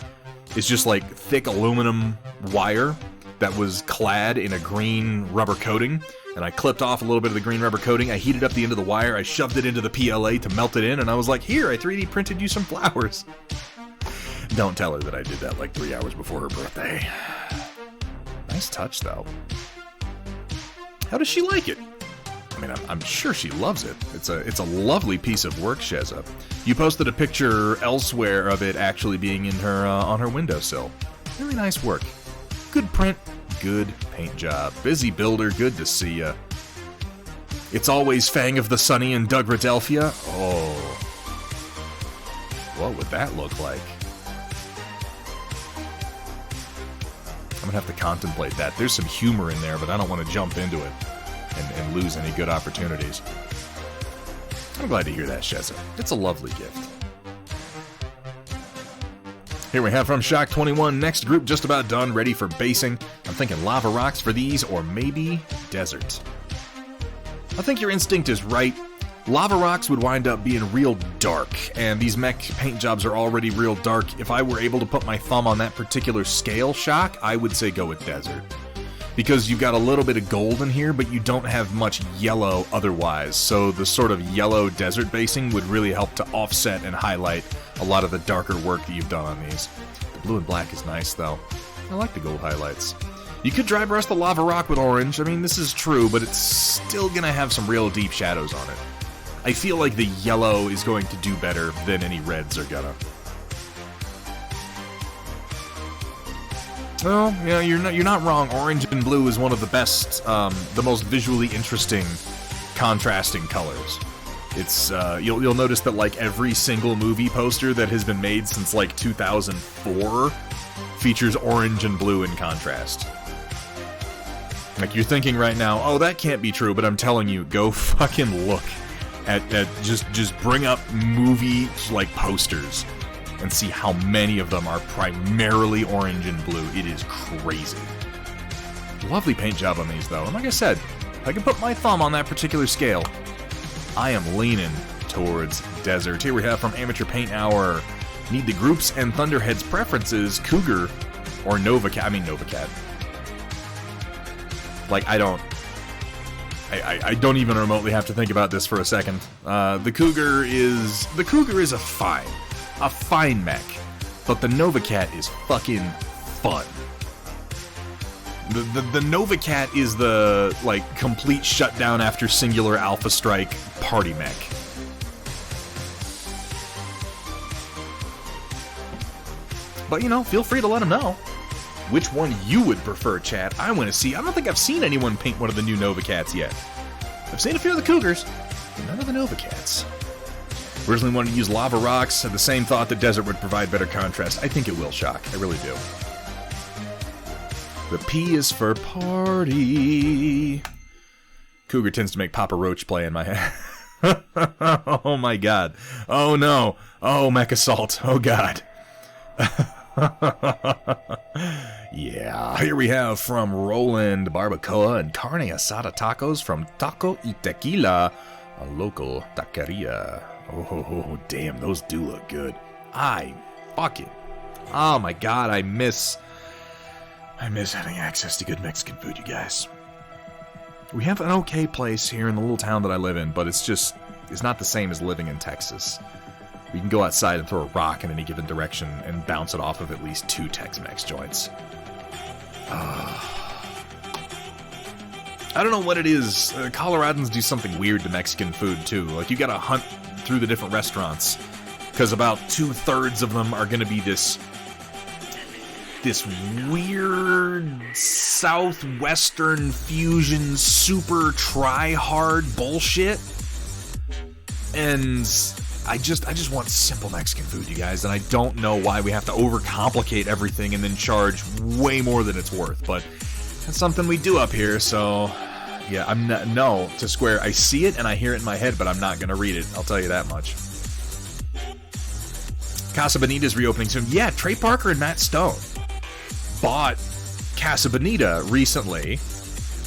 It's just, like, thick aluminum wire that was clad in a green rubber coating, and I clipped off a little bit of the green rubber coating. I heated up the end of the wire. I shoved it into the PLA to melt it in, and I was like, here, I 3D printed you some flowers. Don't tell her that I did that like 3 hours before her birthday. Nice touch, though. How does she like it? I mean, I'm sure she loves it. It's a lovely piece of work, Sheza. You posted a picture elsewhere of it actually being in her on her windowsill. Really nice work. Good print, good paint job. Busy builder, good to see ya. It's always Fang of the Sunny in Dougradelphia. Oh, what would that look like? I'm gonna have to contemplate that. There's some humor in there, but I don't want to jump into it and lose any good opportunities. I'm glad to hear that, Sheza. It's a lovely gift. Here we have from Shock21, next group just about done, ready for basing. I'm thinking lava rocks for these, or maybe desert. I think your instinct is right. Lava rocks would wind up being real dark, and these mech paint jobs are already real dark. If I were able to put my thumb on that particular scale, Shock, I would say go with desert. because you've got a little bit of gold in here, but you don't have much yellow otherwise. So the sort of yellow desert basing would really help to offset and highlight a lot of the darker work that you've done on these. The blue and black is nice, though. I like the gold highlights. You could dry brush the lava rock with orange. I mean, this is true, but it's still going to have some real deep shadows on it. I feel like the yellow is going to do better than any reds are gonna. Well, yeah, you're not wrong. Orange and blue is one of the best, the most visually interesting, contrasting colors. It's you'll notice that like every single movie poster that has been made since like 2004 features orange and blue in contrast. Like you're thinking right now, oh, that can't be true, but I'm telling you, go fucking look at just bring up movie like posters and see how many of them are primarily orange and blue. It is crazy. Lovely paint job on these, though. And like I said, if I can put my thumb on that particular scale, I am leaning towards desert. Here we have from Amateur Paint Hour. Need the groups and Thunderhead's preferences, Cougar or Novacat. I mean Novacat. Like, I don't even remotely have to think about this for a second. The Cougar is a fine mech, but the Novacat is fucking fun. The Novacat is the, like, complete shutdown after singular Alpha Strike party mech. But, you know, feel free to let them know which one you would prefer, chat. I want to see. I don't think I've seen anyone paint one of the new Novacats yet. I've seen a few of the Cougars, but none of the Novacats. Originally wanted to use lava rocks, had the same thought that desert would provide better contrast. I think it will, Shock. I really do. The P is for party. Cougar tends to make Papa Roach play in my head. Oh my god. Oh no. Oh, Mech Assault. Oh god. Yeah. Here we have from Roland Barbacoa and Carne Asada Tacos from Taco y Tequila, a local taqueria. Oh, damn, those do look good. Oh my god, I miss having access to good Mexican food, you guys. We have an okay place here in the little town that I live in, but it's not the same as living in Texas. We can go outside and throw a rock in any given direction and bounce it off of at least 2 Tex-Mex joints. I don't know what it is. Coloradans do something weird to Mexican food, too. Like, you gotta hunt through the different restaurants, because about 2/3 of them are gonna be this weird southwestern fusion super try-hard bullshit. And I just want simple Mexican food, you guys, and I don't know why we have to overcomplicate everything and then charge way more than it's worth, but that's something we do up here, so yeah, I'm not, no, to Square, I see it and I hear it in my head, but I'm not gonna read it, I'll tell you that much. Casa Bonita's reopening soon. Yeah, Trey Parker and Matt Stone bought Casa Bonita recently,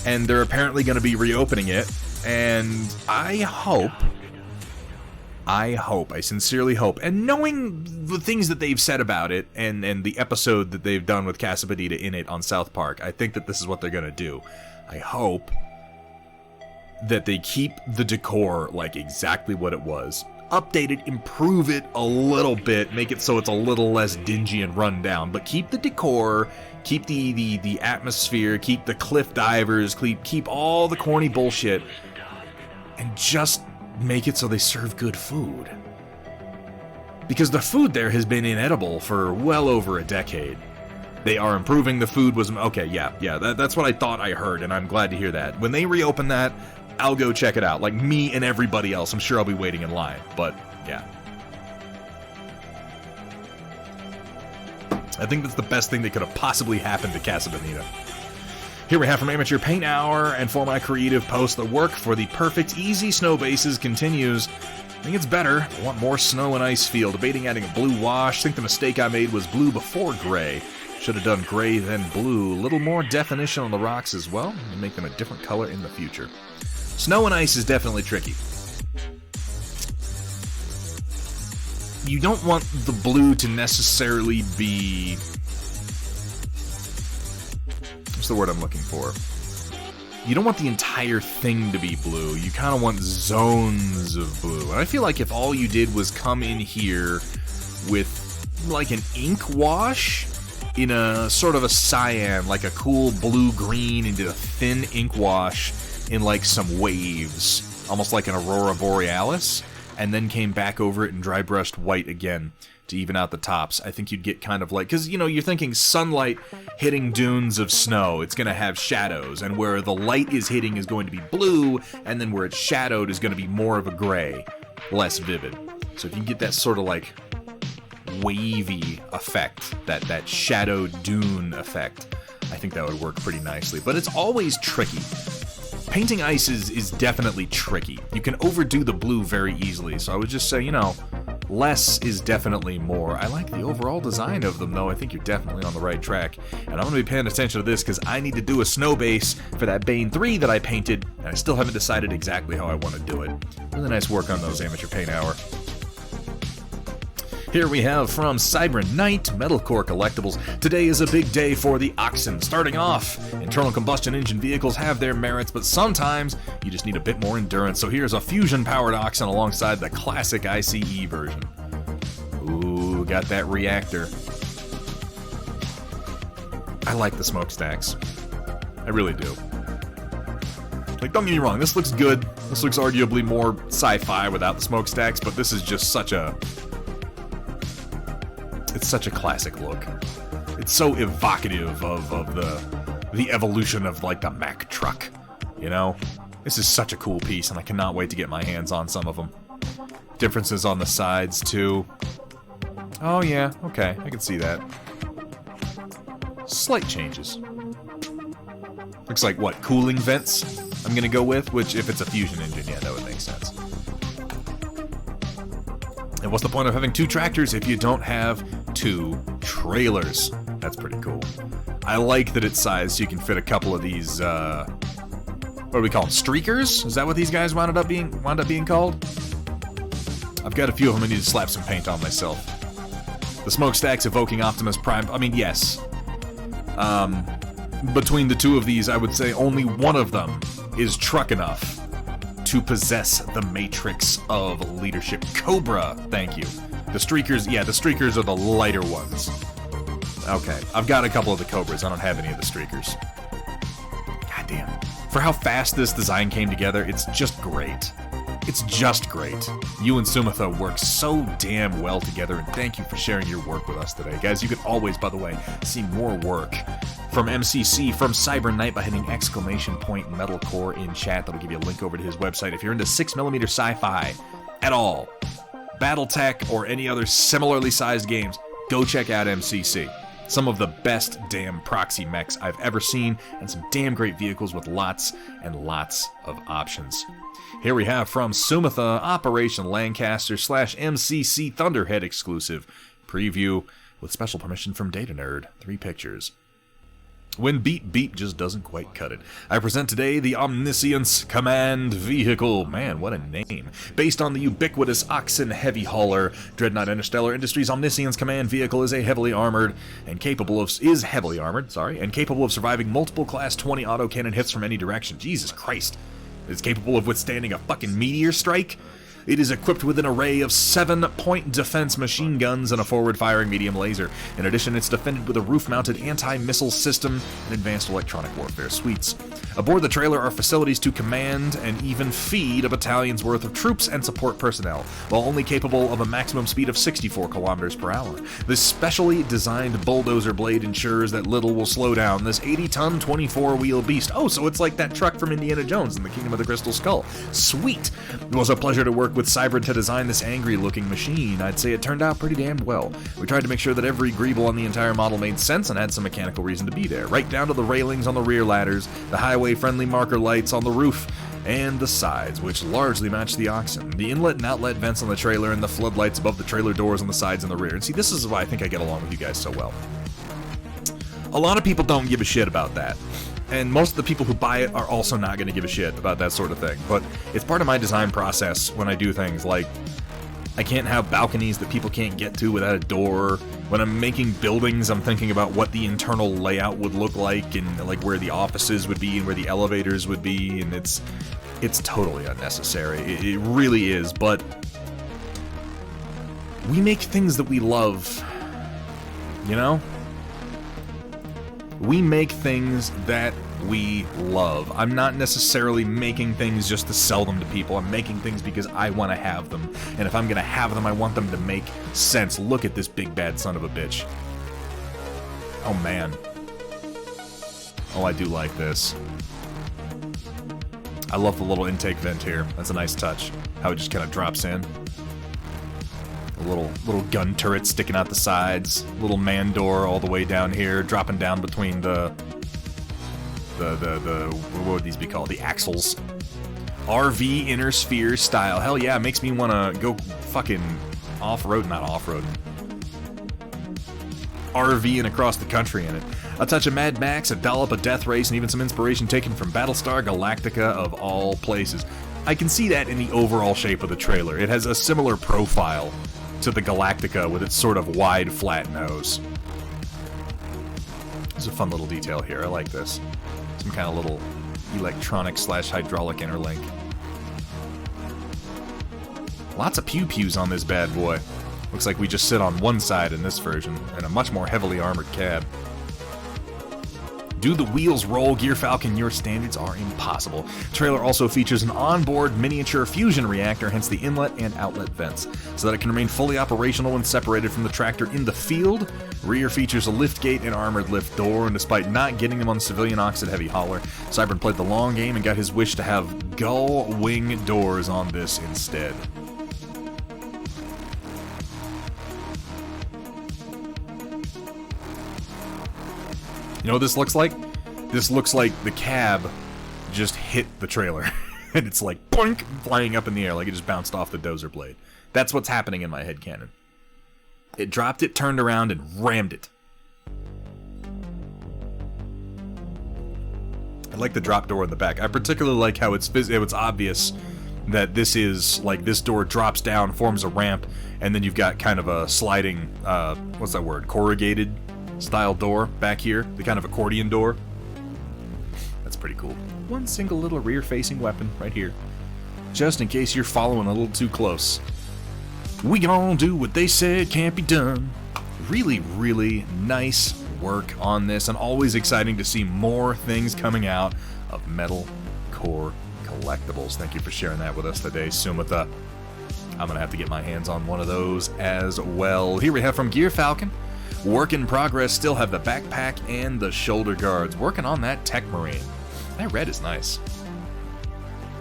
and they're apparently gonna be reopening it, and I sincerely hope, and knowing the things that they've said about it, and the episode that they've done with Casa Bonita in it on South Park, I think that this is what they're gonna do. I hope that they keep the decor like exactly what it was. Update it, improve it a little bit, make it so it's a little less dingy and run down, but keep the decor, keep the atmosphere, keep the cliff divers, keep all the corny bullshit, and just make it so they serve good food. Because the food there has been inedible for well over a decade. They are improving. The food was... Okay, yeah, that's what I thought I heard, and I'm glad to hear that. When they reopen that, I'll go check it out. Like me and everybody else. I'm sure I'll be waiting in line, but yeah. I think that's the best thing that could have possibly happened to Casa Bonita. Here we have from Amateur Paint Hour, and for my creative post, the work for the perfect easy snow bases continues. I think it's better. I want more snow and ice feel. Debating adding a blue wash. Think the mistake I made was blue before gray. Should have done gray then blue. A little more definition on the rocks as well, and make them a different color in the future. Snow and ice is definitely tricky. You don't want the blue to necessarily be... What's the word I'm looking for? You don't want the entire thing to be blue. You kind of want zones of blue. And I feel like if all you did was come in here with like an ink wash in a sort of a cyan, like a cool blue-green, and did a thin ink wash in like some waves, almost like an aurora borealis, and then came back over it and dry brushed white again to even out the tops, I think you'd get kind of like, because, you know, you're thinking sunlight hitting dunes of snow, it's going to have shadows, and where the light is hitting is going to be blue, and then where it's shadowed is going to be more of a gray, less vivid. So if you can get that sort of like wavy effect, that shadowed dune effect, I think that would work pretty nicely. But it's always tricky. Painting ice is definitely tricky. You can overdo the blue very easily, so I would just say, you know, less is definitely more. I like the overall design of them, though. I think you're definitely on the right track. And I'm going to be paying attention to this because I need to do a snow base for that Bane 3 that I painted, and I still haven't decided exactly how I want to do it. Really nice work on those, Amateur Paint Hour. Here we have from Cybran Knight, Metalcore Collectibles. Today is a big day for the Oxen. Starting off, internal combustion engine vehicles have their merits, but sometimes you just need a bit more endurance. So here's a fusion-powered Oxen alongside the classic ICE version. Ooh, got that reactor. I like the smokestacks. I really do. Like, don't get me wrong, this looks good. This looks arguably more sci-fi without the smokestacks, but this is just such a... It's such a classic look. It's so evocative of the evolution of, like, the Mack truck, you know? This is such a cool piece, and I cannot wait to get my hands on some of them. Differences on the sides, too. Oh, yeah, okay, I can see that. Slight changes. Looks like, what, cooling vents I'm gonna go with? Which, if it's a fusion engine, yeah, that would make sense. And what's the point of having two tractors if you don't have two trailers? That's pretty cool. I like that it's sized so you can fit a couple of these, what do we call them? Streakers? Is that what these guys wound up being called? I've got a few of them I need to slap some paint on myself. The smokestacks evoking Optimus Prime. I mean, yes. Between the two of these, I would say only one of them is truck enough to possess the matrix of leadership. Cobra, thank you. The Streakers, yeah, the Streakers are the lighter ones. Okay, I've got a couple of the Cobras. I don't have any of the Streakers. God damn. For how fast this design came together, it's just great. It's just great. You and Sumitha work so damn well together, and thank you for sharing your work with us today. Guys, you can always, by the way, see more work from MCC, from Cybran Knight by hitting !Metalcore in chat. That'll give you a link over to his website. If you're into 6mm sci-fi at all, Battletech, or any other similarly sized games, go check out MCC. Some of the best damn proxy mechs I've ever seen, and some damn great vehicles with lots and lots of options. Here we have from Sumitha, Operation Lancaster / MCC Thunderhead exclusive preview with special permission from Data Nerd. 3 pictures. When Beep Beep just doesn't quite cut it, I present today the Omniscience Command Vehicle. Man, what a name. Based on the ubiquitous Oxen heavy hauler, Dreadnought Interstellar Industries' Omniscience Command Vehicle is heavily armored and capable of surviving multiple Class 20 autocannon hits from any direction. Jesus Christ. It's capable of withstanding a fucking meteor strike. It is equipped with an array of 7-point defense machine guns and a forward-firing medium laser. In addition, it's defended with a roof-mounted anti-missile system and advanced electronic warfare suites. Aboard the trailer are facilities to command and even feed a battalion's worth of troops and support personnel, while only capable of a maximum speed of 64 kilometers per hour. This specially designed bulldozer blade ensures that little will slow down this 80-ton, 24-wheel beast. Oh, so it's like that truck from Indiana Jones in the Kingdom of the Crystal Skull. Sweet! It was a pleasure to work with Cybran to design this angry-looking machine. I'd say it turned out pretty damn well. We tried to make sure that every greeble on the entire model made sense and had some mechanical reason to be there, right down to the railings on the rear ladders, the highway-friendly marker lights on the roof, and the sides, which largely match the Oxen, the inlet and outlet vents on the trailer, and the floodlights above the trailer doors on the sides and the rear. And see, this is why I think I get along with you guys so well. A lot of people don't give a shit about that. And most of the people who buy it are also not going to give a shit about that sort of thing. But it's part of my design process when I do things like I can't have balconies that people can't get to without a door. When I'm making buildings, I'm thinking about what the internal layout would look like, and like where the offices would be and where the elevators would be, and it's totally unnecessary. It really is, but we make things that we love, you know? We make things that we love. I'm not necessarily making things just to sell them to people. I'm making things because I want to have them. And if I'm going to have them, I want them to make sense. Look at this big bad son of a bitch. Oh, man. Oh, I do like this. I love the little intake vent here. That's a nice touch. How it just kind of drops in. A little gun turret sticking out the sides. Little man door all the way down here, dropping down between the what would these be called? The axles. RV inner sphere style. Hell yeah, it makes me want to go fucking off-road, not off-road. RVing across the country in it. A touch of Mad Max, a dollop of Death Race, and even some inspiration taken from Battlestar Galactica of all places. I can see that in the overall shape of the trailer. It has a similar profile to the Galactica with its sort of wide, flat nose. There's a fun little detail here. I like this. Some kind of little electronic/hydraulic interlink. Lots of pew-pews on this bad boy. Looks like we just sit on one side in this version, and a much more heavily armored cab. Do the wheels roll, Gear Falcon? Your standards are impossible. Trailer also features an onboard miniature fusion reactor, hence the inlet and outlet vents, so that it can remain fully operational when separated from the tractor in the field. Rear features a lift gate and armored lift door, and despite not getting them on the civilian Oxid Heavy Hauler, Cybern played the long game and got his wish to have gull wing doors on this instead. You know what this looks like? This looks like the cab just hit the trailer. And it's like, boink, flying up in the air like it just bounced off the dozer blade. That's what's happening in my head canon. It dropped it, turned around, and rammed it. I like the drop door in the back. I particularly like how it's obvious that this is, like, this door drops down, forms a ramp, and then you've got kind of a sliding, what's that word? Corrugated style door back here, the kind of accordion door. That's pretty cool. One single little rear-facing weapon right here, just in case you're following a little too close. We gonna do what they said can't be done. Really, really nice work on this, and always exciting to see more things coming out of Metal Core Collectibles. Thank you for sharing that with us today, Sumitha. I'm gonna have to get my hands on one of those as well. Here we have from Gear Falcon. Work in progress, still have the backpack and the shoulder guards. Working on that Tech Marine. That red is nice.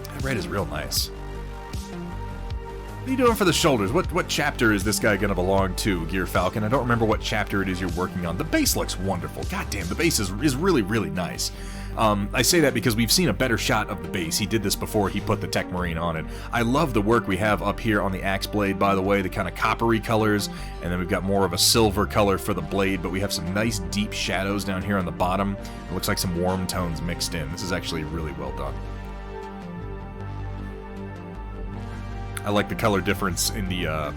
That red is real nice. What are you doing for the shoulders? What chapter is this guy going to belong to, Gear Falcon? I don't remember what chapter it is you're working on. The base looks wonderful. God damn, the base is really, really nice. I say that because we've seen a better shot of the base. He did this before he put the Tech Marine on it. I love the work we have up here on the axe blade, by the way, the kind of coppery colors, and then we've got more of a silver color for the blade, but we have some nice deep shadows down here on the bottom. It looks like some warm tones mixed in. This is actually really well done. I like the color difference in the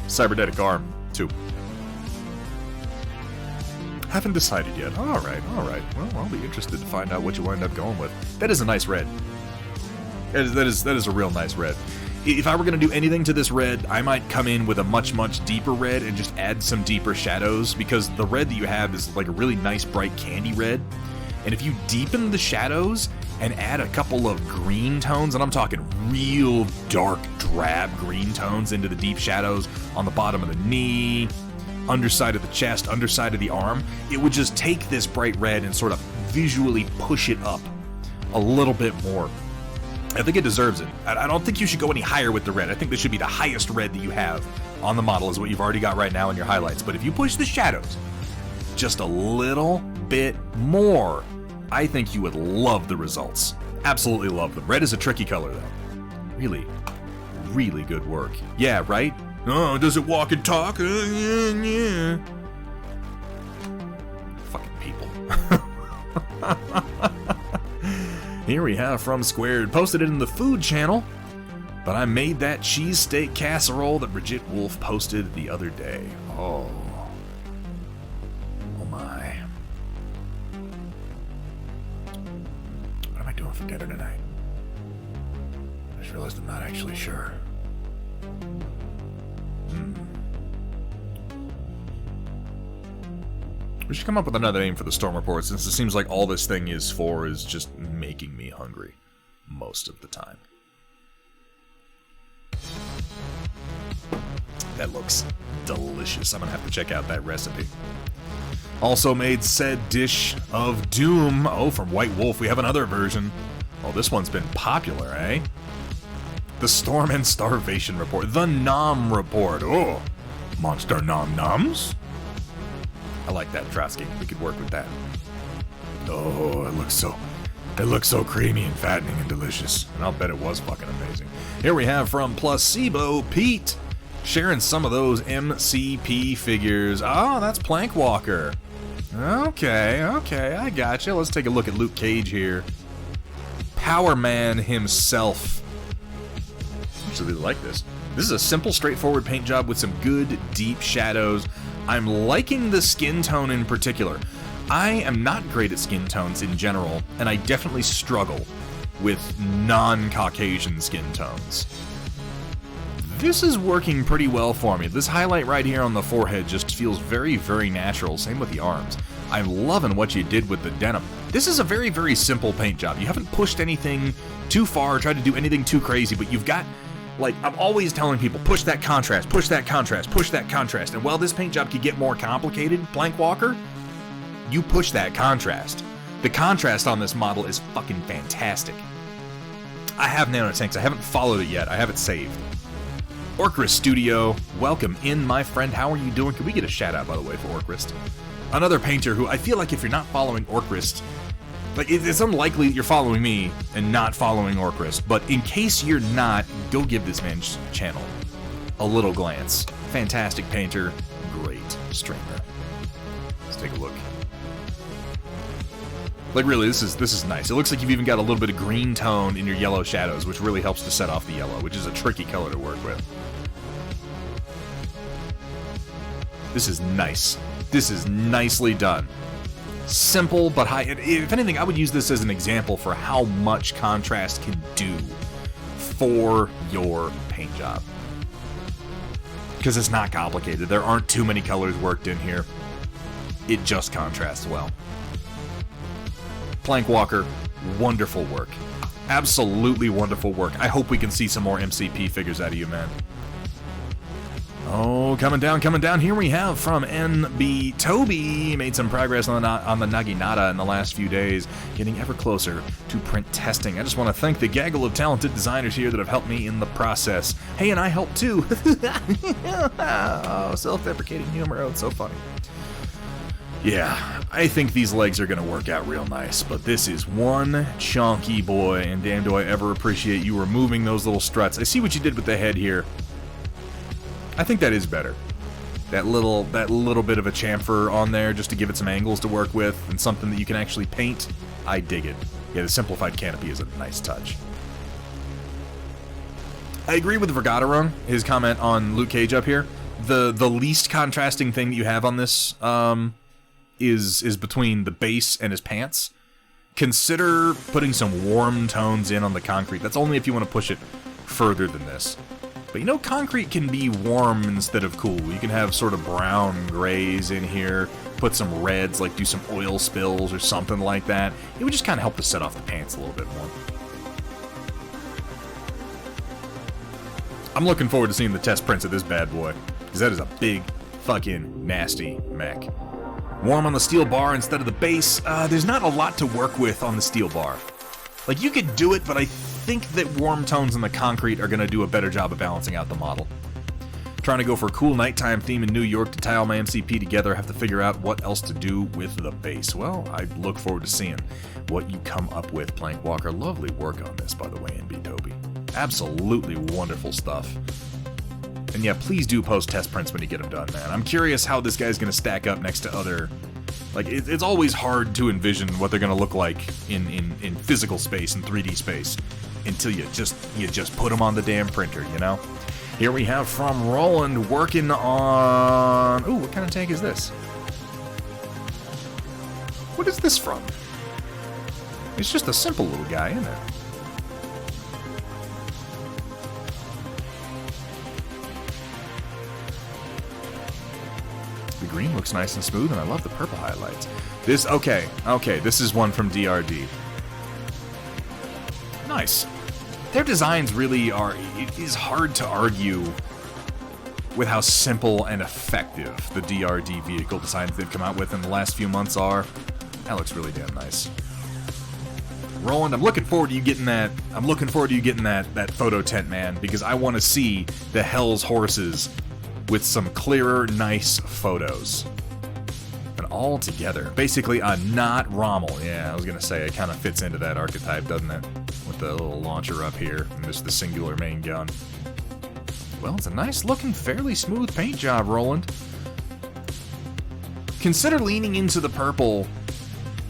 cybernetic arm, too. Haven't decided yet. Alright. Well, I'll be interested to find out what you wind up going with. That is a nice red. That is a real nice red. If I were going to do anything to this red, I might come in with a much, much deeper red and just add some deeper shadows, because the red that you have is like a really nice, bright candy red. And if you deepen the shadows and add a couple of green tones, and I'm talking real dark, drab green tones into the deep shadows on the bottom of the knee, underside of the chest, underside of the arm, it would just take this bright red and sort of visually push it up a little bit more. I think it deserves it. I don't think you should go any higher with the red. I think this should be the highest red that you have on the model is what you've already got right now in your highlights. But if you push the shadows just a little bit more, I think you would love the results. Absolutely love them. Red is a tricky color, though. Really, really good work. Yeah, right? Oh, does it walk and talk? Yeah. Fucking people. Here we have from Squared. Posted it in the food channel. But I made that cheesesteak casserole that Bridget Wolf posted the other day. Oh. Oh my. What am I doing for dinner tonight? I just realized I'm not actually sure. We should come up with another name for the storm report, since it seems like all this thing is for is just making me hungry most of the time. That looks delicious. I'm gonna have to check out that recipe. Also made said dish of doom. Oh, from White Wolf, we have another version. Oh, this one's been popular, eh? The Storm and Starvation Report. The Nom Report. Oh, monster nom noms? I like that, Trotsky. We could work with that. Oh, it looks so creamy and fattening and delicious. And I'll bet it was fucking amazing. Here we have from Placebo Pete, sharing some of those MCP figures. Oh, that's Plank Walker. Okay, I gotcha. Let's take a look at Luke Cage here. Power Man himself. I actually really like this. This is a simple, straightforward paint job with some good, deep shadows. I'm liking the skin tone in particular. I am not great at skin tones in general, and I definitely struggle with non-Caucasian skin tones. This is working pretty well for me. This highlight right here on the forehead just feels very, very natural. Same with the arms. I'm loving what you did with the denim. This is a very, very simple paint job. You haven't pushed anything too far, tried to do anything too crazy, but you've got... Like, I'm always telling people, push that contrast, push that contrast, push that contrast. And while this paint job could get more complicated, Plank Walker, you push that contrast. The contrast on this model is fucking fantastic. I have nanotanks. I haven't followed it yet. I have it saved. Orcrist Studio, welcome in, my friend. How are you doing? Can we get a shout out, by the way, for Orcrist? Another painter who I feel like if you're not following Orcrist, like, it's unlikely that you're following me and not following Orcrist, but in case you're not, go give this man's channel a little glance. Fantastic painter, great streamer. Let's take a look. Like, really, this is nice. It looks like you've even got a little bit of green tone in your yellow shadows, which really helps to set off the yellow, which is a tricky color to work with. This is nice. This is nicely done. Simple but high. If anything, I would use this as an example for how much contrast can do for your paint job. Because it's not complicated. There aren't too many colors worked in here. It just contrasts well. Plank Walker, wonderful work. Absolutely wonderful work. I hope we can see some more MCP figures out of you, man. Oh, coming down. Here we have from NB Toby. Made some progress on the Naginata in the last few days, getting ever closer to print testing. I just want to thank the gaggle of talented designers here that have helped me in the process. Hey, and I helped too. Oh, self-deprecating humor. Oh, it's so funny. Yeah, I think these legs are going to work out real nice, but this is one chunky boy, and damn do I ever appreciate you removing those little struts. I see what you did with the head here. I think that is better. That little bit of a chamfer on there just to give it some angles to work with and something that you can actually paint. I dig it. Yeah, the simplified canopy is a nice touch. I agree with Vergaderung, his comment on Luke Cage up here. The least contrasting thing that you have on this is between the base and his pants. Consider putting some warm tones in on the concrete. That's only if you want to push it further than this. But you know, concrete can be warm instead of cool. You can have sort of brown grays in here, put some reds, like do some oil spills or something like that. It would just kind of help to set off the pants a little bit more. I'm looking forward to seeing the test prints of this bad boy, because that is a big, fucking nasty mech. Warm on the steel bar instead of the base. There's not a lot to work with on the steel bar. Like, you could do it, but I think that warm tones in the concrete are going to do a better job of balancing out the model. Trying to go for a cool nighttime theme in New York to tie all my MCP together, have to figure out what else to do with the base. Well, I look forward to seeing what you come up with, Plank Walker. Lovely work on this, by the way, NB Toby. Absolutely wonderful stuff. And yeah, please do post test prints when you get them done, man. I'm curious how this guy's going to stack up next to other... Like, it's always hard to envision what they're going to look like in physical space, in 3D space. until you just put them on the damn printer, you know? Here we have from Roland working on... Ooh, what kind of tank is this? What is this from? It's just a simple little guy, isn't it? The green looks nice and smooth, and I love the purple highlights. Okay, this is one from DRD. Nice. Their designs really are... It is hard to argue with how simple and effective the DRD vehicle designs they've come out with in the last few months are. That looks really damn nice. Roland, I'm looking forward to you getting that. I'm looking forward to you getting that photo tent, man, because I want to see the Hell's Horses with some clearer, nice photos. And all together. Basically a not Rommel. Yeah, I was going to say, it kind of fits into that archetype, doesn't it? With the little launcher up here, and just the singular main gun. Well, it's a nice looking, fairly smooth paint job, Roland. Consider leaning into the purple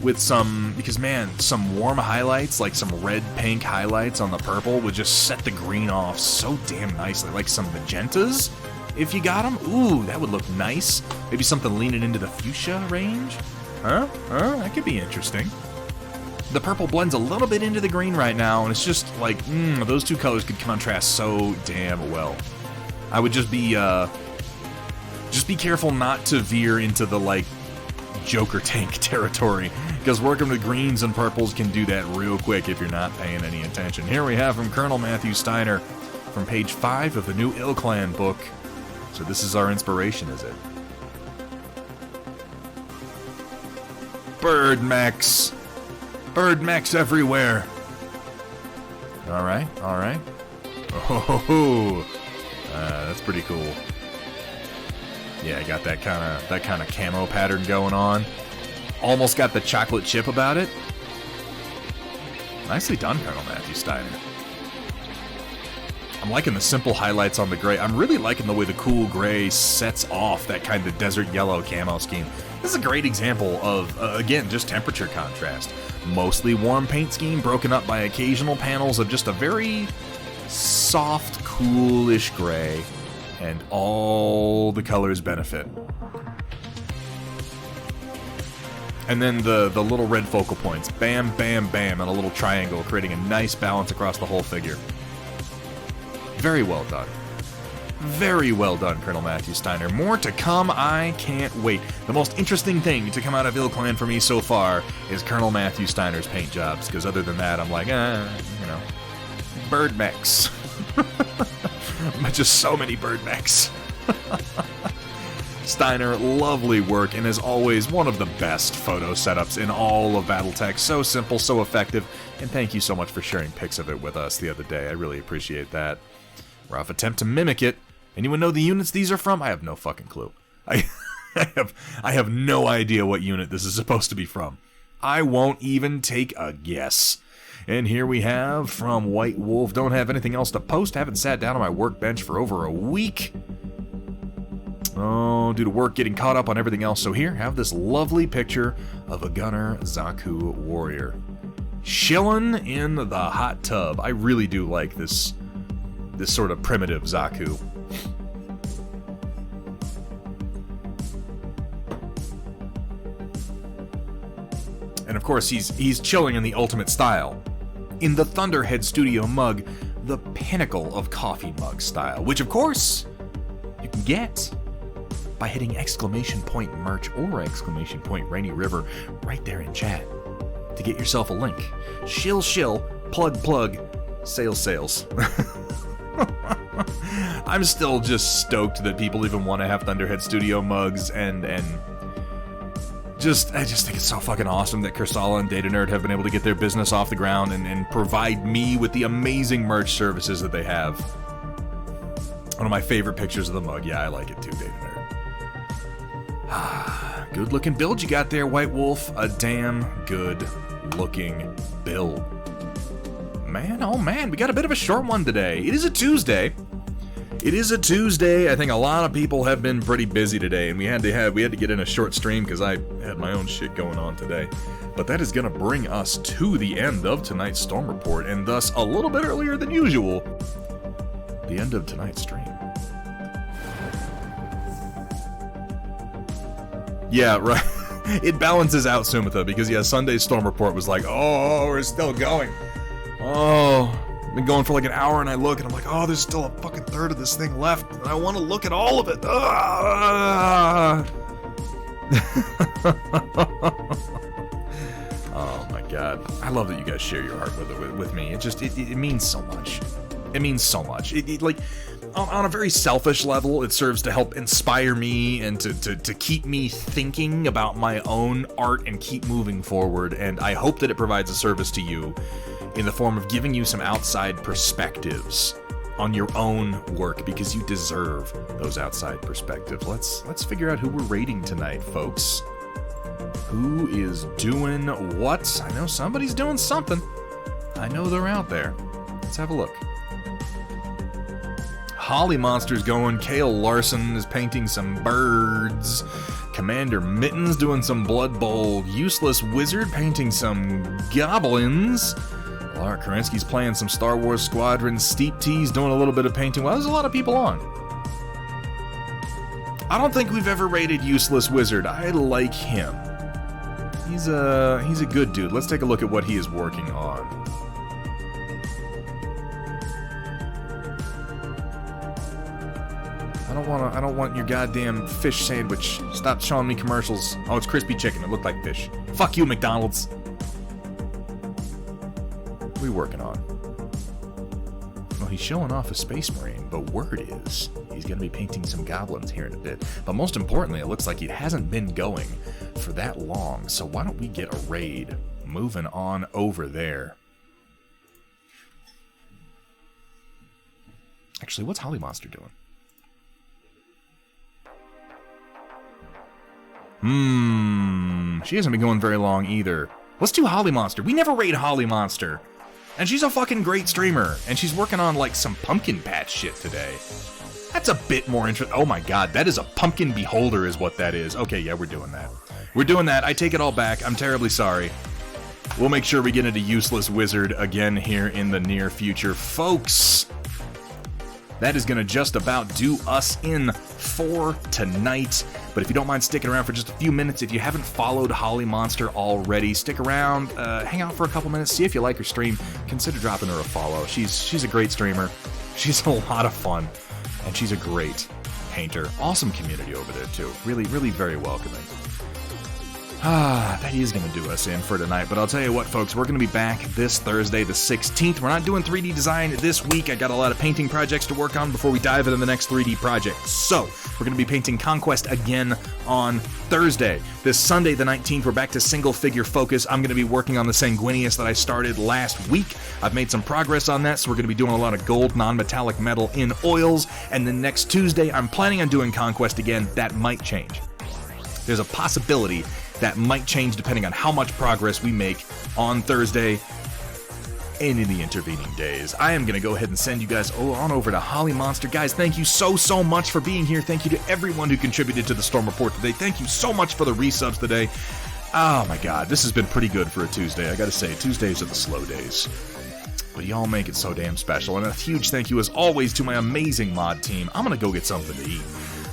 with some, because man, some warm highlights, like some red-pink highlights on the purple would just set the green off so damn nicely. Like some magentas, if you got them. Ooh, that would look nice. Maybe something leaning into the fuchsia range. Huh? That could be interesting. The purple blends a little bit into the green right now, and it's just like, those two colors could contrast so damn well. I would just be careful not to veer into the, like, Joker tank territory, because working with greens and purples can do that real quick if you're not paying any attention. Here we have from Colonel Matthew Steiner, from page 5 of the new Il-Clan book. So this is our inspiration, is it? Bird mechs! Bird mechs everywhere! Alright. Oh, that's pretty cool. Yeah, I got that kind of camo pattern going on. Almost got the chocolate chip about it. Nicely done, Colonel Matthew Steiner. I'm liking the simple highlights on the gray. I'm really liking the way the cool gray sets off that kind of desert yellow camo scheme. This is a great example of, again, just temperature contrast. Mostly warm paint scheme broken up by occasional panels of just a very soft, coolish gray. And all the colors benefit. And then the little red focal points. Bam, bam, bam, and a little triangle, creating a nice balance across the whole figure. Very well done. Very well done, Colonel Matthew Steiner. More to come, I can't wait. The most interesting thing to come out of Il-Clan for me so far is Colonel Matthew Steiner's paint jobs, because other than that, I'm like, bird mechs. Just so many bird mechs. Steiner, lovely work, and as always, one of the best photo setups in all of Battletech. So simple, so effective, and thank you so much for sharing pics of it with us the other day. I really appreciate that. Rough attempt to mimic it. Anyone know the units these are from? I have no fucking clue. I have no idea what unit this is supposed to be from. I won't even take a guess. And here we have from White Wolf. Don't have anything else to post. Haven't sat down on my workbench for over a week. Oh, due to work, getting caught up on everything else. So here, have this lovely picture of a Gunner Zaku warrior. Chillin' in the hot tub. I really do like this sort of primitive Zaku. And of course, he's chilling in the ultimate style. In the Thunderhead Studio mug, the pinnacle of coffee mug style, which of course, you can get by hitting !merch or !Rainy River right there in chat to get yourself a link. Shill, plug, sales. I'm still just stoked that people even want to have Thunderhead Studio mugs, and I just think it's so fucking awesome that Kursala and Data Nerd have been able to get their business off the ground and provide me with the amazing merch services that they have. One of my favorite pictures of the mug. Yeah, I like it too, Data Nerd. Good looking build you got there, White Wolf. A damn good looking build. Man, oh man, we got a bit of a short one today. It is a Tuesday. It is a Tuesday. I think a lot of people have been pretty busy today, and we had to get in a short stream because I had my own shit going on today. But that is going to bring us to the end of tonight's Storm Report, and thus a little bit earlier than usual, the end of tonight's stream. Yeah, right. It balances out, Sumitha, because yeah, Sunday's Storm Report was like, oh, we're still going. Oh, I've been going for like an hour, and I look, and I'm like, oh, there's still a fucking third of this thing left, and I want to look at all of it. Ah! Oh my god. I love that you guys share your heart with me. It means so much. It means so much. Like, on a very selfish level, it serves to help inspire me and to keep me thinking about my own art and keep moving forward, and I hope that it provides a service to you in the form of giving you some outside perspectives on your own work, because you deserve those outside perspectives. Let's figure out who we're rating tonight, folks. Who is doing what? I know somebody's doing something. I know they're out there. Let's have a look. Holly Monster's going. Kale Larson is painting some birds. Commander Mittens doing some Blood Bowl. Useless Wizard painting some goblins. Laura Kerensky's playing some Star Wars Squadron. Steep T's doing a little bit of painting. Well, there's a lot of people on. I don't think we've ever rated Useless Wizard. I like him. He's a good dude. Let's take a look at what he is working on. I don't want your goddamn fish sandwich. Stop showing me commercials. Oh, it's crispy chicken. It looked like fish. Fuck you, McDonald's. What are we working on? Well, he's showing off a Space Marine, but word is he's going to be painting some goblins here in a bit. But most importantly, it looks like he hasn't been going for that long. So why don't we get a raid moving on over there? Actually, what's Holly Monster doing? She hasn't been going very long either. Let's do Holly Monster. We never raid Holly Monster. And she's a fucking great streamer. And she's working on, like, some pumpkin patch shit today. That's a bit more interesting. Oh my god, that is a pumpkin beholder is what that is. Okay, yeah, we're doing that. We're doing that. I take it all back. I'm terribly sorry. We'll make sure we get into Useless Wizard again here in the near future. Folks, that is going to just about do us in for tonight. But if you don't mind sticking around for just a few minutes, if you haven't followed Holly Monster already, stick around, hang out for a couple minutes, see if you like her stream, consider dropping her a follow. She's a great streamer. She's a lot of fun, and she's a great painter. Awesome community over there, too. Really, really very welcoming. That is going to do us in for tonight, but I'll tell you what, folks, we're going to be back this Thursday, the 16th. We're not doing 3D design this week. I got a lot of painting projects to work on before we dive into the next 3D project. So, we're going to be painting Conquest again on Thursday. This Sunday, the 19th, we're back to single-figure focus. I'm going to be working on the Sanguinius that I started last week. I've made some progress on that, so we're going to be doing a lot of gold, non-metallic metal in oils. And then next Tuesday, I'm planning on doing Conquest again. That might change. There's a possibility that might change depending on how much progress we make on Thursday and in the intervening days. I am going to go ahead and send you guys on over to Holly Monster. Guys, thank you so much for being here. Thank you to everyone who contributed to the Storm Report today. Thank you so much for the resubs today. Oh my god, this has been pretty good for a Tuesday. I gotta say, Tuesdays are the slow days. But y'all make it so damn special. And a huge thank you as always to my amazing mod team. I'm going to go get something to eat.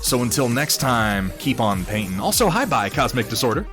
So until next time, keep on painting. Also, hi-bye, Cosmic Disorder.